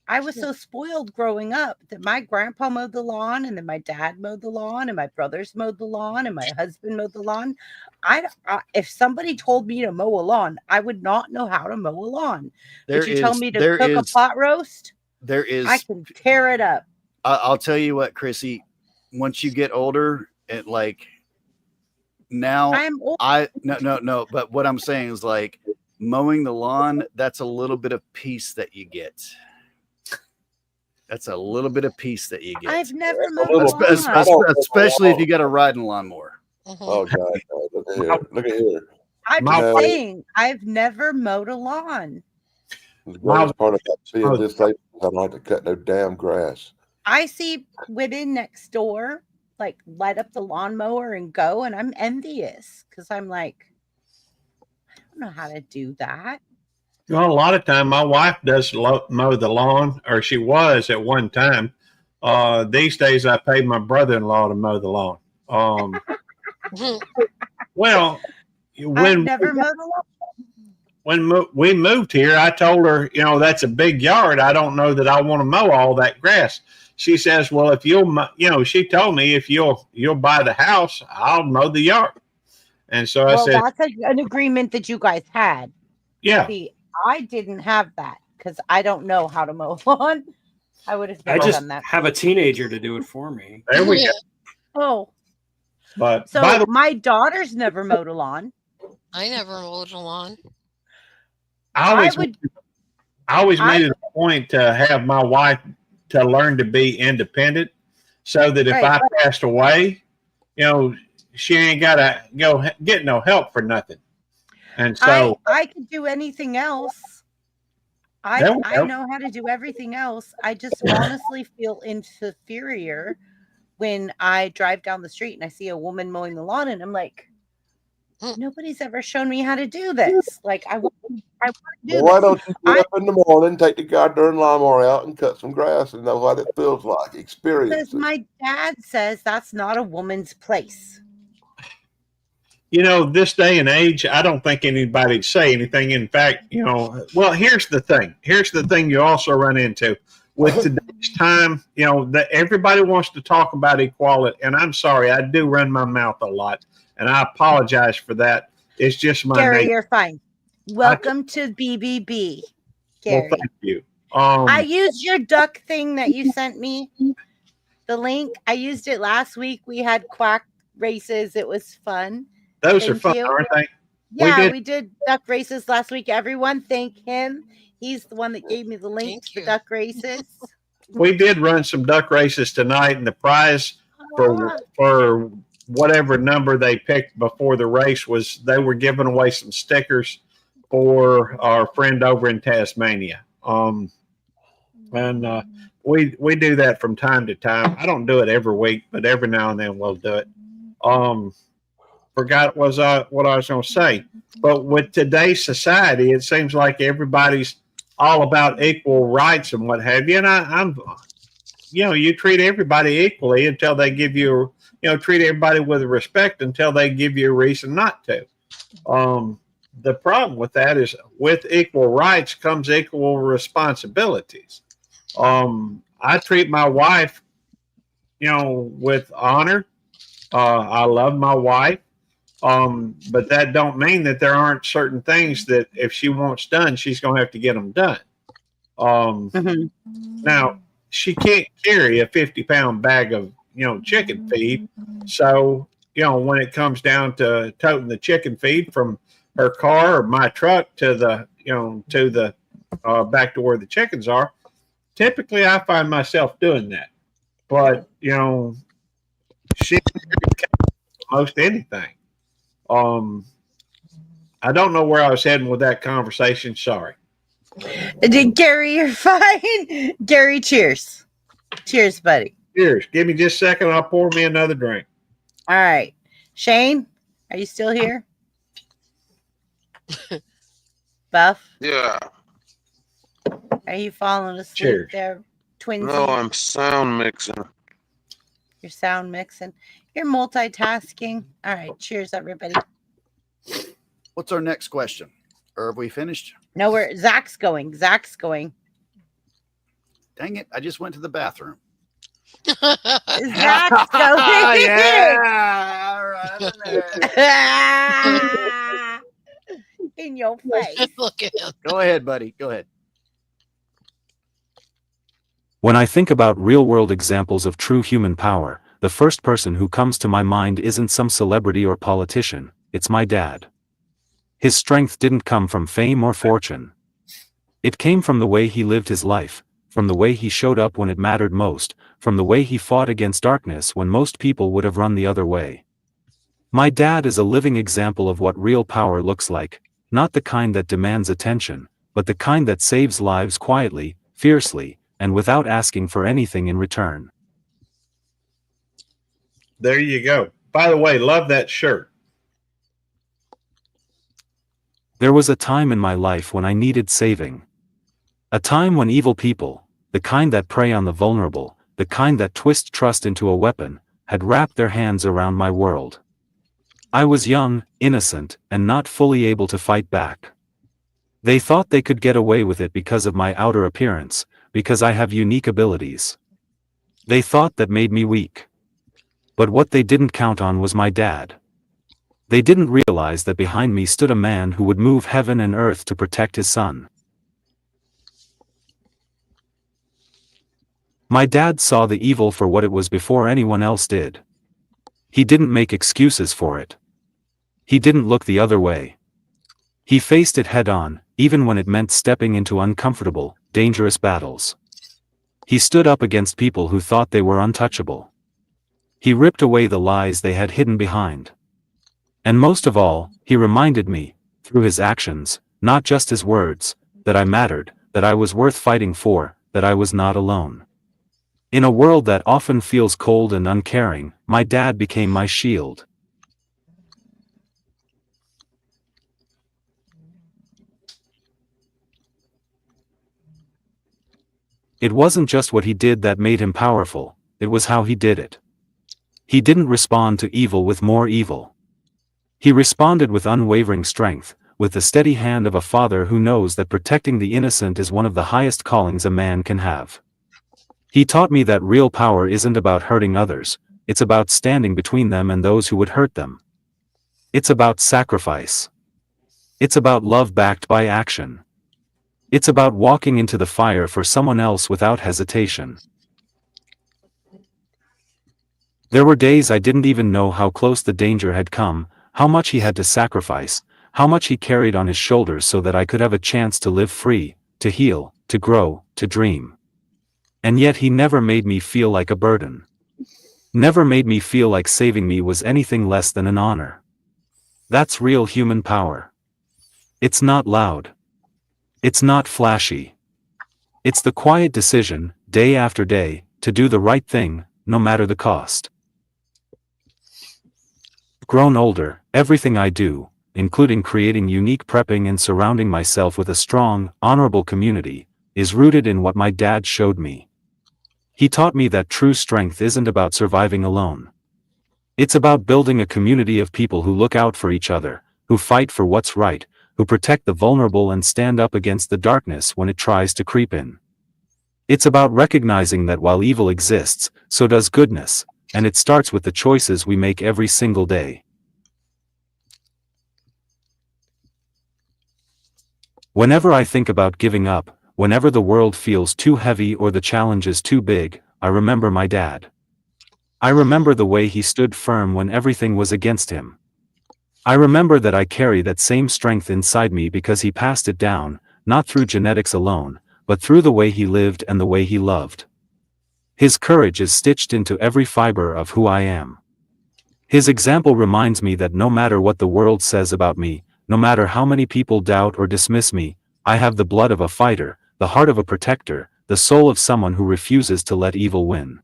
I was so spoiled growing up that my grandpa mowed the lawn and then my dad mowed the lawn and my brothers mowed the lawn and my husband mowed the lawn. If somebody told me to mow a lawn, I would not know how to mow a lawn. But you tell me to cook a pot roast, I can tear it up. I'll tell you what, Chrissy, once you get older, it like now I'm old. No. But what I'm saying is like mowing the lawn, that's a little bit of peace that you get. That's a little bit of peace that you get. I've never mowed a lawn. Especially if you got a riding lawnmower. Oh God! Look at here! Look at here! I'm just saying, I've never mowed a lawn. The greatest part about being this age is I don't have to cut no damn grass. I see women next door like light up the lawnmower and go, and I'm envious because I'm like, I don't know how to do that. Well, a lot of time my wife does mow the lawn, or she was at one time. These days I pay my brother-in-law to mow the lawn. Well, I've never mowed a lawn. When we moved here, I told her, that's a big yard. I don't know that I want to mow all that grass. She says, well, if she told me if you'll buy the house, I'll mow the yard. And so I said, that's an agreement that you guys had. Yeah. See, I didn't have that because I don't know how to mow lawn. I would have never done that. I just have a teenager to do it for me. There we go. Oh. But so my daughter's never mowed a lawn. I never mowed a lawn. I always made it a point to have my wife to learn to be independent so that if I passed away, she ain't got to go get no help for nothing. And so I could do anything else. I know how to do everything else. I just honestly feel inferior when I drive down the street and I see a woman mowing the lawn and I'm like, nobody's ever shown me how to do this. Like I want to I want to do Well, why this. don't you get up in the morning, take the goddamn lawnmower out and cut some grass and know what it feels like? Experience Because it. my dad says that's not a woman's place. You know, this day and age, I don't think anybody'd say anything. In fact, you know, well, here's the thing. Here's the thing you also run into with today's time. You know, that everybody wants to talk about equality, and I'm sorry, I do run my mouth a lot, and I apologize for that. It's just my Gary, nature. you're fine. Welcome to BBB, Well, Gary. thank you. I used your duck thing that you sent me, the link. I used it last week. We had quack races. It was fun. Those are Thank fun, you. aren't they? Yeah, did. we did duck races last week. Everyone thank him. He's the one that gave me the link Thank to the you. duck races. We did run some duck races tonight, and the prize for whatever number they picked before the race was they were giving away some stickers for our friend over in Tasmania. And we do that from time to time. I don't do it every week, but every now and then we'll do it. Forgot what I was going to say, but with today's society, it seems like everybody's all about equal rights and what have you. And I'm, you know, you treat everybody equally until they give you, you know, treat everybody with respect until they give you a reason not to. The problem with that is with equal rights comes equal responsibilities. I treat my wife, you know, with honor. I love my wife. But that don't mean that there aren't certain things that if she wants done, she's going to have to get them done. Now she can't carry a 50-pound bag of, you know, chicken feed. So, you know, when it comes down to toting the chicken feed from her car or my truck to the, you know, to the back to where the chickens are, typically I find myself doing that. But, you know, she most anything. I don't know where I was heading with that conversation. Sorry. Gary, you're fine. Gary, cheers. Cheers, buddy. Cheers. Give me just a second. I'll pour me another drink. All right. Shane, are you still here? Buff, Yeah. are you falling asleep Cheers. there? Twinsies? No, I'm sound mixing. You're sound mixing. You're multitasking. All right. Cheers, everybody. What's our next question? Or have we finished? No, Zach's going. Zach's going. Dang it. I just went to the bathroom. Zach's going. Yeah. All right. In your face. Look at him. Go ahead, buddy. Go ahead. When I think about real-world examples of true human power, the first person who comes to my mind isn't some celebrity or politician, it's my dad. His strength didn't come from fame or fortune. It came from the way he lived his life, from the way he showed up when it mattered most, from the way he fought against darkness when most people would have run the other way. My dad is a living example of what real power looks like, not the kind that demands attention, but the kind that saves lives quietly, fiercely, and without asking for anything in return. There you go. By the way, love that shirt. There was a time in my life when I needed saving. A time when evil people, the kind that prey on the vulnerable, the kind that twist trust into a weapon, had wrapped their hands around my world. I was young, innocent, and not fully able to fight back. They thought they could get away with it because of my outer appearance, because I have unique abilities. They thought that made me weak. But what they didn't count on was my dad. They didn't realize that behind me stood a man who would move heaven and earth to protect his son. My dad saw the evil for what it was before anyone else did. He didn't make excuses for it. He didn't look the other way. He faced it head on, even when it meant stepping into uncomfortable, dangerous battles. He stood up against people who thought they were untouchable. He ripped away the lies they had hidden behind. And most of all, he reminded me, through his actions, not just his words, that I mattered, that I was worth fighting for, that I was not alone. In a world that often feels cold and uncaring, my dad became my shield. It wasn't just what he did that made him powerful, it was how he did it. He didn't respond to evil with more evil. He responded with unwavering strength, with the steady hand of a father who knows that protecting the innocent is one of the highest callings a man can have. He taught me that real power isn't about hurting others, it's about standing between them and those who would hurt them. It's about sacrifice. It's about love backed by action. It's about walking into the fire for someone else without hesitation. There were days I didn't even know how close the danger had come, how much he had to sacrifice, how much he carried on his shoulders so that I could have a chance to live free, to heal, to grow, to dream. And yet he never made me feel like a burden. Never made me feel like saving me was anything less than an honor. That's real human power. It's not loud. It's not flashy. It's the quiet decision, day after day, to do the right thing, no matter the cost. Grown older, everything I do, including creating unique prepping and surrounding myself with a strong, honorable community, is rooted in what my dad showed me. He taught me that true strength isn't about surviving alone. It's about building a community of people who look out for each other, who fight for what's right, who protect the vulnerable and stand up against the darkness when it tries to creep in. It's about recognizing that while evil exists, so does goodness, and it starts with the choices we make every single day. Whenever I think about giving up, whenever the world feels too heavy or the challenge is too big, I remember my dad. I remember the way he stood firm when everything was against him. I remember that I carry that same strength inside me because he passed it down, not through genetics alone, but through the way he lived and the way he loved. His courage is stitched into every fiber of who I am. His example reminds me that no matter what the world says about me, no matter how many people doubt or dismiss me, I have the blood of a fighter, the heart of a protector, the soul of someone who refuses to let evil win.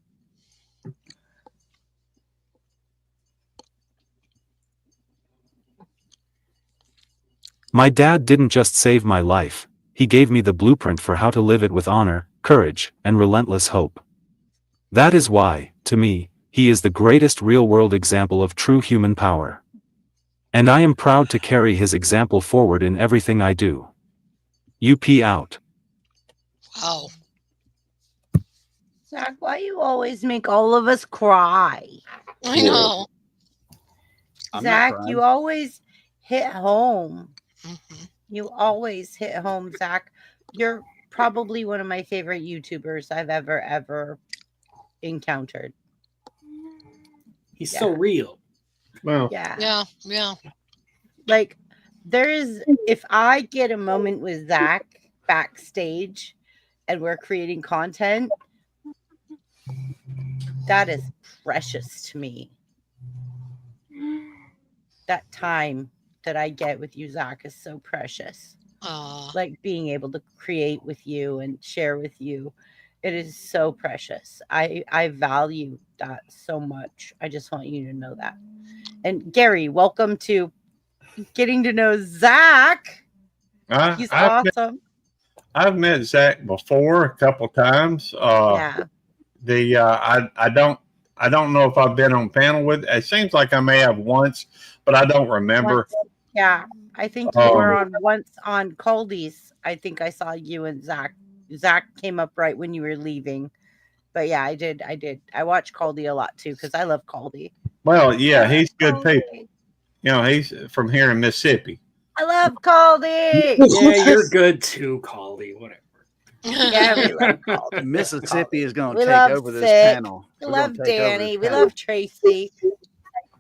My dad didn't just save my life, he gave me the blueprint for how to live it with honor, courage, and relentless hope. That is why, to me, he is the greatest real-world example of true human power. And I am proud to carry his example forward in everything I do. UP out. Wow. Zach, why you always make all of us cry? I know. I'm not Zach, crying. you always hit home. Mhm. You always hit home, Zach. You're probably one of my favorite YouTubers I've ever encountered. He's so real. Well, Yeah. Yeah. Like, if I get a moment with Zach backstage and we're creating content, that is precious to me. That time that I get with you, Zach, is so precious. Like being able to create with you and share with you. It is so precious. I value that so much. I just want you to know that. And Gary, welcome to getting to know Zach. He's awesome. I've met Zach before a couple times. Yeah. I don't know if I've been on panel with. It seems like I may have once, but I don't remember. Yeah, I think you were on once on Caldy's. I think I saw you and Zach. Zach came up right when you were leaving. But yeah, I did. I watch Caldy a lot too because I love Caldy. Well, yeah, he's good people. You know, he's from here in Mississippi. I love Caldy. Yeah, you're good too, Caldy. Whatever. Yeah, we love Caldy. Mississippi is going We to take love over this Sid. panel. We We're gonna love take over Danny. this We panel. love Tracy.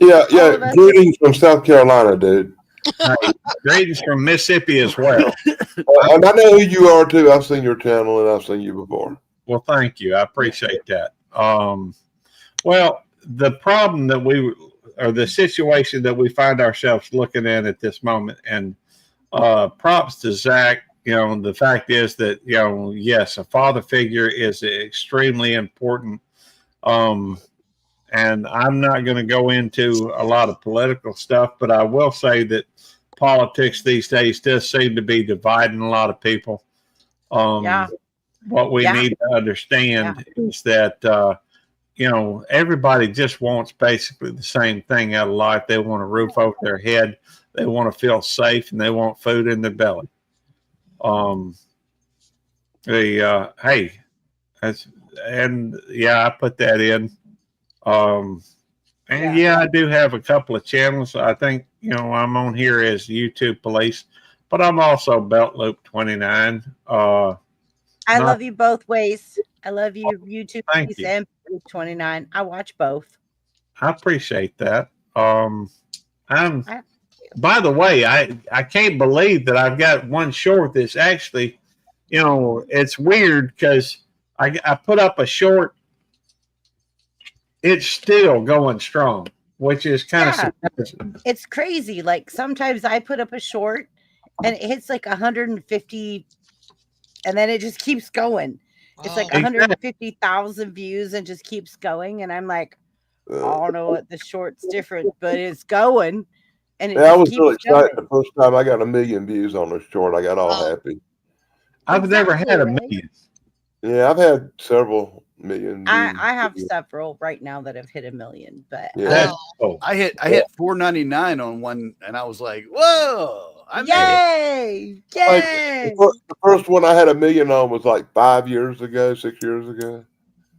Yeah, All of us. greetings from South Carolina, dude. Greetings from Mississippi as well. And I know who you are too. I've seen your channel and I've seen you before. Well, thank you. I appreciate that. Well, the problem or the situation that we find ourselves looking at this moment, and props to Zach. You know, the fact is that, you know, yes, a father figure is extremely important. And I'm not going to go into a lot of political stuff, but I will say that politics these days does seem to be dividing a lot of people. Yeah. what we Yeah. need to understand is that everybody just wants basically the same thing out of life. They want a roof over their head, they want to feel safe, and they want food in their belly. Hey, I put that in. I do have a couple of channels. I think I'm on here as YouTube Police, but I'm also Belt Loop 29. I love you both ways. I love you, YouTube Thank Police you. and 29. I watch both. I appreciate that. By the way, I can't believe that I've got one short that's actually, it's weird because I put up a short. It's still going strong, which is kind of surprising. It's crazy. Like sometimes I put up a short and it hits like 150 and then it just keeps going. It's like Wow. 150,000 views and just keeps going. And I'm like, I don't know what the short's different, but it's going. And it Yeah, I just was keeps really excited going. the first time I got 1 million views on the short. I got all Wow. happy. I've never had Exactly, a right? million. Yeah, I've had several million views. I have several right now that have hit 1 million, but Yeah. That's Wow. cool. I hit $4.99 on one, and I was like, "Whoa!" I made it. yay! Like, Yay! the first one I had 1 million on was like 5 years ago, 6 years ago.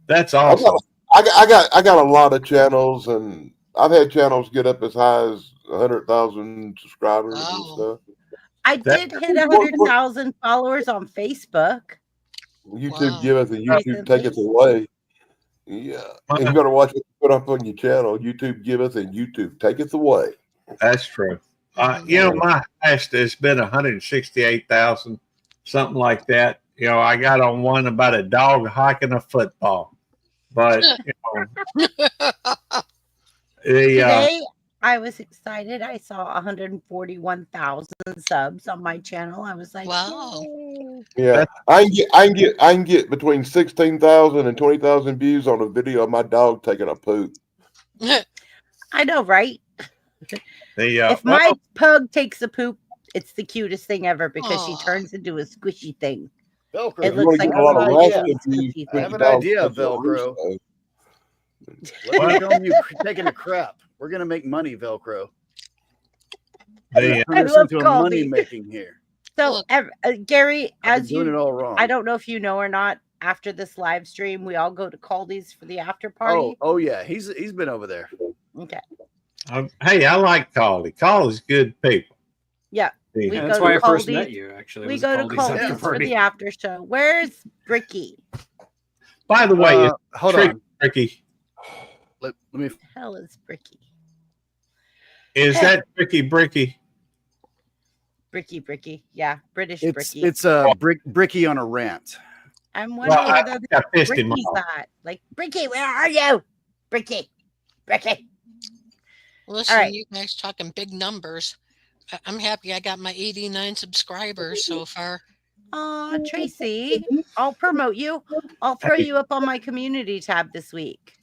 That's I awesome. got a lot of channels, and I've had channels get up as high as 100,000 subscribers and Wow. stuff. I That- did hit 100,000 followers on Facebook. YouTube Wow. giveth and YouTube taketh Recently. away. Yeah, and you got to watch what you put up on your channel. YouTube giveth and YouTube taketh away. That's true. My highest has been 168,000, something like that. I got on one about a dog hiking a football, but Today, I was excited. I saw 141,000 subs on my channel. I was like, Wow. yay. Yeah, I can get between 16,000 and 20,000 views on a video of my dog taking a poop. I know, right? the If my pug takes a poop, it's the cutest thing ever because she Aw. turns into a squishy thing. Velcro. It If you looks want to like get a lot of a idea. lasting views, squishy I put have your an dog idea of touching a Velcro. rooster. Let me film you taking a crap. We're gonna make money, Velcro. the I Turn this love into a coffee. money making here. So, Look. Gary, I've been as doing it you, all wrong. I don't know if you know or not, after this live stream, we all go to Caldy's for the after party. Oh yeah, he's been over there. Okay. hey, I like Caldy. Caldy's good people. Yeah. The- We Yeah, go that's to why I first Caldy's. met you. Actually, We was go to Caldy's after Caldy's for party. the after show. Where's Bricky? By the way, Hold Trick- on. Ricky, Let me. The hell is Bricky? is that Ricky Bricky? Bricky. Yeah, British It's Bricky. Bricky on a rant. I'm wondering Well, where I pissed him Bricky's off. at. Like, Bricky, where are you? Bricky. Listen, right. you guys talking big numbers. I'm happy I got my 89 subscribers so far. Aw, Tracy, I'll promote you. I'll throw you up on my community tab this week.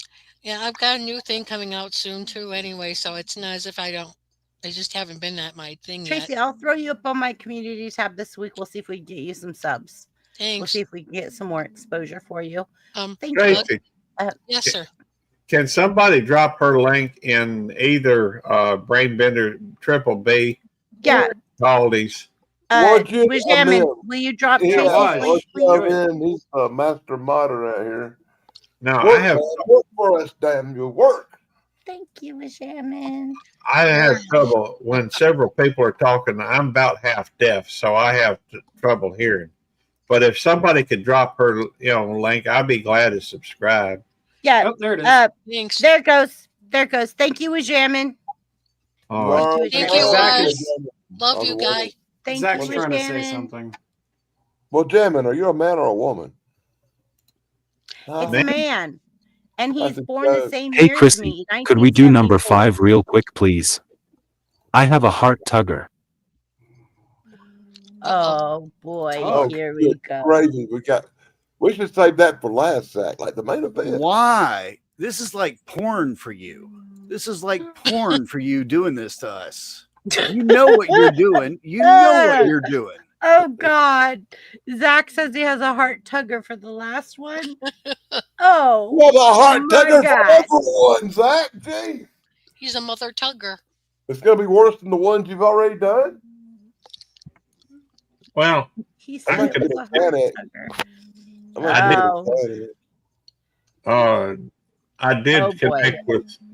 Yeah, I've got a new thing coming out soon too anyway, so it's not as if I just haven't been at my thing Tracy, yet. I'll throw you up on my community tab this week. We'll see if we can get you some subs. We'll Thanks. see if we can get some more exposure for you. Thank you. Tracy, Yes, sir. can somebody drop her link in either Brainbender Triple B Yeah. Caldy's? Would you? Wijamin, I'm will you drop Yeah, Tracy's why? link, Let's please? go in. He's a master modder out here. No, Work, I have man, work for us, damn you. Work. Thank you, Wijamin. I have trouble when several people are talking. I'm about half deaf, so I have trouble hearing. But if somebody could drop her, link, I'd be glad to subscribe. Yeah. Oh, there it is. Thanks. There it goes. There it goes. Thank you, Wijamin. All right. All right, Thank you, exactly. guys. Love you, guy. Thank Zach's you, trying to say Wijamin. something. Well, Jamin, are you a man or a woman? It's Man. a man. And he's That's a born the joke. same Hey, year as Chrissy, me. Could we do number 1974. 5 real quick, please? I have a heart tugger. Oh boy, Oh, here we good go. Crazy. We should save that for last, Zach, like the main event. Why? This is like porn for you. This is like porn for you doing this to us. You know what you're doing. You know what you're doing. Oh God. Zach says he has a heart tugger for the last one. Oh, You have a heart my tugger for God. everyone, Zach. Gee, He's a mother tugger. it's gonna be worse than the ones you've already done. Well, He I'm said not it gonna was a get heart it. tugger. I'm gonna Oh. get it. I did Oh, boy. connect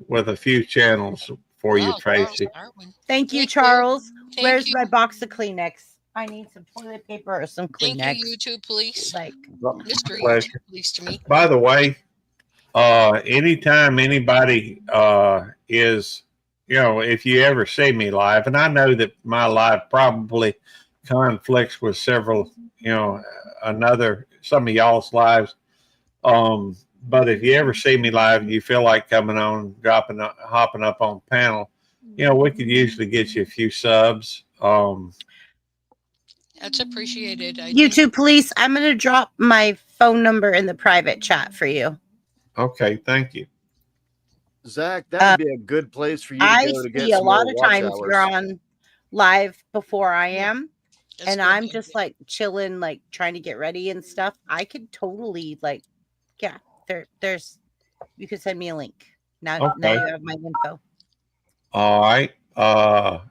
with a few channels for you, Wow, Charles Tracy. Darwin. Thank you, Thank you. Charles. Thank Where's you. my box of Kleenex? I need some toilet paper or some Thank Kleenex. you, YouTube police. Like, Mr. Pleasure. YouTube police to me. By the way, anytime anybody is, if you ever see me live, and I know that my live probably conflicts with several, some of y'all's lives. But if you ever see me live and you feel like coming on, hopping up on panel, we could usually get you a few subs. That's appreciated. I YouTube police, I'm going to drop my phone number in the private chat for you. Okay, thank you. Zach, that would be a good place for you to I go to get see a some lot more of watch times hours. you're on live before I am, That's and good. I'm just like chilling, like trying to get ready and stuff. I could totally there's you could send me a link. Now Okay. you have my info. All right. All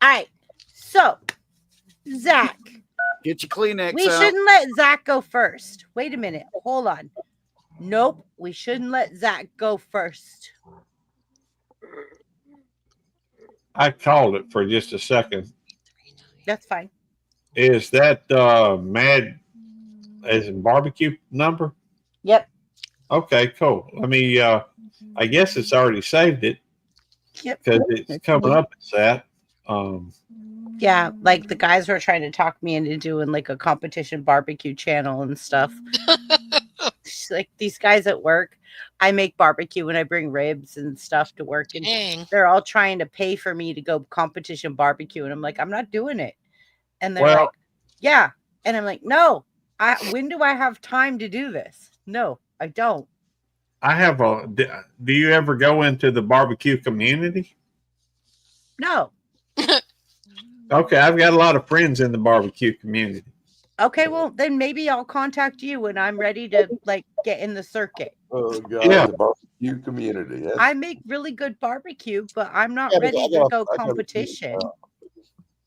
right. So, Zach, Get your Kleenex we out. shouldn't let Zach go first. Wait a minute. Hold on. Nope. We shouldn't let Zach go first. I called it for just a second. That's fine. Is that Mad as in barbecue number? Yep. Okay, cool. Let me I guess it's already saved it Yep. because it's coming up as that. Yeah, like the guys were trying to talk me into doing like a competition barbecue channel and stuff. Like these guys at work, I make barbecue and I bring ribs and stuff to work, and Dang. they're all trying to pay for me to go competition barbecue, and I'm like, I'm not doing it. And they're Well- like, yeah, and I'm like, no. When do I have time to do this? No, I don't. I have do you ever go into the barbecue community? No. Okay, I've got a lot of friends in the barbecue community. Okay, well then maybe I'll contact you when I'm ready to like get in the circuit. Oh God, Yeah. the barbecue community. That's- I make really good barbecue, but I'm not Yeah, but ready I to gotta- go I gotta competition.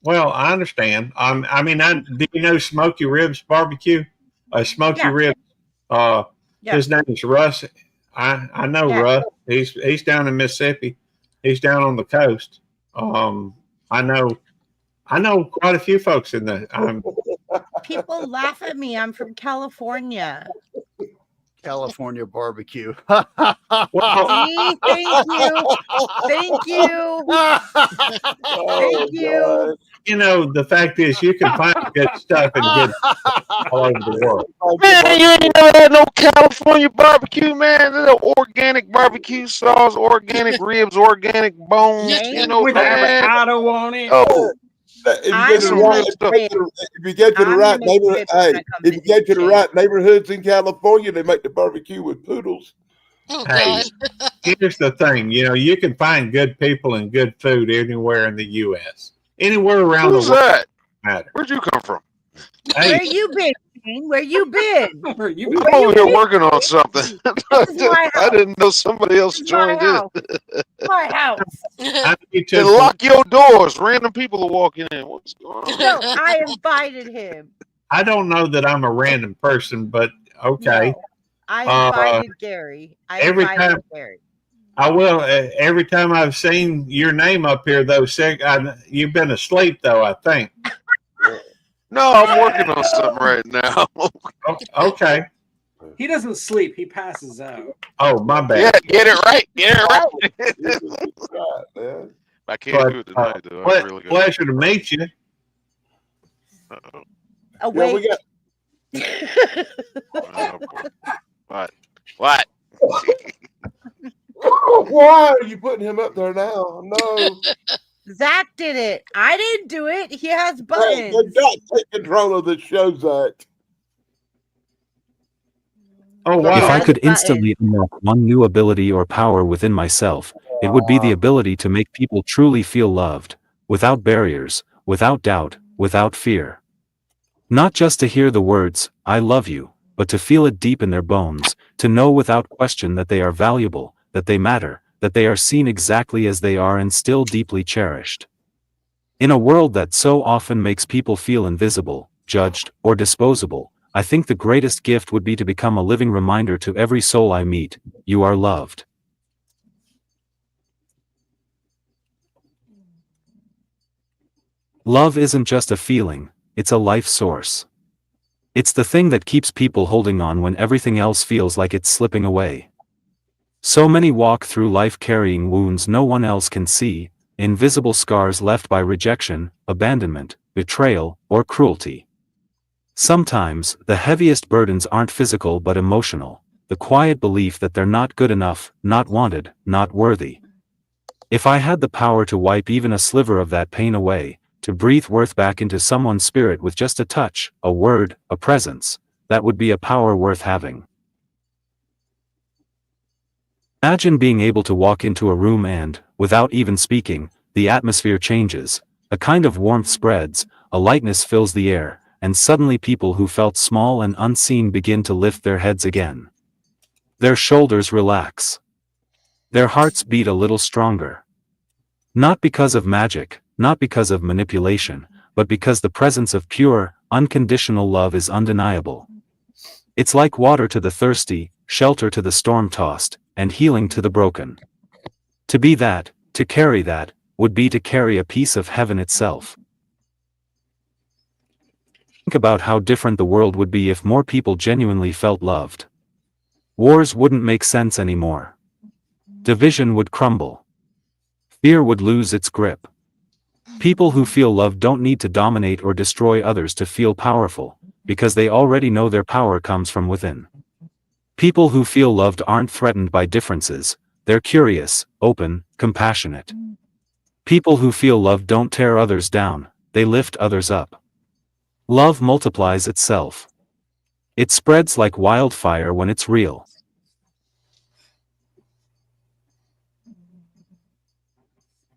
Well, I understand. Do you know Smoky Ribs Barbecue? Smoky Yeah. Ribs. Yeah. His name is Russ. I know Yeah. Russ. He's down in Mississippi. He's down on the coast. I know quite a few folks in the. People laugh at me. I'm from California. California barbecue. Well, See? Thank you. Thank you. Oh, you. God. The fact is, you can find good stuff and good all over the world. Man, you ain't never had no California barbecue, man. Little organic barbecue sauce, organic ribs, organic bones. You know, with man. avocado on it. Oh, If you I'm get to the gonna right, make if you get to the I'm right gonna make neighborhood, ribs when hey, I come if you visit get to the you. right neighborhoods in California, they make the barbecue with poodles. Oh, Hey, God. here's the thing. You can find good people and good food anywhere in the U.S. Anywhere around who's the world. that? Matter. Where'd you come from? Hey, Where you been, Shane? Where you been? You I'm Where you over here been? working on something. This is my I house. didn't know somebody else This is my joined in. house. My house. I need Then to. lock your doors. Random people are walking in. What's going on? No, I invited him. I don't know that I'm a random person, but okay. No, I invited Gary. I every invited time- Gary. I will. Every time I've seen your name up here, though, you've been asleep, though, I think. No, I'm working on something right now. Okay. He doesn't sleep. He passes out. Oh, my Yeah, bad. get it right. Get it right. Right, man. I can't do it tonight, though. I really got. Pleasure to meet you. Uh-oh. Yeah, Awake. we got. Oh, boy. What? What? Why are you putting him up there now? No. Zach did it. I didn't do it. He has Hey, buttons. good God, take control of the show, Zach. Oh, Look, wow. If I has could buttons. instantly unlock one new ability or power within myself, it would be the ability to make people truly feel loved, without barriers, without doubt, without fear. Not just to hear the words, I love you, but to feel it deep in their bones, to know without question that they are valuable, that they matter, that they are seen exactly as they are and still deeply cherished. In a world that so often makes people feel invisible, judged, or disposable, I think the greatest gift would be to become a living reminder to every soul I meet, you are loved. Love isn't just a feeling, it's a life source. It's the thing that keeps people holding on when everything else feels like it's slipping away. So many walk through life carrying wounds no one else can see, invisible scars left by rejection, abandonment, betrayal, or cruelty. Sometimes, the heaviest burdens aren't physical but emotional, the quiet belief that they're not good enough, not wanted, not worthy. If I had the power to wipe even a sliver of that pain away, to breathe worth back into someone's spirit with just a touch, a word, a presence, that would be a power worth having. Imagine being able to walk into a room and, without even speaking, the atmosphere changes, a kind of warmth spreads, a lightness fills the air, and suddenly people who felt small and unseen begin to lift their heads again. Their shoulders relax. Their hearts beat a little stronger. Not because of magic, not because of manipulation, but because the presence of pure, unconditional love is undeniable. It's like water to the thirsty, shelter to the storm-tossed, and healing to the broken. To be that, to carry that, would be to carry a piece of heaven itself. Think about how different the world would be if more people genuinely felt loved. Wars wouldn't make sense anymore. Division would crumble. Fear would lose its grip. People who feel love don't need to dominate or destroy others to feel powerful, because they already know their power comes from within. People who feel loved aren't threatened by differences, they're curious, open, compassionate. People who feel loved don't tear others down, they lift others up. Love multiplies itself. It spreads like wildfire when it's real.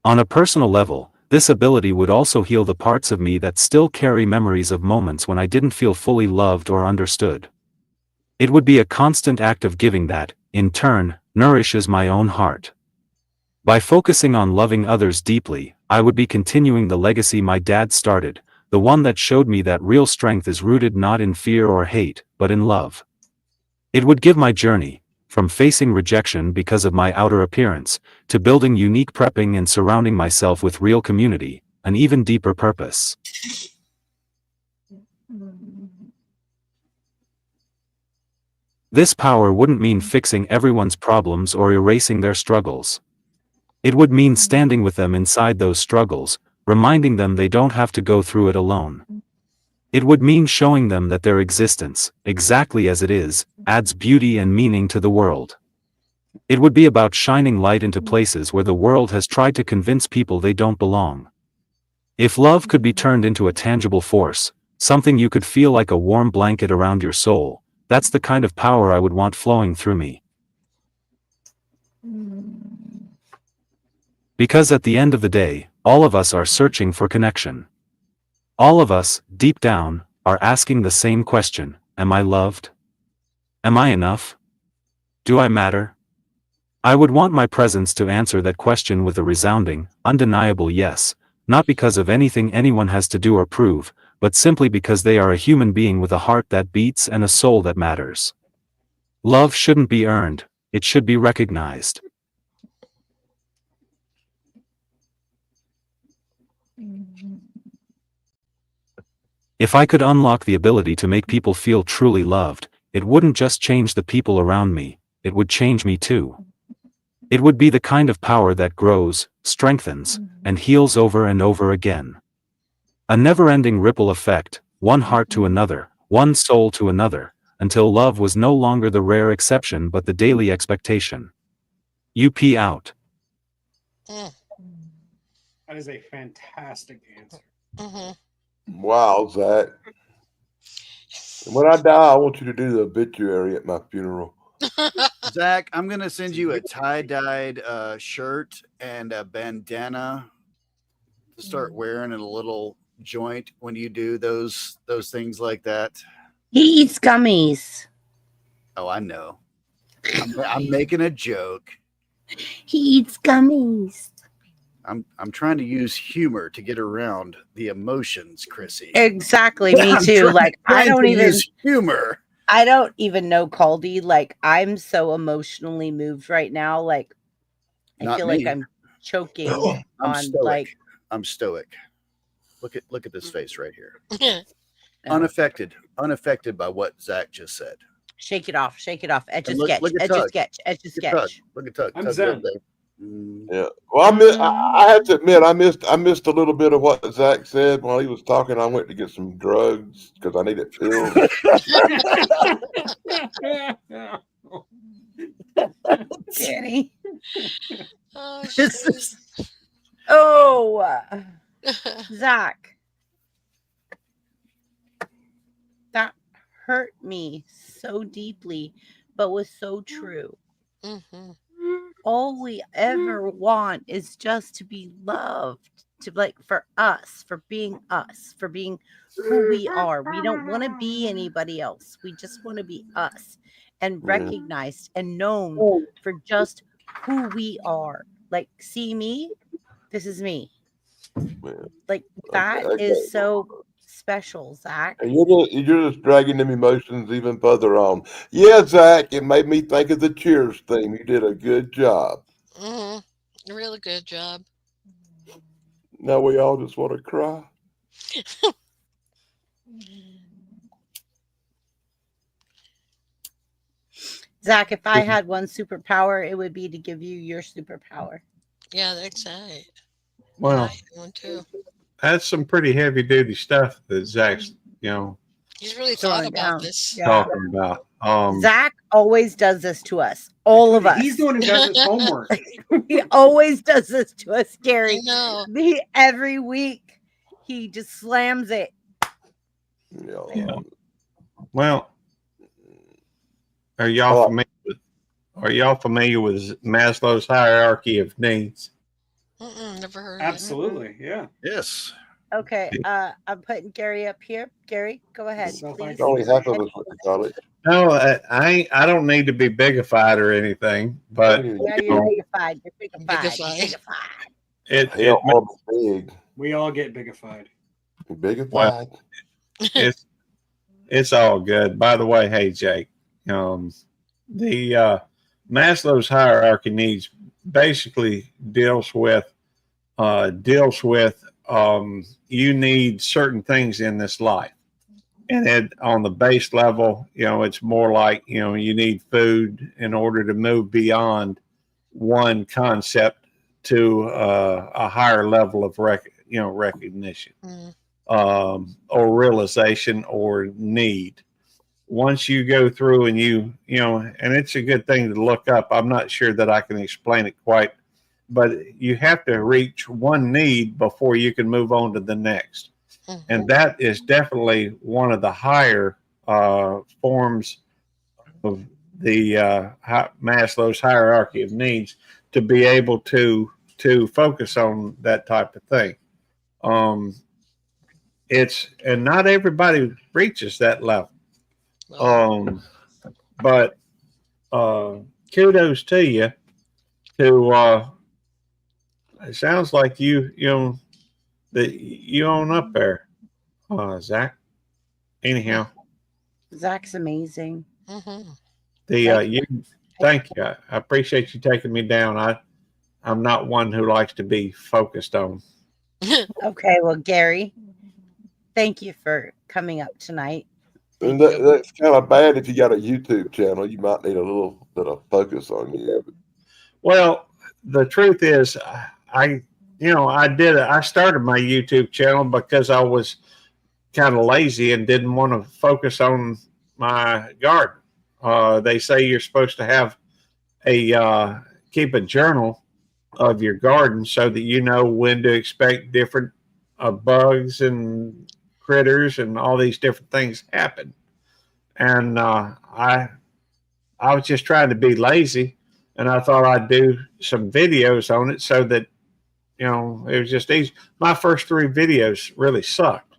On a personal level, this ability would also heal the parts of me that still carry memories of moments when I didn't feel fully loved or understood. It would be a constant act of giving that, in turn, nourishes my own heart. By focusing on loving others deeply, I would be continuing the legacy my dad started, the one that showed me that real strength is rooted not in fear or hate, but in love. It would give my journey, from facing rejection because of my outer appearance, to building unique prepping and surrounding myself with real community, an even deeper purpose. This power wouldn't mean fixing everyone's problems or erasing their struggles. It would mean standing with them inside those struggles, reminding them they don't have to go through it alone. It would mean showing them that their existence, exactly as it is, adds beauty and meaning to the world. It would be about shining light into places where the world has tried to convince people they don't belong. If love could be turned into a tangible force, something you could feel like a warm blanket around your soul, that's the kind of power I would want flowing through me. Because at the end of the day, all of us are searching for connection. All of us, deep down, are asking the same question: am I loved? Am I enough? Do I matter? I would want my presence to answer that question with a resounding, undeniable yes, not because of anything anyone has to do or prove, but simply because they are a human being with a heart that beats and a soul that matters. Love shouldn't be earned, it should be recognized. If I could unlock the ability to make people feel truly loved, it wouldn't just change the people around me, it would change me too. It would be the kind of power that grows, strengthens, and heals over and over again. A never-ending ripple effect, one heart to another, one soul to another, until love was no longer the rare exception but the daily expectation. UP out. That is a fantastic answer. Wow, Zach. When I die, I want you to do the obituary at my funeral. Zach, I'm going to send you a tie-dyed shirt and a bandana to start wearing in a little joint when you do those things like that? He eats gummies. Oh, I know. I'm making a joke. He eats gummies. I'm trying to use humor to get around the emotions, Chrissy. Exactly, me I'm too. Like I trying don't to even use humor. I don't even know Caldy. Like I'm so emotionally moved right now. Like I Not feel me. like I'm choking I'm on stoic. like I'm stoic. Look at this face right here. Yeah. Unaffected by what Zach just said. Shake it off, etch a And look sketch, at etch a Tug. sketch, etch a Look at Tug. sketch. Look at Tug. I'm Tug's zen. up there. Yeah. Well, I have to admit, I missed a little bit of what Zach said while he was talking. I went to get some drugs because I needed pills. Danny. Oh, This is Zach. That hurt me so deeply, but was so true. hmm All we ever want is just to be loved, to like for us, for being who we are. We don't want to be anybody else. We just want to be us and recognized and known for just who we are. Like, see me, this is me. Like that is so special, Zach. And you're just dragging them emotions even further on. Yeah, Zach, it made me think of the Cheers theme. You did a good job. Really good job. Now we all just want to cry. Zach, if I had one superpower, it would be to give you your superpower. Yeah, that's right. Well, I had one too. that's some pretty heavy duty stuff that Zach's, He's really Throwing thought about down. this. Yeah. talking about. Zach always does this to us, all of us. He's the one who does his homework. He always does this to us, I Gary. know. Every week, he just slams it. Yeah. Well, are y'all familiar with Maslow's hierarchy of needs? Never heard Absolutely, yeah. Yes. Okay, I'm putting Gary up here. Gary, go ahead, please. Only half of us went to college. No, I don't need to be bigified or anything, but Yeah, you you're know, bigified. You're bigified. Hell, I'm big. We all get bigified. Bigified. it's all good. By the way, hey Jake, the Maslow's hierarchy needs basically deals with you need certain things in this life, and on the base level, it's more like you need food in order to move beyond one concept to a higher level of recognition or realization or need. Once you go through and and it's a good thing to look up. I'm not sure that I can explain it quite, but you have to reach one need before you can move on to the next. And that is definitely one of the higher forms of the Maslow's hierarchy of needs, to be able to focus on that type of thing. And not everybody reaches that level. But kudos to you it sounds like you own up there, Zach. Anyhow, Zach's amazing. Thank you. I appreciate you taking me down. I'm not one who likes to be focused on. Okay, well, Gary, thank you for coming up tonight. And that's kind of bad if you got a YouTube channel. You might need a little bit of focus on you. Well, the truth is, I started my YouTube channel because I was kind of lazy and didn't want to focus on my garden. They say you're supposed to have keep a journal of your garden so that you know when to expect different bugs and critters and all these different things happen. And I was just trying to be lazy, and I thought I'd do some videos on it so that You know, it was just easy. My first 3 videos really sucked,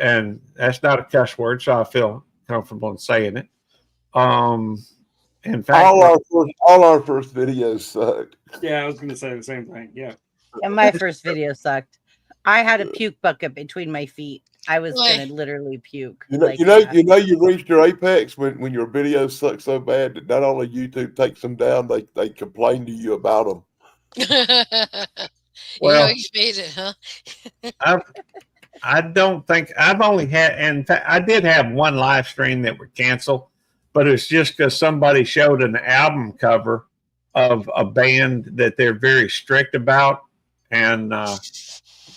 and that's not a cuss word, so I feel comfortable in saying it. In fact, All our first videos sucked. Yeah, I was going to say the same thing. Yeah. And my first video sucked. I had a puke bucket between my feet. I was Boy. gonna literally puke. You know, like you know, that. you know, you reached your apex when your videos suck so bad that not only YouTube takes them down, they complain to you about them. You know well, you made it, huh? I don't think I've only had, in fact, I did have one live stream that were canceled, but it's just because somebody showed an album cover of a band that they're very strict about, and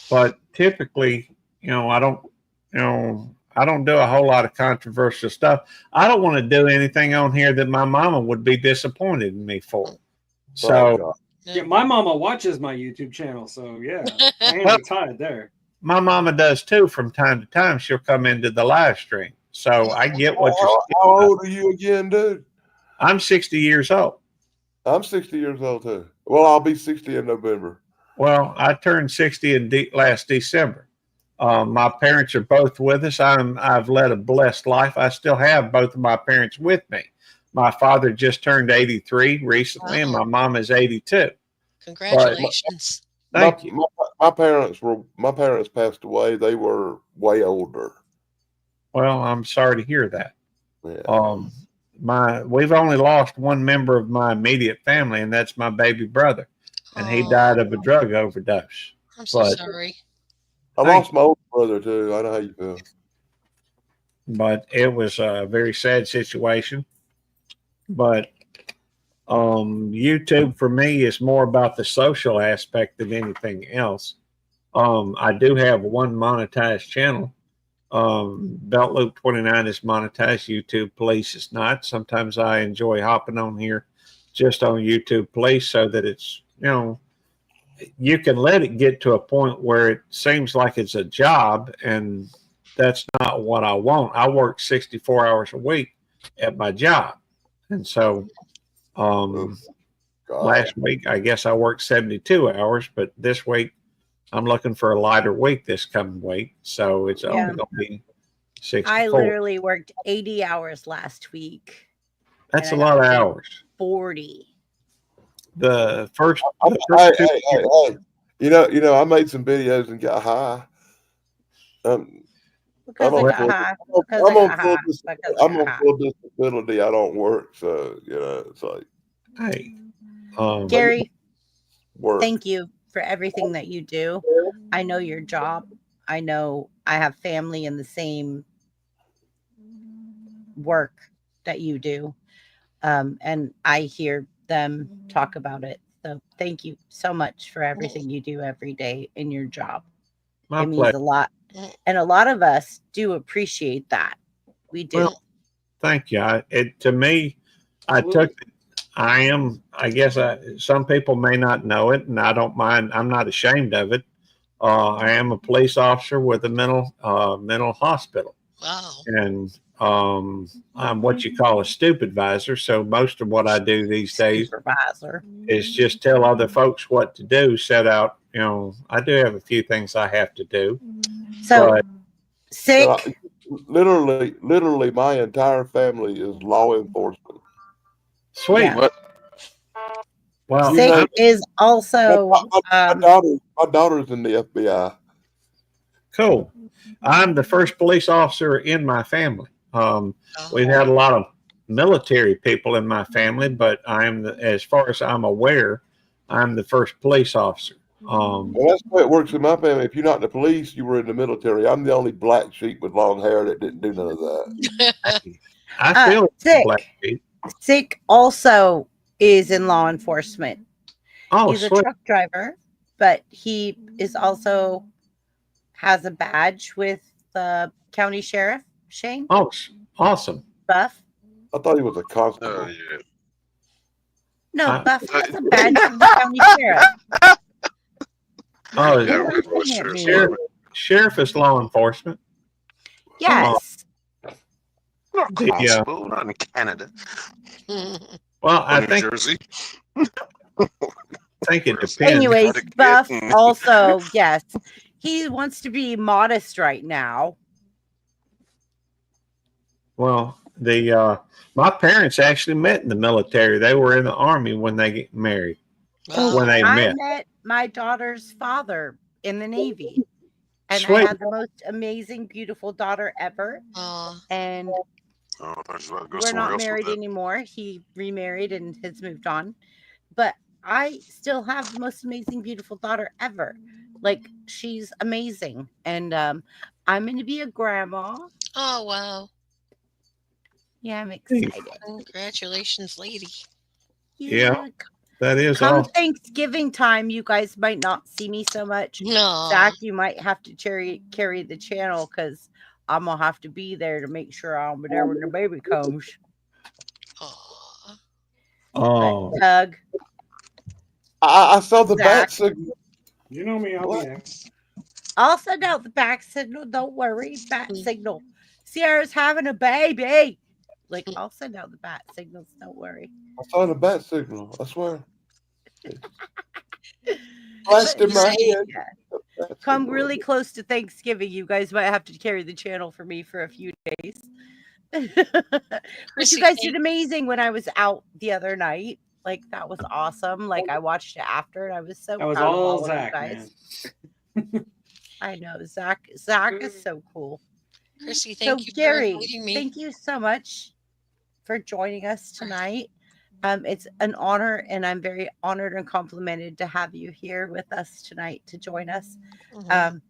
but typically, I don't do a whole lot of controversial stuff. I don't want to do anything on here that my mama would be disappointed in me for. So Yeah, my mama watches my YouTube channel, so yeah, I am tied there. my mama does too. From time to time, she'll come into the live stream. So I get what you're saying. How old are you again, dude? I'm 60 years old. I'm 60 years old too. Well, I'll be 60 in November. Well, I turned 60 in last December. My parents are both with us. I've led a blessed life. I still have both of my parents with me. My father just turned 83 recently, and my mom is 82. Congratulations. Thank you. My parents passed away. They were way older. Well, I'm sorry to hear that. Yeah. We've only lost one member of my immediate family, and that's my baby brother, and he died of a drug overdose. I'm so sorry. I lost my older brother too. I know how you feel. But it was a very sad situation. But YouTube for me is more about the social aspect than anything else. I do have one monetized channel. Belt Loop 29 is monetized. YouTube Police is not. Sometimes I enjoy hopping on here just on YouTube Police so that it's, you can let it get to a point where it seems like it's a job, and that's not what I want. I work 64 hours a week at my job. And so last week, I guess I worked 72 hours, but this week I'm looking for a lighter week this coming week. So it's only going to be 64. I literally worked 80 hours last week. That's a lot of hours. 40. Hey, I made some videos and got high. I'm on full disability. I don't work, so it's like. Hey, Gary, work. Thank you for everything that you do. I know your job. I know I have family in the same work that you do, and I hear them talk about it. So thank you so much for everything you do every day in your job. It means a lot. And a lot of us do appreciate that. We do. Well, thank you. To me, I guess some people may not know it, and I don't mind. I'm not ashamed of it. I am a police officer with a mental hospital. Wow. And I'm what you call a stupid advisor. So most of what I do these days is just tell other folks what to do, set out, I do have a few things I have to do. So sick. Literally my entire family is law enforcement. Sweet. Yeah. What? Well, Sick is also my daughter's in the FBI. Cool. I'm the first police officer in my family. We've had a lot of military people in my family, but as far as I'm aware, I'm the first police officer. Well, that's the way it works in my family. If you're not in the police, you were in the military. I'm the only black sheep with long hair that didn't do none of that. I feel sick. black sheep. Sick also is in law enforcement. Oh, he's sweet. a truck driver, but he is also has a badge with the county sheriff, Shane. Oh, awesome. Buff. I thought he was a constable. Oh yeah. No, Buff has a badge from the county sheriff. Oh, Yeah, sheriff is law enforcement. Yes. Not constable, not in Canada. Well, I New think Jersey. think it depends. Anyways, Gotta get- Buff also, yes, he wants to be modest right now. Well, my parents actually met in the military. They were in the army when they get married. Wow. When they I met. met my daughter's father in the Navy, and Sweet. I had the most amazing, beautiful daughter ever. Aw. And Oh, I was about to go we're somewhere not else with married that. anymore. He remarried and has moved on. But I still have the most amazing, beautiful daughter ever. Like, she's amazing. And I'm going to be a grandma. Oh, wow. Yeah, I'm excited. Congratulations, lady. Yeah. That is Come all. Thanksgiving time, you guys might not see me so much. No. Zach, you might have to carry the channel because I'm gonna have to be there to make sure I'm there when the baby comes. Aw. Oh, But Doug, I saw the Zach. bat signal. You know me, I'll What? be there. I'll send out the back signal. Don't worry, bat signal. Sierra's having a baby. Like, I'll send out the bat signals. Don't worry. I saw the bat signal. I swear. Flashed in my head. Yeah. Bat Come signal. really close to Thanksgiving. You guys might have to carry the channel for me for a few days. But Chrissy, you guys thank- did amazing when I was out the other night. Like, that was awesome. Like, I watched it after and I was so That was proud of all of you Zach, guys. man. I know. Zach is so cool. Chrissy, So thank you Gary, for inviting me. thank you so much for joining us tonight. It's an honor, and I'm very honored and complimented to have you here with us tonight to join us. Mhm.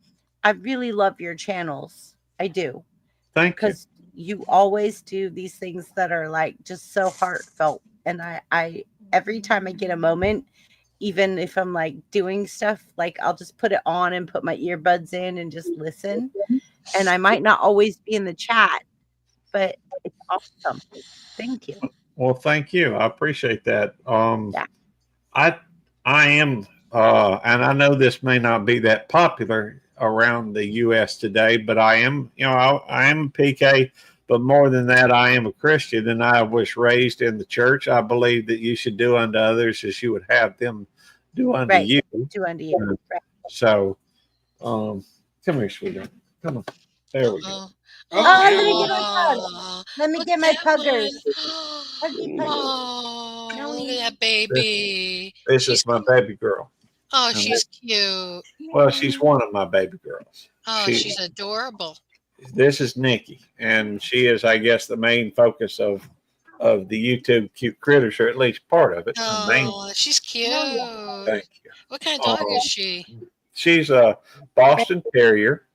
I really love your channels. I do, thank you. because you always do these things that are like just so heartfelt. And I every time I get a moment, even if I'm like doing stuff, like I'll just put it on and put my earbuds in and just listen. And I might not always be in the chat, but it's awesome. Thank you. Well, thank you. I appreciate that. Yeah. I am, and I know this may not be that popular around the U.S. today, but I am, I am a PK, but more than that, I am a Christian, and I was raised in the church. I believe that you should do unto others as you would have them do unto Right. you. Do unto you. Right. So, come here, sweetheart. Come on. There we go. Uh-oh. Oh, let me get my pug. Aw, Let me look get at my that puggers. one. Puggy, puggy. Oh, No, look we- at that baby. This She's is my baby girl. Oh, she's cute. Well, she's one of my baby girls. Oh, She- she's adorable. This is Nikki, and she is, I guess, the main focus of the YouTube Cute Critters, or at least part of it. The main, Oh, she's cute. thank you. What kind of dog Oh. is she? She's a Boston Terrier,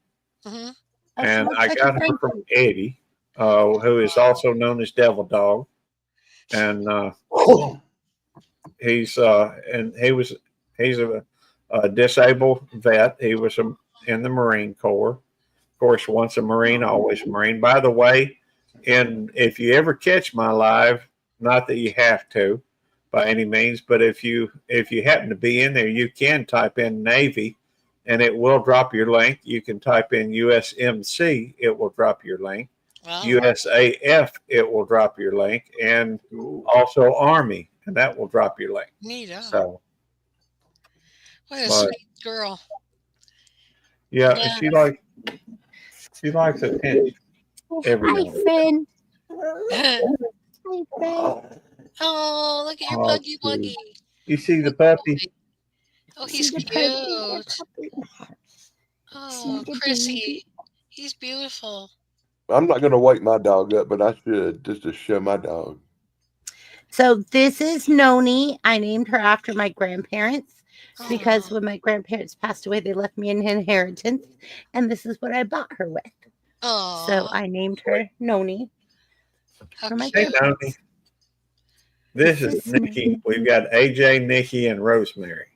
Hmm. and looks I like got a her from Eddie, who is also known as Devil Dog, and he's a disabled vet. He was in the Marine Corps. Of course, once a Marine, always a Marine. By the way, and if you ever catch my live, not that you have to by any means, but if you happen to be in there, you can type in Navy and it will drop your link. You can type in USMC, it will drop your link. Wow. USAF, it will drop your link, and also Army, and that will drop your link. Neat. So, What a but- sweet girl. yeah, Yeah. she likes attention. Every Hi, now and friend. Oh, Hi, friend. look at your Oh, buggy sweet. wuggy. You see the puppy? Oh, he's See the cute. puppy? Oh, the Chrissy. He's beautiful. I'm not going to wake my dog up, but I should just to show my dog. So this is Noni. I named her after my grandparents because Oh, when my grandparents passed away, they left me an inheritance, and this is what I bought her with. oh, So I named her Noni. how for my Hey, cute. Tony. This This is is Nikki. We've got AJ, Nikki, and Rosemary.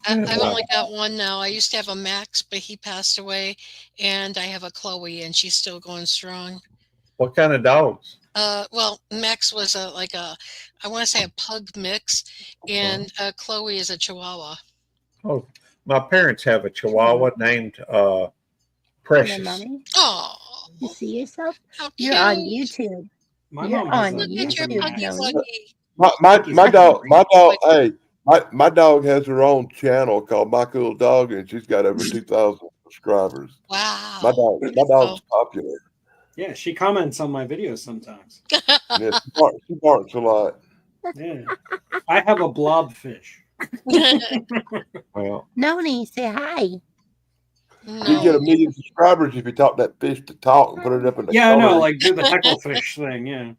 I've only got one now. I used to have a Max, but he passed away, and I have a Chloe, and she's still going strong. What kind of dogs? Well, Max was I want to say a pug mix, and Chloe is a Chihuahua. Oh, my parents have a Chihuahua named Hello, Precious. Mommy. Oh, You see yourself? how cute! You're on YouTube. My You're mom has on a Look at your YouTube, puggy Noni. wuggy. My dog, hey, My dog has her own channel called My Cool Dog, and she's got over 2,000 subscribers. Wow. My dog's popular. Yeah, she comments on my videos sometimes. Yeah, she barks a lot. Yeah, I have a blobfish. Well, Noni, say hi. You get 1 million subscribers if you taught that fish to talk and put it up in the Yeah, I know, color. like do the hecklefish thing. Yeah.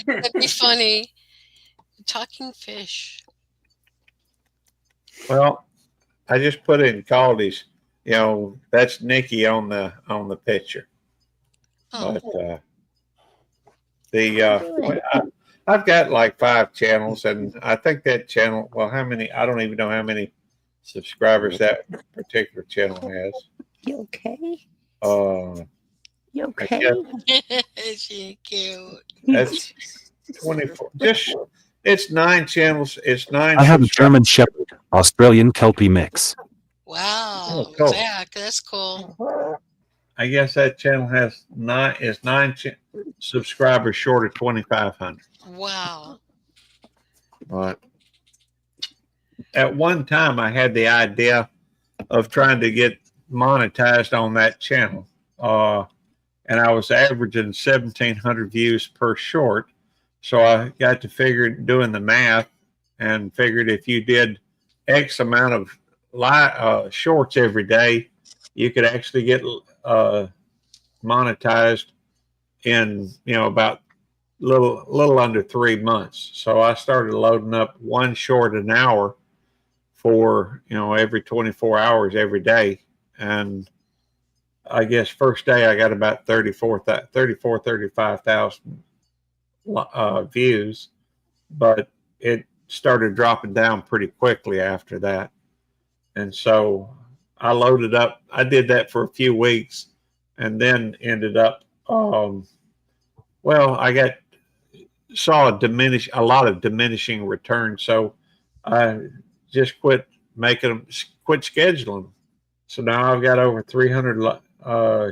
That'd be funny. Talking fish. well, I just put in Caldy's. You know, that's Nikki on the picture. Oh, But I've got like 5 channels, and I think that channel. Well, how many? I don't even know how many subscribers that particular channel has. You okay? I You okay? guess she cute. that's 24. It's 9 channels. It's 9. I have a subscribers. German Shepherd, Australian Kelpie mix. Wow, Oh, cool. Zach, that's cool. I guess that channel has 9 subscribers short of 2,500. Wow. But at one time, I had the idea of trying to get monetized on that channel, and I was averaging 1,700 views per short. So I got to doing the math, and figured if you did X amount of shorts every day, you could actually get monetized in about little under 3 months. So I started loading up 1 short an hour for every 24 hours every day, and I guess first day I got about 35,000 views, but it started dropping down pretty quickly after that. And so I loaded up. I did that for a few weeks, and then ended up. I saw a lot of diminishing returns. So I just quit scheduling. So now I've got over 300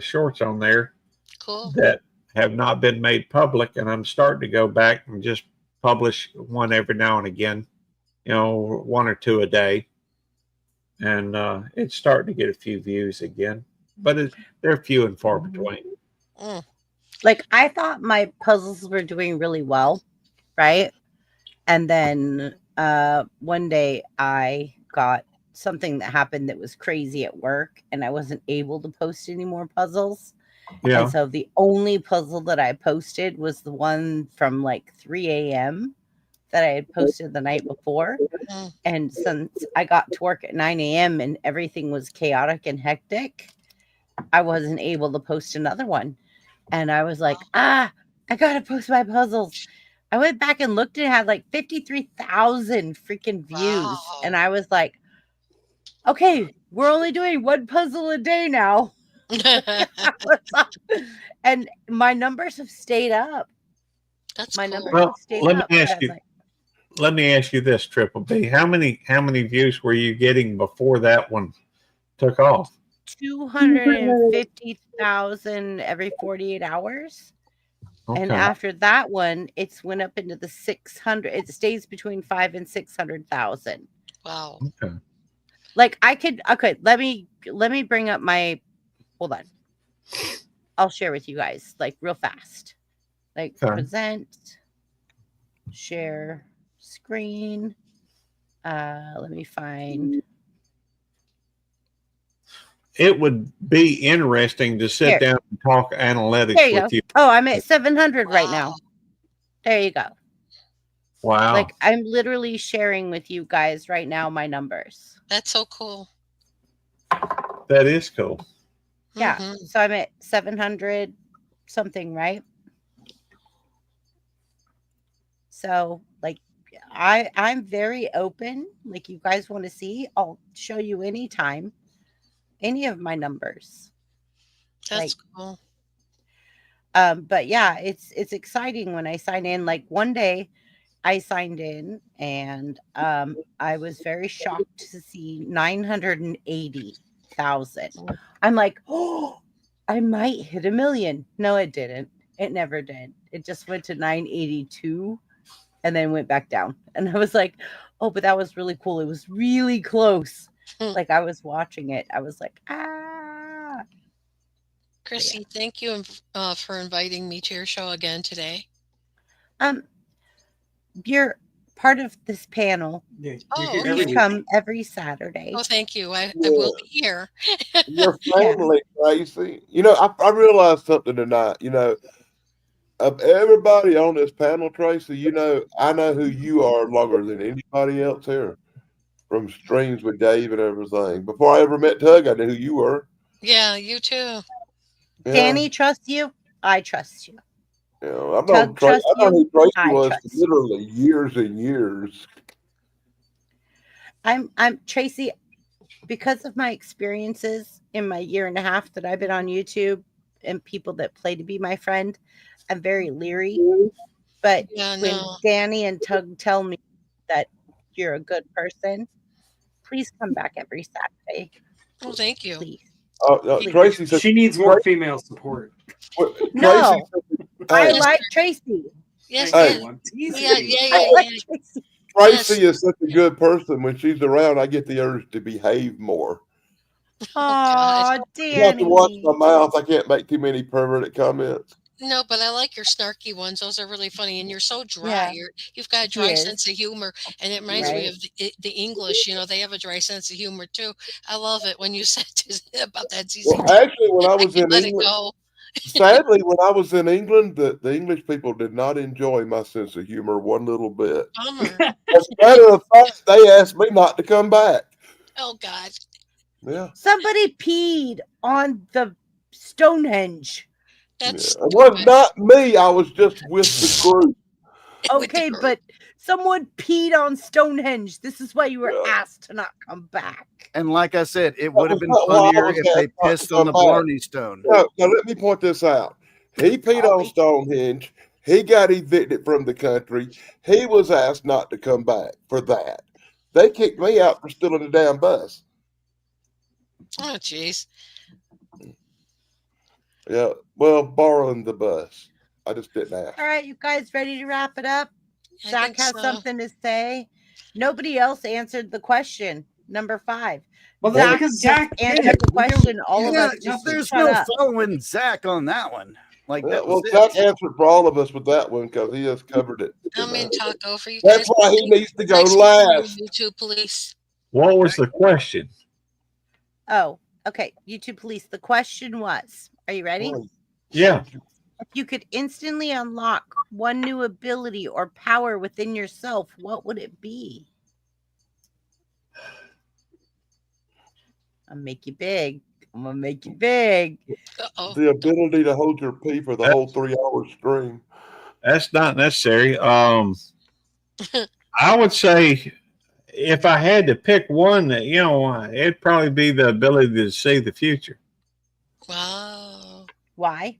shorts on there Cool. that have not been made public, and I'm starting to go back and just publish one every now and again, 1 or 2 a day, and it's starting to get a few views again, but they're few and far between. Mm. Like, I thought my puzzles were doing really well, right? And then one day I got something that happened that was crazy at work, and I wasn't able to post any more puzzles. Yeah. And so the only puzzle that I posted was the one from like 3 a.m. that I had posted the night before. Mm. And since I got to work at 9 a.m. and everything was chaotic and hectic, I wasn't able to post another one. And I was like, I gotta post my puzzles. I went back and looked, and it had like 53,000 freaking views. Wow. And I was like, okay, we're only doing 1 puzzle a day now. And my numbers have stayed up. That's My cool. numbers Well, have stayed let me up. but ask I'm you- like, Let me ask you this, Triple B. How many views were you getting before that one took off? 250,000 every 48 hours. And Okay. after that one, it's went up into the 600. It stays between 500,000 and 600,000. Wow. Okay. Like let me bring up hold on. I'll share with you guys like real fast. Like Okay. present, share screen. Let me find. It would be interesting to sit Here. down and talk analytics There you with go. you. Oh, I'm at 700 right now. Wow. There you go. Wow. Like I'm literally sharing with you guys right now my numbers. That's so cool. That is cool. Yeah. Mhm. So I'm at 700 something, right? So like I'm very open. Like you guys want to see, I'll show you anytime any of my numbers. That's cool. But yeah, it's exciting when I sign in. Like one day I signed in and I was very shocked to see 980,000. I'm like, oh, I might hit 1 million. No, it didn't. It never did. It just went to 982 and then went back down. And I was like, Oh, but that was really cool. It was really close. Hmm. Like I was watching it. I was like, ah. Chrissy, thank you for inviting me to your show again today. You're part of this panel. Yeah, Oh, you're here okay. every You week. come every Saturday. Oh, thank you. I will be here. Your family, Tracy. You know, I realized something tonight. You know, of everybody on this panel, Tracy, you know, I know who you are longer than anybody else here. From streams with Dave and everything. Before I ever met Tug, I knew who you were. Yeah, you too. Yeah. Danny trusts you. I trust you. You know, I've Tug known Tracy. trusts I know you, who Tracy I was trust you. literally years and years. I'm Tracy, because of my experiences in my year and a half that I've been on YouTube and people that play to be my friend, I'm very leery. But Yeah, when no. Danny and Tug tell me that you're a good person, please come back every Saturday. Oh, thank you. Please. Tracy said She needs more female support. No, I Hey, like Tracy. Yes, Hey. yes. I'm teasing Yeah, you. yeah, I yeah, like yeah. Tracy. Tracy is such a good person. When she's around, I get the urge to behave more. Aw, You have to watch Danny. my mouth. I can't make too many perverted comments. No, but I like your snarky ones. Those are really funny, and you're so dry. Yeah. You've got a He dry is. sense of humor, and it reminds me Right. of the English. You know, they have a dry sense of humor too. I love it when you said about that ZZ. Well, actually, when I I was can in let it England, go. sadly, when I was in England, the English people did not enjoy my sense of humor one little bit. Bummer. As a matter of fact, they asked me not to come back. Oh God. Yeah. Somebody peed on the Stonehenge. That's It was not me. I was just with the group. Okay, but someone peed on Stonehenge. This is why you were asked to not come back. And like I said, it would have was been not why I funnier was if they asked not to pissed on the come back. Blarney Stone. No, now let me point this out. He peed on Stonehenge. He got evicted from the country. He was asked not to come back for that. They kicked me out for stealing the damn bus. Oh jeez. Yeah, well, borrowing the bus. I just didn't ask. All right, you guys ready to wrap it up? I Zach think has so. something to say. Nobody else answered the question. Number 5. Well, that's because Zach did answered it. the question. All of Yeah, us just there's shut no up. following Zach on that one. Like Yeah, that well, was Zach it. answered for all of us with that one because he has covered it. I'm in talk over you That's guys. why he needs to go Thanks for last. YouTube police. What was the question? Oh, okay. YouTube police. The question was, are you ready? Yeah. If you could instantly unlock one new ability or power within yourself, what would it be? I'll make you big. I'm gonna make you big. Uh-oh. The ability to hold your pee for the whole 3-hour stream. That's not necessary. I would say if I had to pick one, that it'd probably be the ability to see the future. Wow. Why?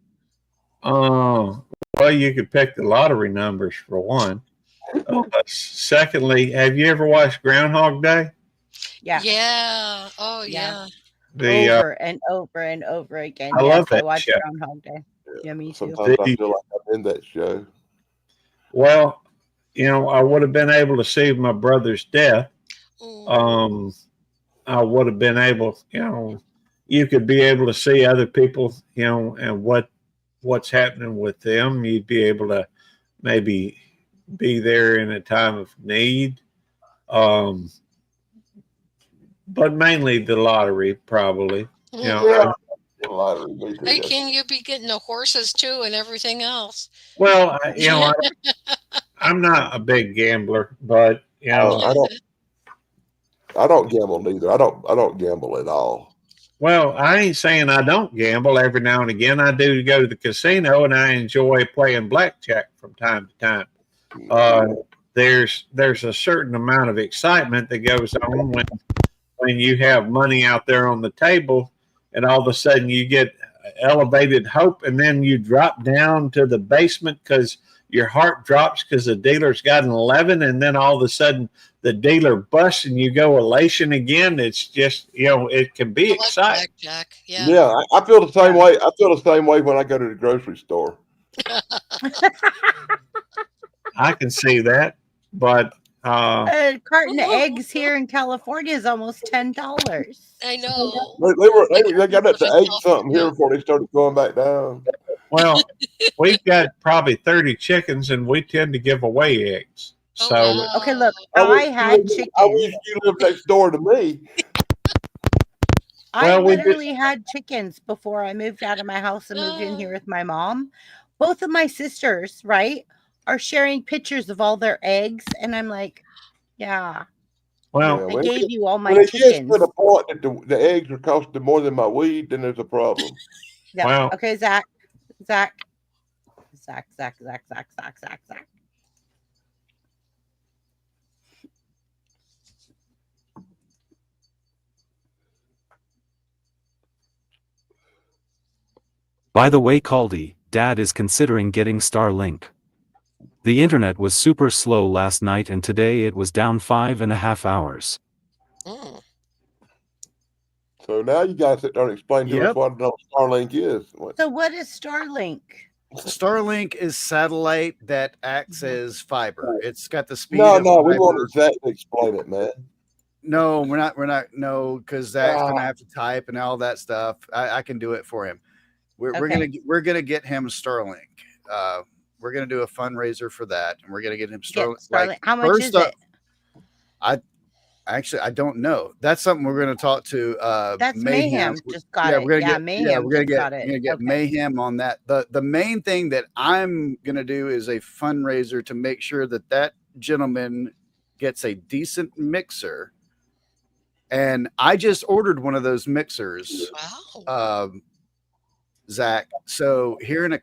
Well, you could pick the lottery numbers for one. Secondly, have you ever watched Groundhog Day? Yeah. Yeah. Oh yeah. Over and over and over again. I Yes, love I that watched show. Groundhog Day. Yeah, me too. Sometimes I feel like I'm in that show. Well, I would have been able to see my brother's death. I would have been able, you could be able to see other people, and what's happening with them. You'd be able to maybe be there in a time of need. But mainly the lottery, probably. Yeah. Lottery, me too, Hey, yes. can you be getting the horses too and everything else? Well, I'm not a big gambler, but I don't gamble neither. I don't gamble at all. Well, I ain't saying I don't gamble. Every now and again, I do go to the casino, and I enjoy playing blackjack from time to time. There's a certain amount of excitement that goes on when you have money out there on the table, and all of a sudden you get elevated hope, and then you drop down to the basement because your heart drops because the dealer's got an 11, and then all of a sudden the dealer busts and you go elation again. It's just, it can be exciting. Blackjack. Yeah. Yeah, I feel the same way. I feel the same way when I go to the grocery store. I can see that, but A carton of Whoa. eggs here in California is almost $10. I know. They got up to 8 something here before they started going back down. Well, we've got probably 30 chickens, and we tend to give away eggs. Oh, So wow. Okay, look, I I wish had you chickens. live next door to me. I Well, we did- literally had chickens before I moved out of my house and moved in here with my mom. Both of my sisters, right, are sharing pictures of all their eggs, and I'm like, yeah, well, Yeah, I gave you all my when it gets chickens. to the point that the eggs are costing more than my weed, then there's a problem. Yeah. Well- Okay, Zach. By the way, Caldy, Dad is considering getting Starlink. The internet was super slow last night and today it was down 5.5 hours. Mm. So now you guys sit there and explain to Yep. us what Starlink is. So what is Starlink? Starlink is satellite that acts as fiber. It's got the speed. No, of we fiber. want Zach to explain it, man. No, we're not. No, because Zach's Ah. gonna have to type and all that stuff. I can do it for him. We're Okay. gonna get him Starlink. We're gonna do a fundraiser for that, and we're gonna get him Get Starlink. Starlink. How much first is up- it? Actually, I don't know. That's something we're gonna talk to. That's Mayhem. Just got it. We're gonna Yeah, get, Mayhem we're gonna just get, got it. we're gonna get Okay. Mayhem on that. The main thing that I'm gonna do is a fundraiser to make sure that gentleman gets a decent mixer. And I just ordered one of those mixers, Wow. Zach. So here in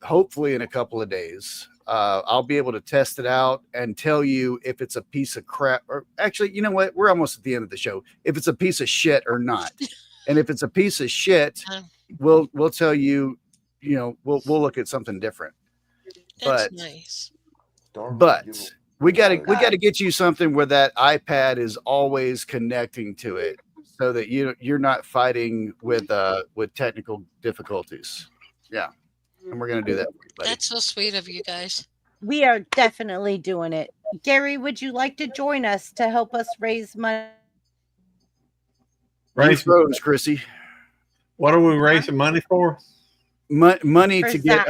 hopefully in a couple of days, I'll be able to test it out and tell you if it's a piece of crap, or actually, you know what? We're almost at the end of the show. If it's a piece of shit or not. And if it's a piece of shit, we'll tell you, we'll look at something different. That's but- nice. But we got to get you something where that iPad is always connecting to it, so that you're not fighting with technical difficulties. Yeah, and we're gonna do that for you, buddy. That's so sweet of you guys. We are definitely doing it. Gary, would you like to join us to help us raise money? You froze, Chrissy. What are we raising money for? Money For to Zach.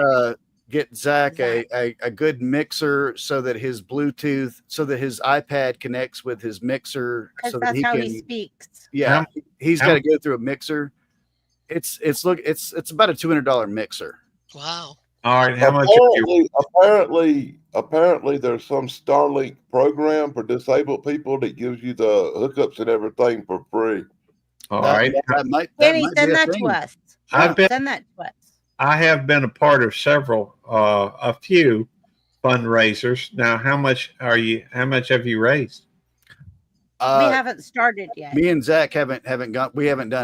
get Zach a good mixer, so that his Bluetooth, so that his iPad connects with his mixer, Because so that that's he how can. he speaks. Yeah, he's how- got to go through a mixer. It's about a $200 mixer. Wow. All right, how much? Are you, Apparently, there's some Starlink program for disabled people that gives you the hookups and everything for free. all That- right. that might Danny, be send a that thing. to us. I've been, Send that to us. I have been a part of a few fundraisers. Now, how much have you raised? We Uh, haven't started yet. me and Zach haven't done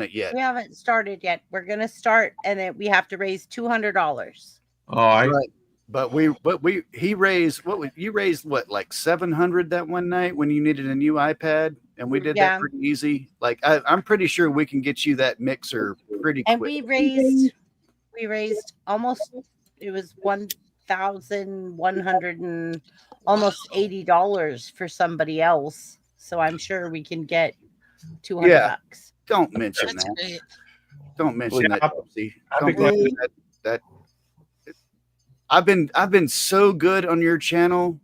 it yet. We haven't started yet. We're gonna start, and then we have to raise $200. All right. Right. But he raised you raised like 700 that one night when you needed a new iPad, and we did Yeah. that pretty easy. Like I'm pretty sure we can get you that mixer pretty quick. And we raised almost, it was 1,100 and almost $80 for somebody else. So I'm sure we can get 200 Yeah. bucks. Don't mention That's that. great. Don't mention Yeah, that. Pepsi. I'll be Don't mention glad- that. I've been so good on your channel,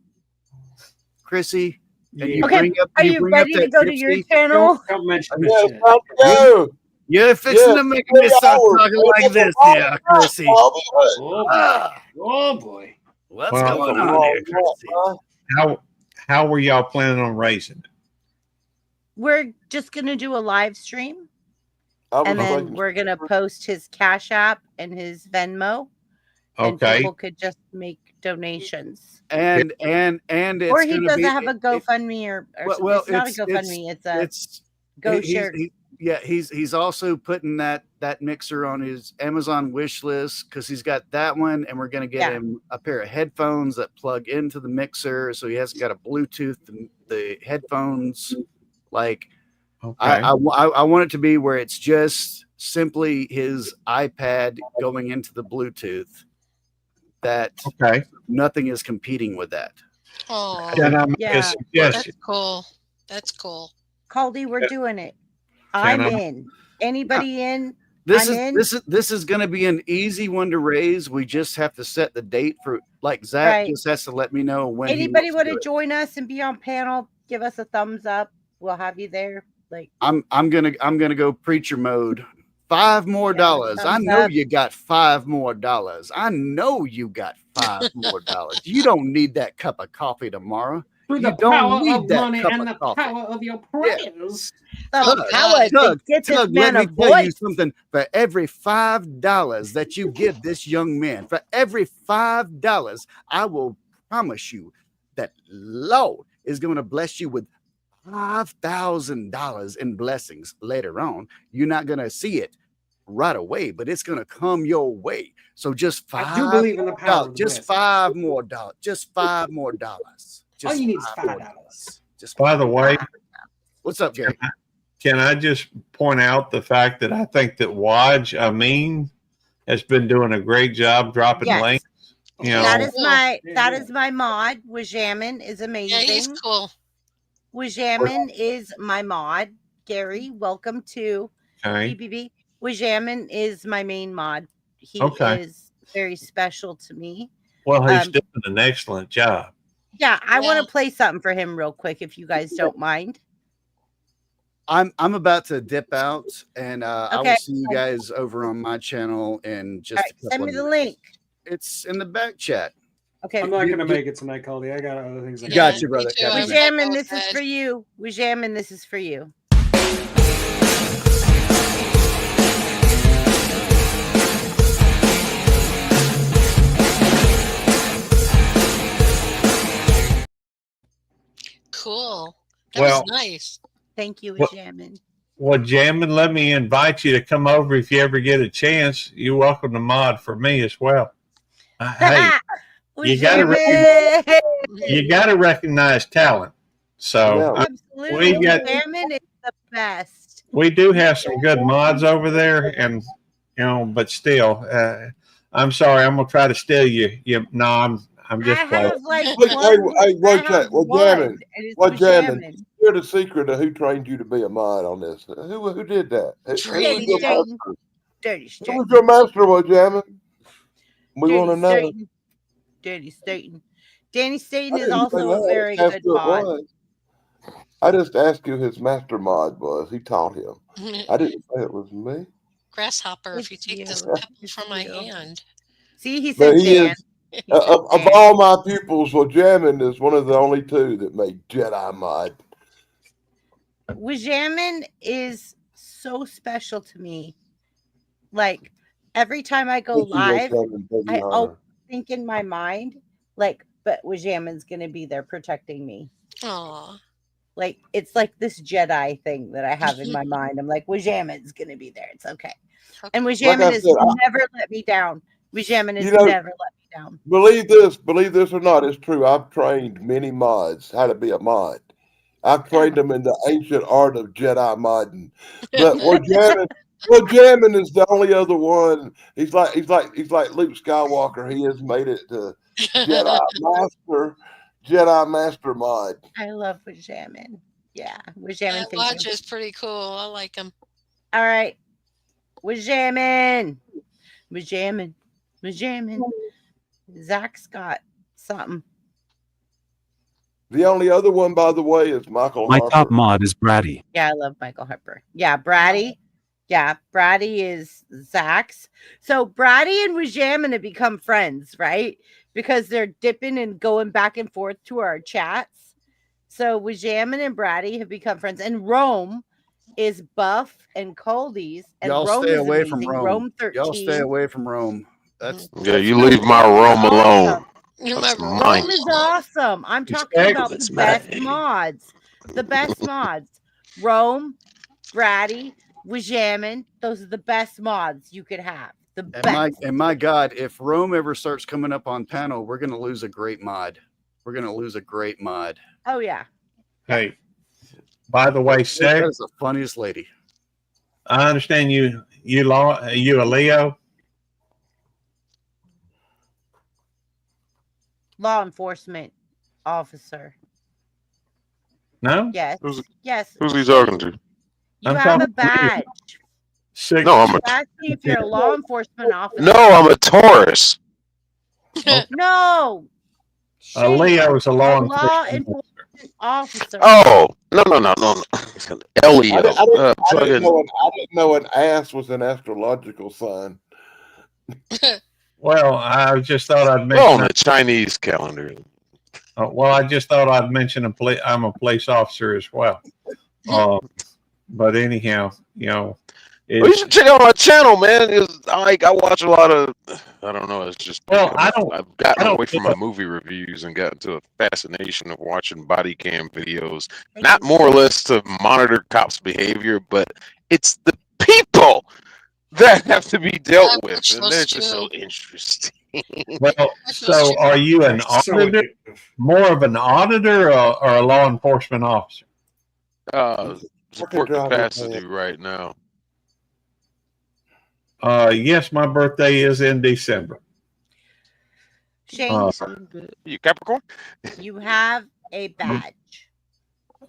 Chrissy. And you Okay, bring up, Are you bring up ready to that go to your Gypsy. channel? Don't mention Yeah, this it's shit. time to go. You're fixing Yeah, to make me start 3 hours. talking like this, yeah, Chrissy. Oh boy. Ah, Oh boy. what's Well, going on here, Chrissy? How were y'all planning on raising it? We're just gonna do a live stream, I was and then thinking- we're gonna post his Cash App and his Venmo, and Okay. people could just make donations. And it's Or he gonna doesn't be- have a GoFundMe or well, it's not a it's- GoFundMe. It's a it's Go he- share. he's also putting that mixer on his Amazon wish list, because he's got that one, and we're gonna get Yeah. him a pair of headphones that plug into the mixer, so he hasn't got a Bluetooth the headphones. Like Okay. I want it to be where it's just simply his iPad going into the Bluetooth. That Okay. nothing is competing with that. Oh, Can I make Yeah. a suggestion? that's cool. That's cool. Caldy, we're doing it. Can I'm I- in. Anybody in? This I'm is in. this is going to be an easy one to raise. We just have to set the date for. Like Zach Right. just has to let me know when. Anybody he want wants to join us and be on panel? Give us a thumbs up. We'll have you there. Like, I'm gonna go preacher mode. $5 more. Yeah, I thumbs know up. you got $5 more. I know you got $5 more. You don't need that cup of coffee tomorrow. Through You the don't power need of that money cup and of the coffee. power of your Yeah. prayers. the Oh, power God. to get this Tug, man let a me tell you voice. something. For every $5 that you give this young man, for every $5, I will promise you that Lord is going to bless you with $5,000 in blessings later on. You're not going to see it right away, but it's going to come your way. So just I do $5 believe in the power of the just blessing. $5 more. Just $5 more. All Just you need is $5 more. $5. Just By the way, what's up, Gary? can I just point out the fact that I think that Waj Amin has been doing a great job dropping Yes. links. You know, That is Cool. my Yeah, that yeah. is my mod. Wajamin is Yeah, he's amazing. cool. Wajamin is my mod. Gary, welcome to okay. BBB. Wajamin is my main mod. He Okay. is very special to me. Well, he's Um, doing an excellent job. Yeah, I want Yeah. to play something for him real quick if you guys don't mind. I'm about to dip out, and I will Okay. see you guys over on my channel in just All right, a couple send me of the minutes. link. It's in the back chat. Okay. I'm not You- going to you- make it tonight, Caldy. I got other things. I Yeah, Got you, me brother. too. Got I you. was like, Wajamin, oh, this is guys. for you. Wajamin, this is for you. Cool. That Well- was nice. Thank you, Well- Wajamin. Well, Jammin, let me invite you to come over if you ever get a chance. You're welcome to mod for me as well. Hey, you gotta Wajamin! you got to recognize talent. So Yeah. Absolutely. we got- Wajamin is the best. we do have some good mods over there, and but still, I'm sorry, I'm gonna try to steal you. No, I'm just I playing. have like Hey, one. hey, what's I have that? What one, jamming? and it's What jamming? Wajamin. Here's the secret of who trained you to be a mod on this. Who did that? Who was Dirty your Straighten. master? Dirty Who Straighten. was your master? What jamming? We want to Dirty know. Straighten. Dirty Staten. Danny Staten I is didn't also say a that. very I asked good who it mod. was. I just asked who his master mod was. He taught him. I didn't say it was me. Grasshopper, if you It's take you. this pebble It's from my you. hand. See, he But said he Dan. is He said of Dan. all my pupils. Well, jamming is one of the only two that made Jedi mod. Wajamin is so special to me. Like every time I go Thank you, live, Jamming, for the I honor. always think in my mind, like, but Wajamin's gonna be there protecting me. Aw. Like it's like this Jedi thing that I have in my mind. I'm like, Wajamin's gonna be there. It's okay. And Wajamin I has said, never let me down. Wajamin has You know- never let me down. Believe this or not, it's true. I've trained many mods how to be a mod. I've trained them in the ancient art of Jedi modding. But Jamming is the only other one. He's like Luke Skywalker. He has made it to Jedi Master mod. I love Wajamin. Yeah, Wajamin. That Thank watch you. is pretty cool. I like him. All right, Wajamin. Wajamin. Zach's got something. The only other one, by the way, is Michael My Harper. top mod is Bratty. Yeah, I love Michael Harper. Yeah, Bratty. Yeah, Bratty is Zach's. So Bratty and Wajamin have become friends, right? Because they're dipping and going back and forth to our chats. So Wajamin and Bratty have become friends. And Rome is Buff and Caldy's. And Y'all Rome stay is away from amazing. Rome. 13. Y'all stay away from Rome. That's Yeah, you leave my Rome alone. You That's remember mine. Rome is awesome. I'm talking Exactly. about the best mods. The best mods. Rome, Bratty, Wajamin. Those are the best mods you could have. The best. and my God, if Rome ever starts coming up on panel, we're gonna lose a great mod. We're gonna lose a great mod. Oh yeah. Hey, by the way, That Seth, is the funniest lady. I understand you a Leo. Law enforcement. officer. No? Yes. Yes. Who's he talking to? You I'm have a talking to you. badge. Six. No, I'm You a asked me if you're a law enforcement officer. no, I'm a Taurus. No. Leo is a law A law enforcement. enforcement officer. Oh, no. Elio. I didn't Fucking- know an ass was an astrological sign. Well, I just thought I'd on mention. the Chinese calendar. Well, I just thought I'd mention I'm a police officer as well. But anyhow, Well, you should check out my channel, man. I watch a lot of. I don't know. It's just Well, I've gotten I don't away from do my it. movie reviews and got into a fascination of watching body cam videos. Thank Not you. more or less to monitor cops' behavior, but it's the people that have to be dealt I with, watch and those they're just so too. interesting. well, so are you an So auditor? addictive. More of an auditor or a law enforcement officer? Support driver, capacity man. right now. Yes, my birthday is in December. Shane, You Capricorn? you have a badge.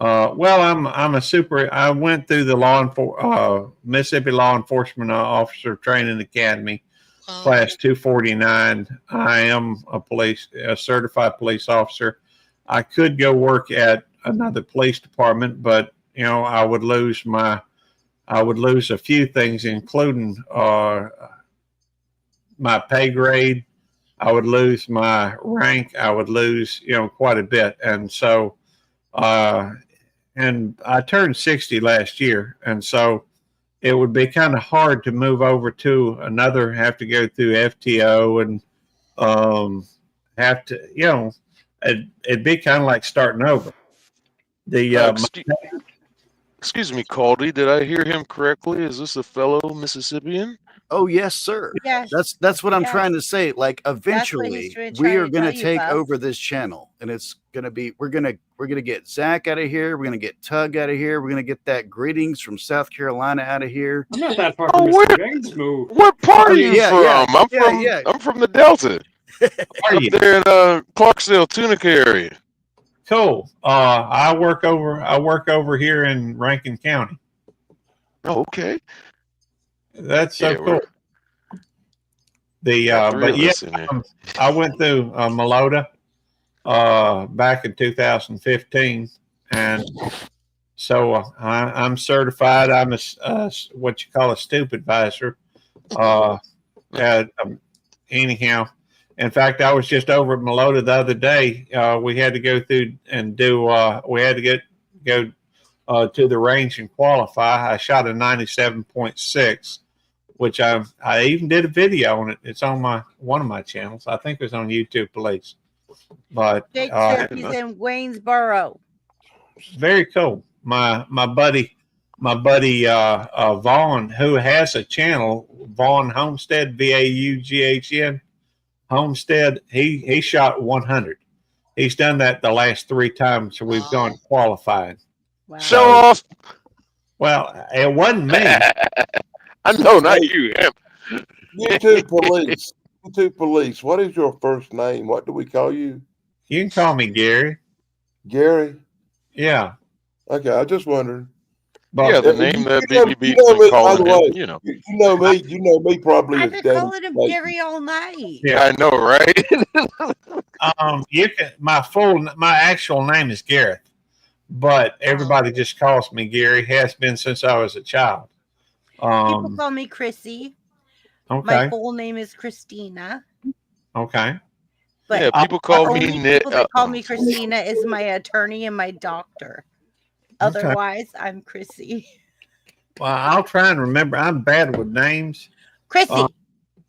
Well, I'm a super. I went through the Mississippi Law Enforcement Officer Training Academy, class 249. I am a certified police officer. I could go work at another police department, but I would lose a few things, including my pay grade. I would lose my rank. I would lose, quite a bit. And so, and I turned 60 last year. And so it would be kind of hard to move over to have to go through FTO and, have to, it'd be kind of like starting over. Excuse me, Caldy. Did I hear him correctly? Is this a fellow Mississippian? Oh yes, sir. Yes. That's what I'm Yes. trying to say. Like he's eventually trying we to are going tell to you, take Buff. over this channel, and it's going to be we're going to get Zach out of here. We're going to get Tug out of here. We're going to get that greetings from South Carolina out of here. I'm not that far Oh, from where- Mr. James move. What part are you Yeah, from? yeah. I'm from the Delta. Are Up you? there in Clarksville, Tunica area. Cool. I work over here in Rankin County. Oh, okay. That's so Yeah, cool. we're- got three But of yeah, us in here. I went through Malota back in 2015, and so I'm certified. I'm what you call a stupid advisor. Anyhow, in fact, I was just over at Malota the other day. We had to go through and do. We had to go to the range and qualify. I shot a 97.6. Which I even did a video on it. It's on one of my channels. I think it was on YouTube Police. But Jake says he's in Waynesboro. very cool. My buddy Vaughn, who has a channel, Vaughn Homestead, VAUGHN Homestead. He shot 100. He's done that the last 3 times we've gone qualified. Wow. Show off. Well, it wasn't me. I know, not you. Him. YouTube police. YouTube police. What is your first name? What do we call you? You can call me Gary. Gary? Yeah. Okay, I just wondered. But Yeah, the you- name that you know- BB you know me, by calling the him, way. you know. You know me. You know me probably I've as been Danny calling him Clayton. Gary all night. Yeah. I know, right? You can. My actual name is Gareth, but everybody just calls me Gary. Has been since I was a child. People call me Chrissy. My Okay. full name is Christina. Okay. But Yeah, people the call only me Nick. people that call me Christina is my attorney and my doctor. Otherwise, I'm Chrissy. Well, I'll try and remember. I'm bad with names. Chrissy.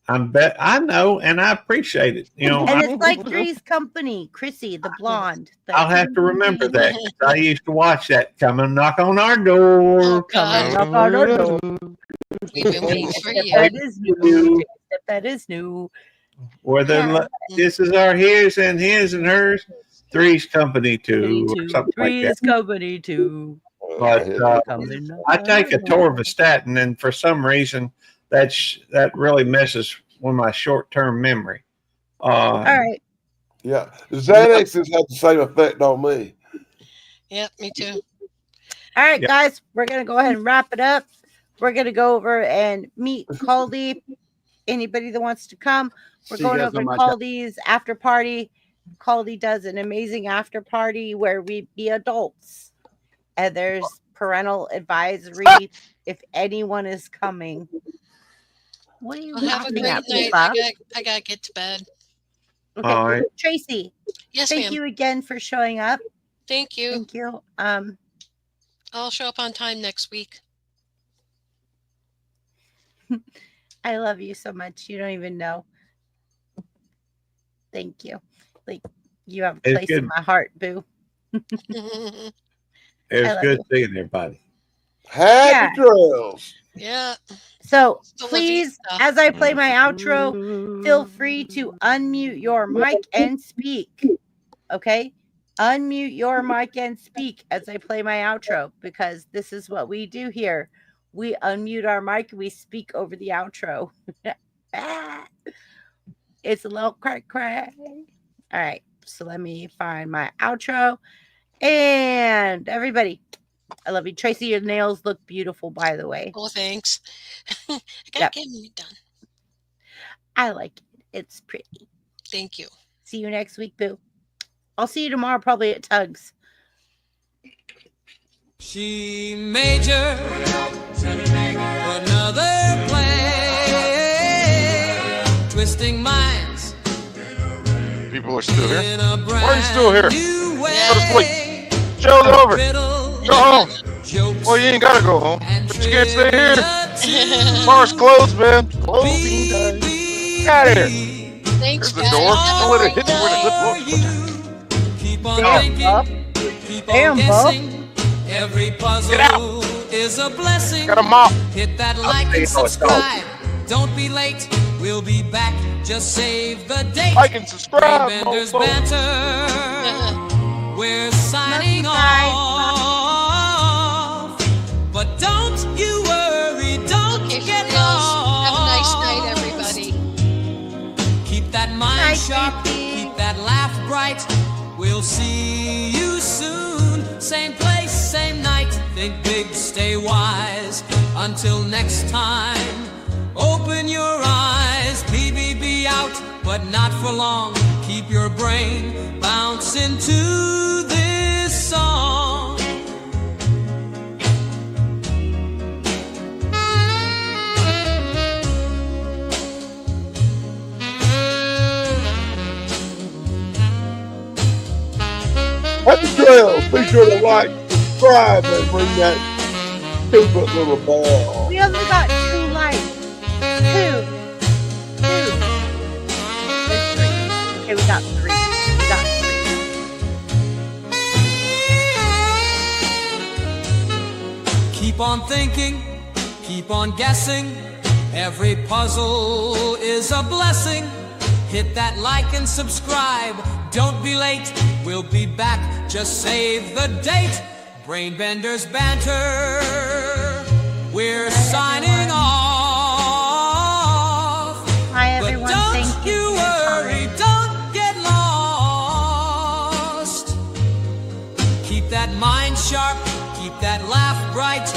I know, and I appreciate it. And it's like Three's Company. Chrissy, the blonde. I'll have to remember that. 'Cause I used to watch that. Come and knock on our door. Oh, Come and God. knock on our door. We've been waiting for Except you. that is new. Except that is new. Where this is our his and hers. Three's Company too, or something like that. Three's Company too. But Come and knock I on take a our door. torvastatin, and for some reason, that really messes with my short-term memory. All right. Yeah, Xanax has had the same effect on me. Yeah, me too. All right, Yeah. guys, we're gonna go ahead and wrap it up. We're gonna go over and meet Caldy. Anybody that wants to come, we're See you going guys over on to my Caldy's after party. Caldy does an amazing after party where we be adults, and there's parental advisory if anyone is coming. What are you Well, have a laughing great at, night. Booba? I gotta get to bed. Okay, All right. Tracy, Yes, thank ma'am. you again for showing up. Thank you. Thank you. I'll show up on time next week. I love you so much. You don't even know. Thank you. Like you have a It's place in good. my heart, boo. It I was love good you. seeing everybody. Happy trails. Yeah. So Still love you, please, stuff. as I play my outro, feel free to unmute your mic and speak. Okay? Unmute your mic and speak as I play my outro because this is what we do here. We unmute our mic, we speak over the outro. It's a little crack. All right. So let me find my outro. And everybody, I love you. Tracy, your nails look beautiful, by the way. Oh, thanks. I gotta Yep. get me done. I like it. It's pretty. Thank you. See you next week, boo. I'll see you tomorrow, probably at Tugs. She major another play, twisting minds People are still here. in a Why are you still here? brand new way. Go to sleep. Show's over. Riddle, Go home. jokes, Well, you ain't gotta go home, and but you can't stay here. trivia Bar's closed, man. to Closing time. be Get out of here. Thanks, There's the guys. door. Have a Don't let it great hit you where the night. clip looks. Keep on Damn, thinking, Buff. keep Damn, on Buff. guessing. Every puzzle Get out. is a blessing. Got a mop. Hit that like and subscribe. Don't be late. We'll be back. Just save the date. Like and subscribe. Brainbender's mofo. banter. We're signing Love you guys. off. But don't you worry. Don't Okay, for get reals. Have a nice lost. night, everybody. Keep that mind Night, sharp, Tracy. keep that laugh bright. We'll see you soon. Same place, same night. Think big, stay wise. Until next time, open your eyes. PBB out, but not for long. Keep your brain bouncing to this song. Happy trails. Be sure to like, subscribe, and ring that stupid little bell. We only got 2 likes. 2. There's 3. Okay, we got 3. We got 3. Keep on thinking, keep on guessing. Every puzzle is a blessing. Hit that like and subscribe. Don't be late, we'll be back. Just save the date. Brainbender's banter. We're signing off. Hi, But everyone. don't Thank you. you for worry, coming. don't get lost. Keep that mind sharp, keep that laugh bright.